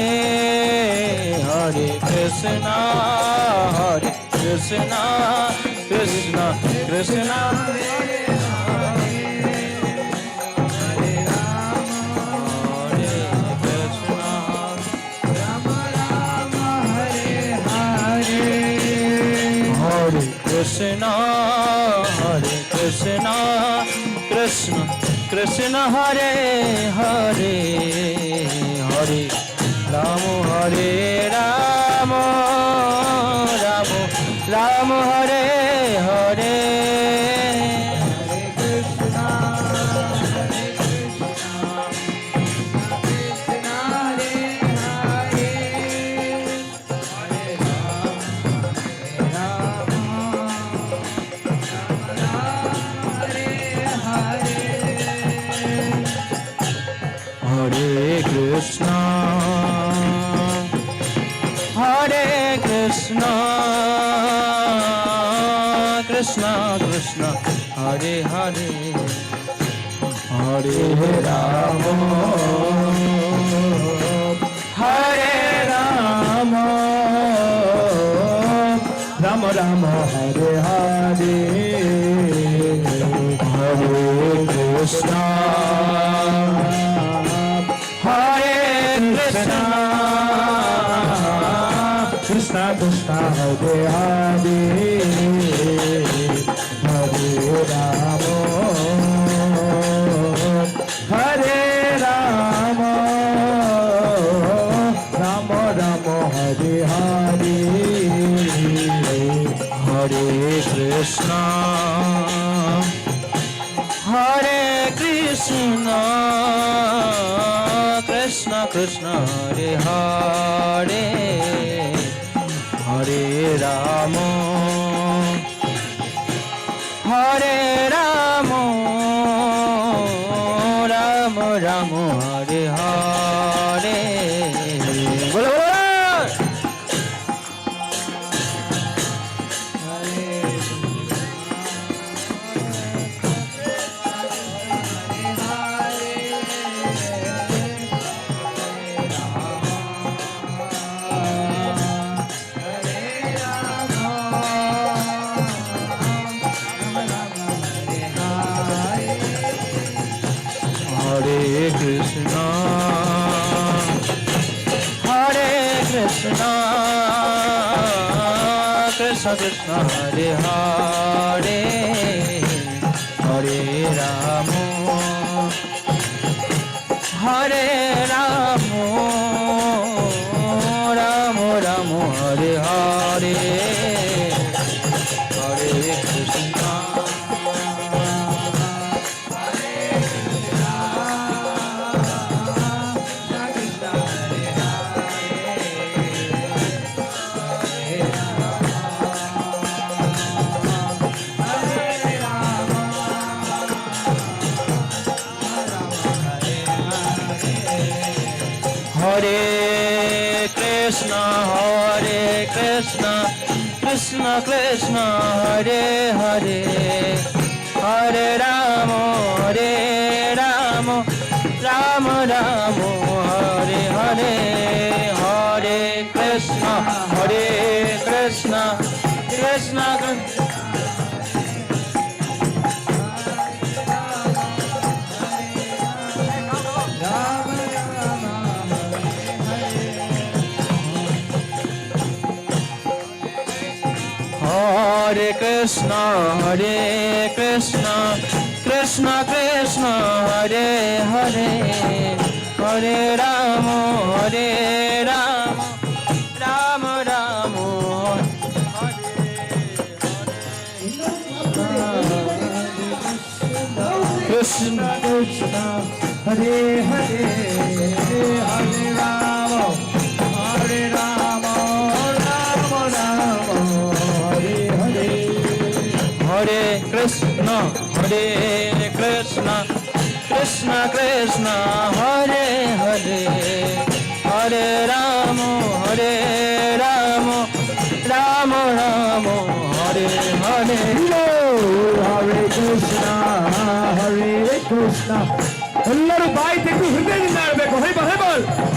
Hare Krishna, Krishna Krishna Krishna, Hare Krishna, Hare Krishna, Krishna Krishna, Hare Hare, Hare Rama, Hare Rama, Rama Rama, Hare Hare, Krishna, Hare Krishna, Krishna Krishna, Hare Hare, Hare Rama, Hare Rama, Rama Rama, Hare Hare, Hare Krishna, Krishna Krishna, Hare Hare, Hare Rama, Hare Rama, Rama Rama, Hare Hare, Hare Krishna, Hare Krishna, Krishna Krishna, Hare Hare, Hare Rama, Hare Rama, Rama Rama, Hare Hare, Bolo Krishna, Hare Krishna, Krishna Krishna, Hare Hare, Hare Rama, Hare Rama, Rama Rama, Hare Hare, Hare Krishna. Hare Krishna, Krishna Krishna, Hare Hare, Hare Rama, Rama Rama, Hare Hare, Hare Krishna, Krishna Krishna. Hare Krishna, Krishna Krishna, Hare Hare, Hare Rama, Rama Rama, Krishna Krishna, Hare Hare, Hare Rama, Hare Rama, Rama Rama, Hare Hare, Hare Krishna, Krishna Krishna, Hare Hare,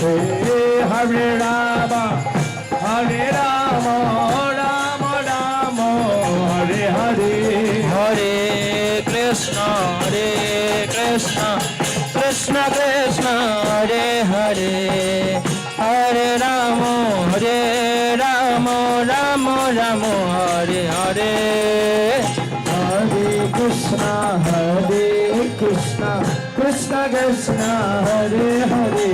Hare Rama, Hare Rama, Rama Rama, Hare Hare, Hare Krishna, Krishna Krishna, Hare Hare, Hare Rama, Rama Rama, Hare Hare. Hare Krishna, Krishna Krishna, Hare Hare,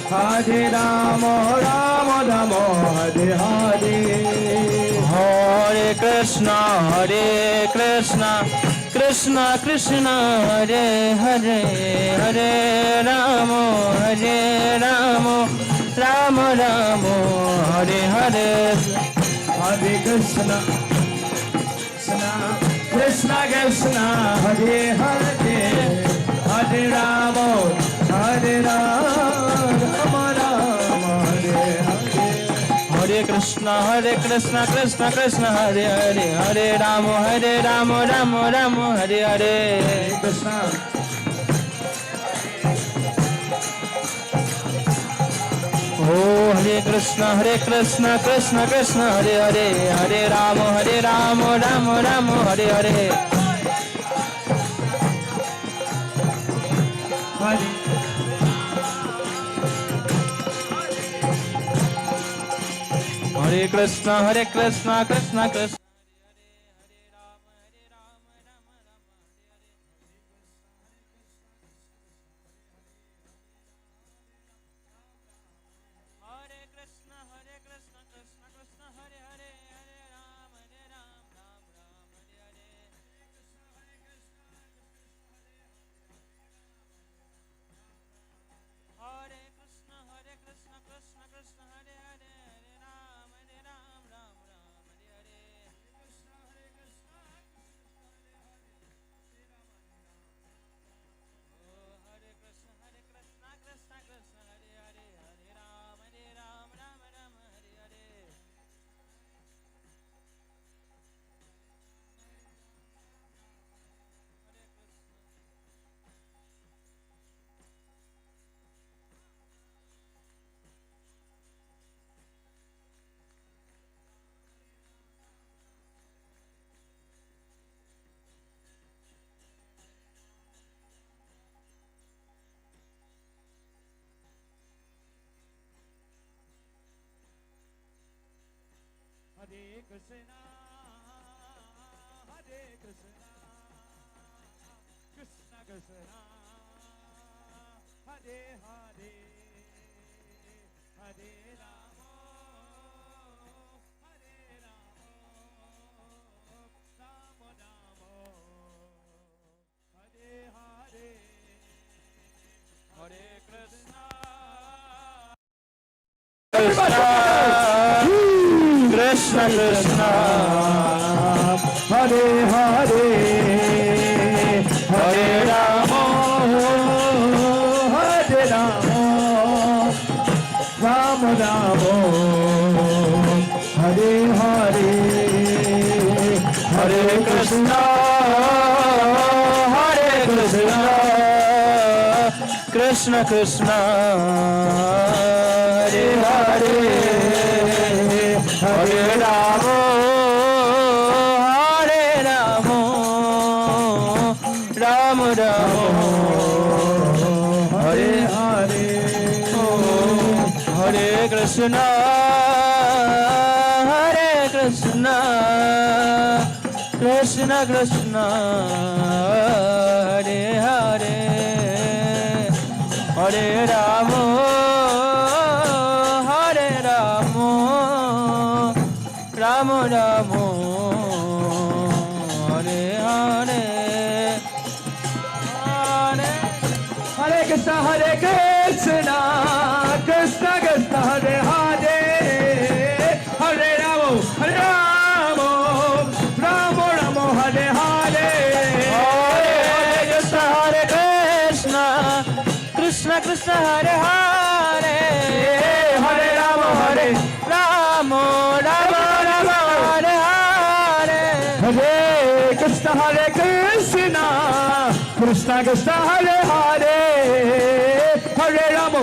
Hare Rama, Rama Rama, Hare Hare. Hare Krishna, Krishna Krishna, Hare Hare, Hare Rama, Rama Rama, Hare Hare. Hare Krishna, Krishna Krishna, Hare Hare, Hare Rama, Rama Rama, Hare Hare. Hare Krishna, Krishna Krishna, Hare Hare, Hare Rama, Rama Rama, Hare Hare. Hare Krishna. Oh, Hare Krishna, Krishna Krishna, Hare Hare, Hare Rama, Rama Rama, Hare Hare. Hare Krishna, Krishna Krishna. Hare Krishna, Krishna Krishna, Hare Hare, Hare Rama, Rama Rama, Hare Hare, Hare Krishna. Krishna Krishna, Hare Hare, Hare Rama, Rama Rama, Hare Hare, Hare Krishna, Krishna Krishna, Hare Hare, Hare Rama, Rama Rama, Hare Hare. Hare Krishna, Krishna Krishna, Hare Hare, Hare Rama, Rama Rama, Hare Hare. Hare Krishna, Krishna Krishna, Hare Hare, Hare Rama, Rama Rama, Hare Hare. Hare Krishna, Krishna Krishna, Hare Hare, Hare Rama, Rama Rama, Hare Hare. Hare Krishna, Krishna Krishna Krishna Hare Hare Hare Ramo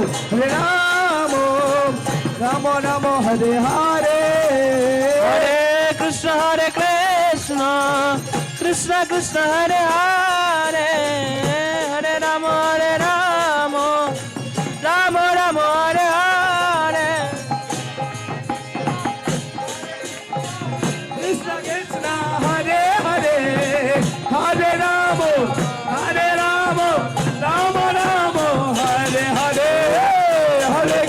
Ramo Ramo Hare Hare Hare Krishna Krishna Krishna Hare Hare Hare Ramo Ramo Ramo Hare Hare Krishna Krishna Hare Hare Hare Ramo Ramo Ramo Hare Hare Hare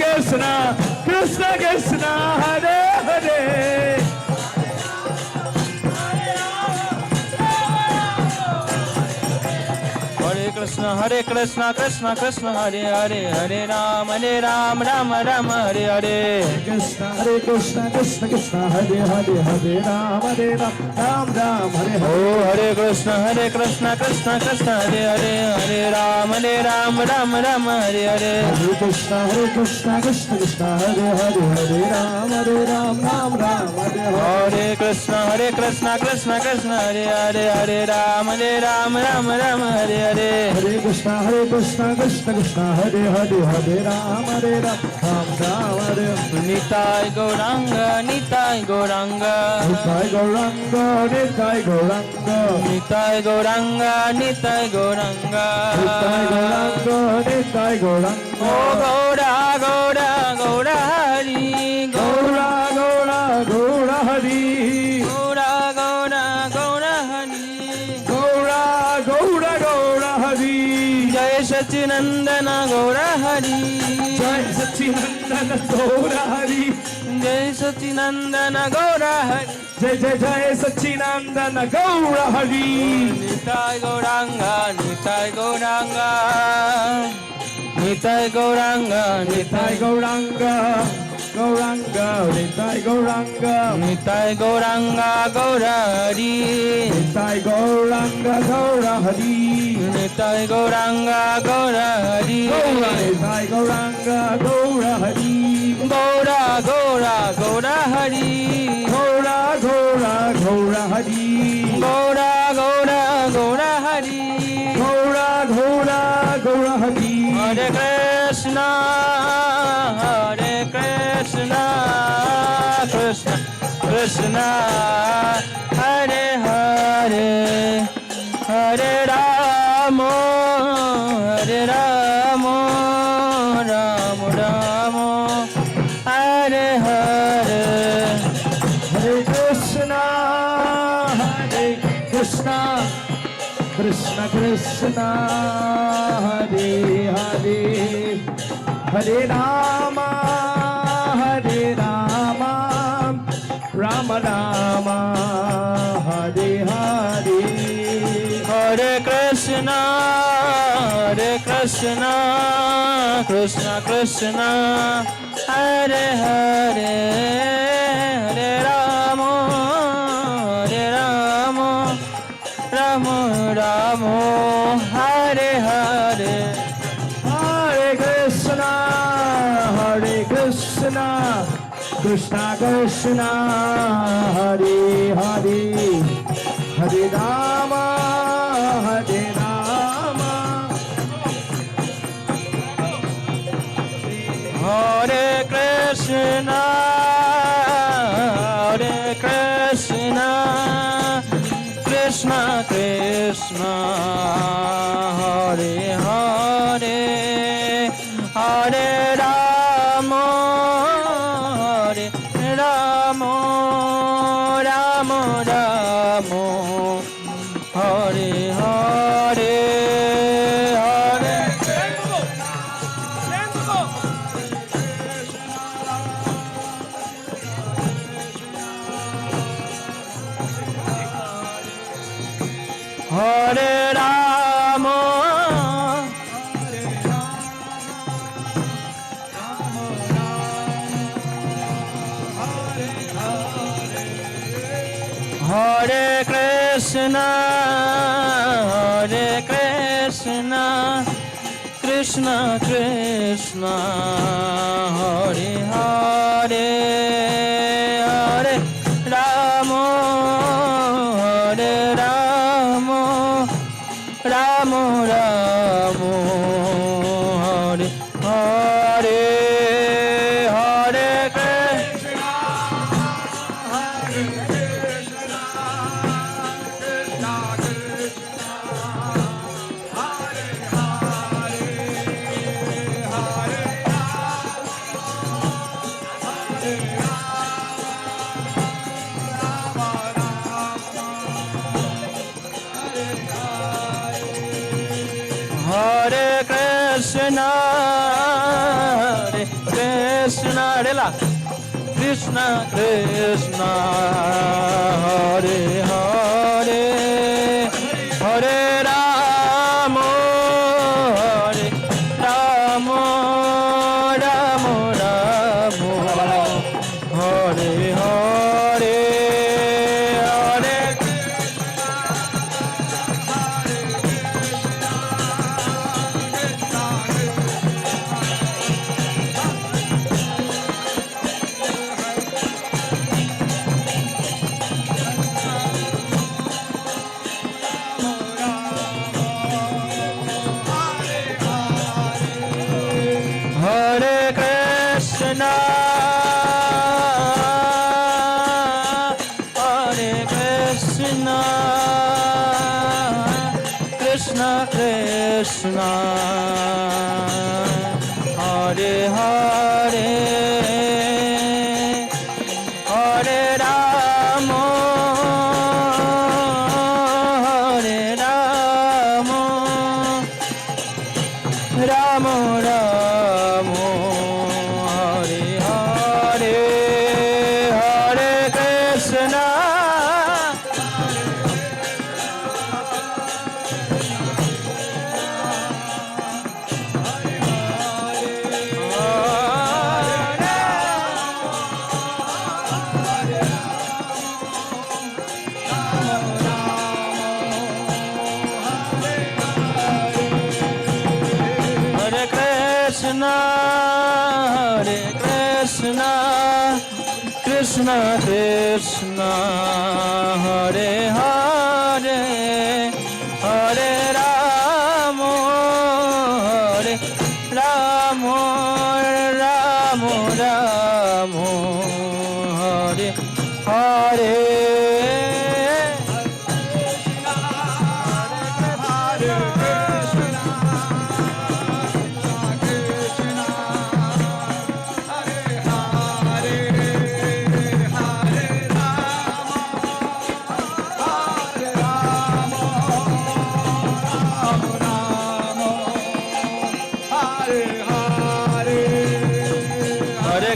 Krishna Krishna Krishna Hare Hare Hare Krishna Krishna Krishna Hare Hare Hare Ram Ram Ram Hare Hare Krishna Krishna Krishna Hare Hare Hare Ram Ram Hare Hare Oh Hare Krishna Krishna Krishna Hare Hare Hare Ram Ram Hare Hare Hare Krishna Krishna Hare Hare Hare Ram Hare Krishna Krishna Krishna Hare Hare Hare Ram Ram Hare Hare Hare Krishna Krishna Hare Hare Hare Ram Ram Hare Nitai Gauranga Nitai Gauranga Nitai Gauranga Nitai Gauranga Nitai Gauranga Nitai Gauranga Nitai Gauranga Oh Gaura Gaura Gaura Hari Gaura Gaura Gaura Hari Gaura Gaura Gaura Hari Gaura Gaura Gaura Hari Jai Sachinandana Gaura Hari Jai Sachinandana Gaura Hari Jai Sachinandana Gaura Hari Jai Jai Jai Sachinandana Gaura Hari Nitai Gauranga Nitai Gauranga Nitai Gauranga Nitai Gauranga Gauranga Nitai Gauranga Nitai Gauranga Gaura Hari Nitai Gauranga Gaura Hari Nitai Gauranga Gaura Hari Nitai Gauranga Gaura Hari Gaura Gaura Gaura Hari Gaura Gaura Gaura Hari Gaura Gaura Gaura Hari Gaura Gaura Gaura Hari Hare Krishna Krishna Krishna Hare Hare Hare Rama Rama Rama Hare Hare Hare Krishna Krishna Krishna Hare Hare Hare Rama Rama Rama Hare Hare Hare Krishna Krishna Krishna Hare Hare Hare Rama Rama Rama Hare Hare Hare Krishna Krishna Krishna Hare Hare Hare Rama Hare Krishna Krishna Krishna Hare Hare Hare Rama Rama Rama Hare Hare Hare Hare Rama Hare Krishna Krishna Krishna Hare Hare Hare Rama Krishna Krishna Hare Hare Hare Rama Hare Rama Rama Rama Hare Hare Hare Krishna Hare Hare Hare Rama Hare Rama Rama Rama Hare Hare Hare Krishna Krishna Krishna Hare Hare Hare Rama Hare Rama Rama Rama Hare Hare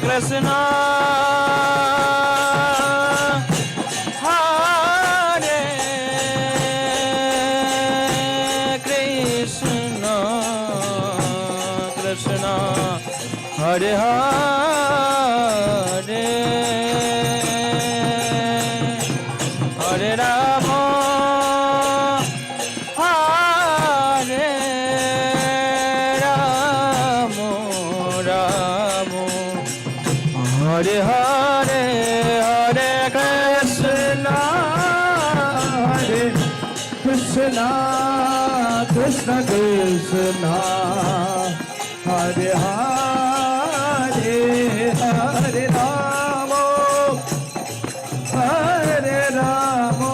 Krishna Hare Krishna Krishna Hare Hare Hare Rama Hare Rama Rama Hare Hare Hare Krishna Hare Krishna Krishna Krishna Hare Hare Hare Rama Hare Rama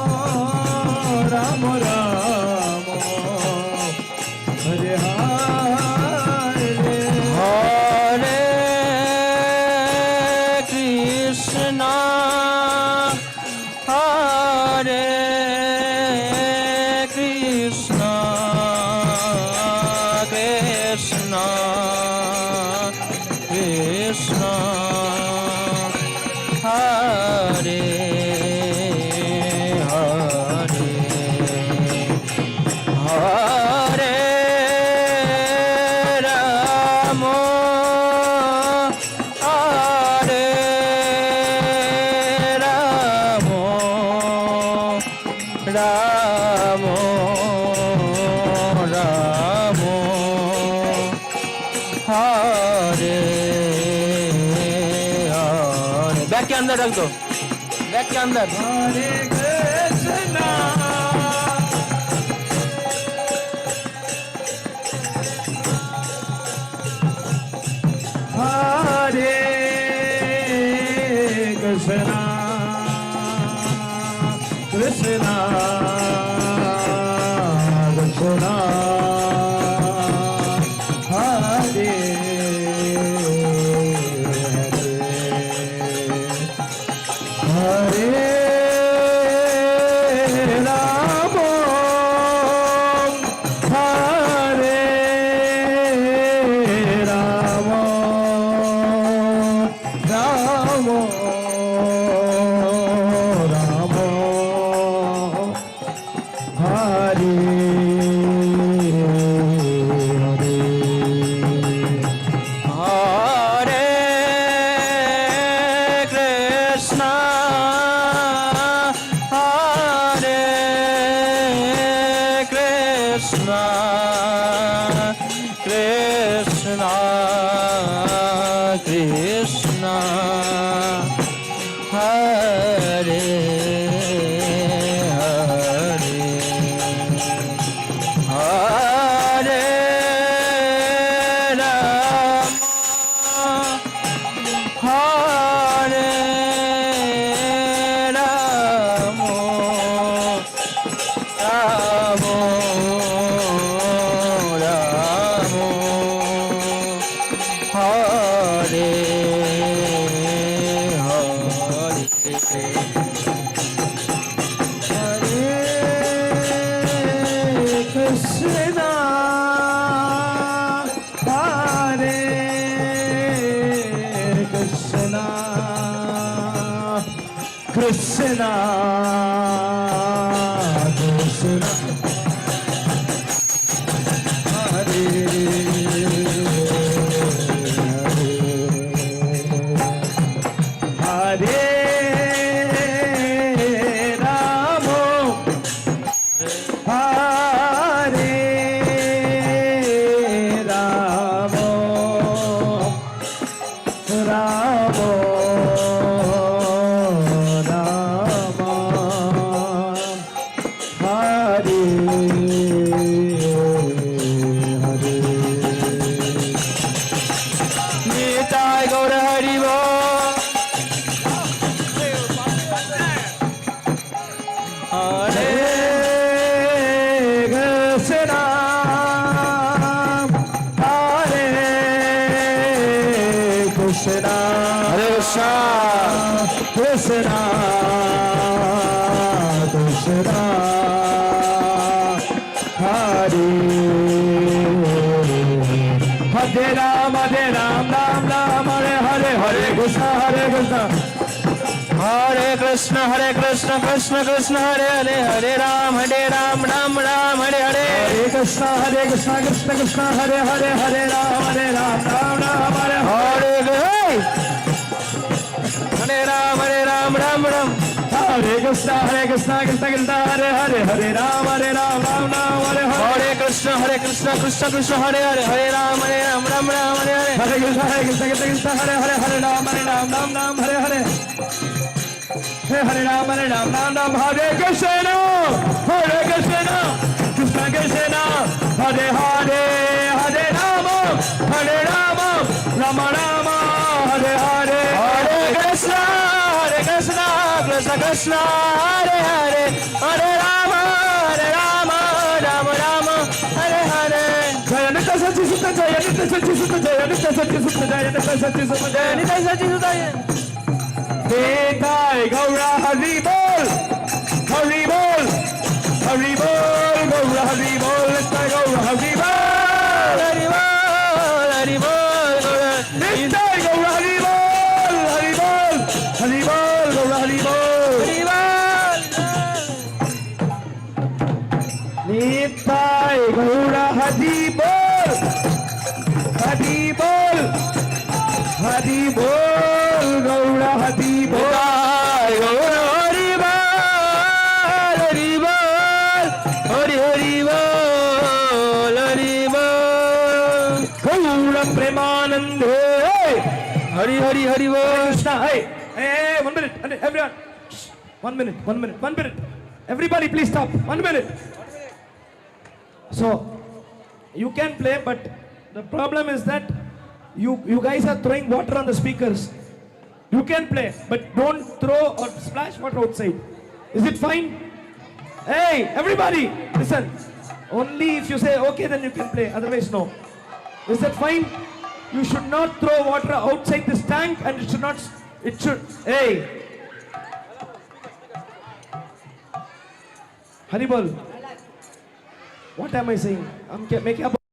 Rama Rama Hare Hare Hare Krishna Hare Krishna Krishna Krishna Hare Hare Hare Rama Hare Rama Rama Rama Hare Hare back के अंदर रख दो back के अंदर हरे Krishna Krishna, Hare Hare Rama, Hare Rama, Rama Rama, Hare Krishna, Krishna, Hare Hare Rama, Hare Rama, Rama Krishna, Krishna, Hare Hare Ram, Ram Ram, Hare Hare, Hare Krishna, Hare Krishna, Krishna Krishna, Hare Hare, Hare Ram, Ram Ram, Hare Hare, Hare Krishna, Krishna Krishna, Hare Hare, Hare Ram, Ram Ram, Hare Hare. Hare Ram, Ram Ram, Hare Krishna, Krishna Krishna, Hare Hare, Hare Ram, Ram Ram, Hare Hare, Krishna, Krishna Krishna, Hare Hare, Hare Ram, Ram Ram, Hare Hare, Hare Krishna, Krishna Hare Hare, Hare Ram, Ram, Hare Hare, Hare Ram, Ram, Hare Krishna, Krishna Krishna, Hare Hare, Hare Rama, Rama Rama, Hare Hare, Hare Krishna, Krishna Krishna, Hare Hare, Hare Rama, Rama Rama, Hare Hare. Jaya Nitya Sachi Sutta, Jaya Nitya Sachi Sutta, Jaya Nitya Sachi Sutta, Jaya Nitya Sachi Sutta, Jaya Nitya Sachi Sutta. Nitai Gaura Hari Bol, Hari Bol, Hari Bol, Gaura Hari Bol, Nitai Gaura Hari Bol, Hari Bol, Hari Bol, Nitai Gaura Hari Bol, Hari Bol, Hari Bol, Gaura Hari Bol, Hari Bol. Nitai Gaura Hari Bol, Hari Bol, Hari Bol, Gaura Hari Bol, Gaura Hari Bol, Hari Bol, Hari Hari Bol, Hari Bol, Gaura Premanande, Hari Hari Hari Bol, Krishna. Hey, 1 minute, everyone. 1 minute. Everybody, please stop. 1 minute. So, you can play, but the problem is that you guys are throwing water on the speakers. You can play, but don't throw or splash water outside. Is it fine? Hey, everybody, listen. Only if you say okay, then you can play. Otherwise, no. Is that fine? You should not throw water outside this tank, and it should not. It should. Hey. Haribol. What am I saying? I'm making up.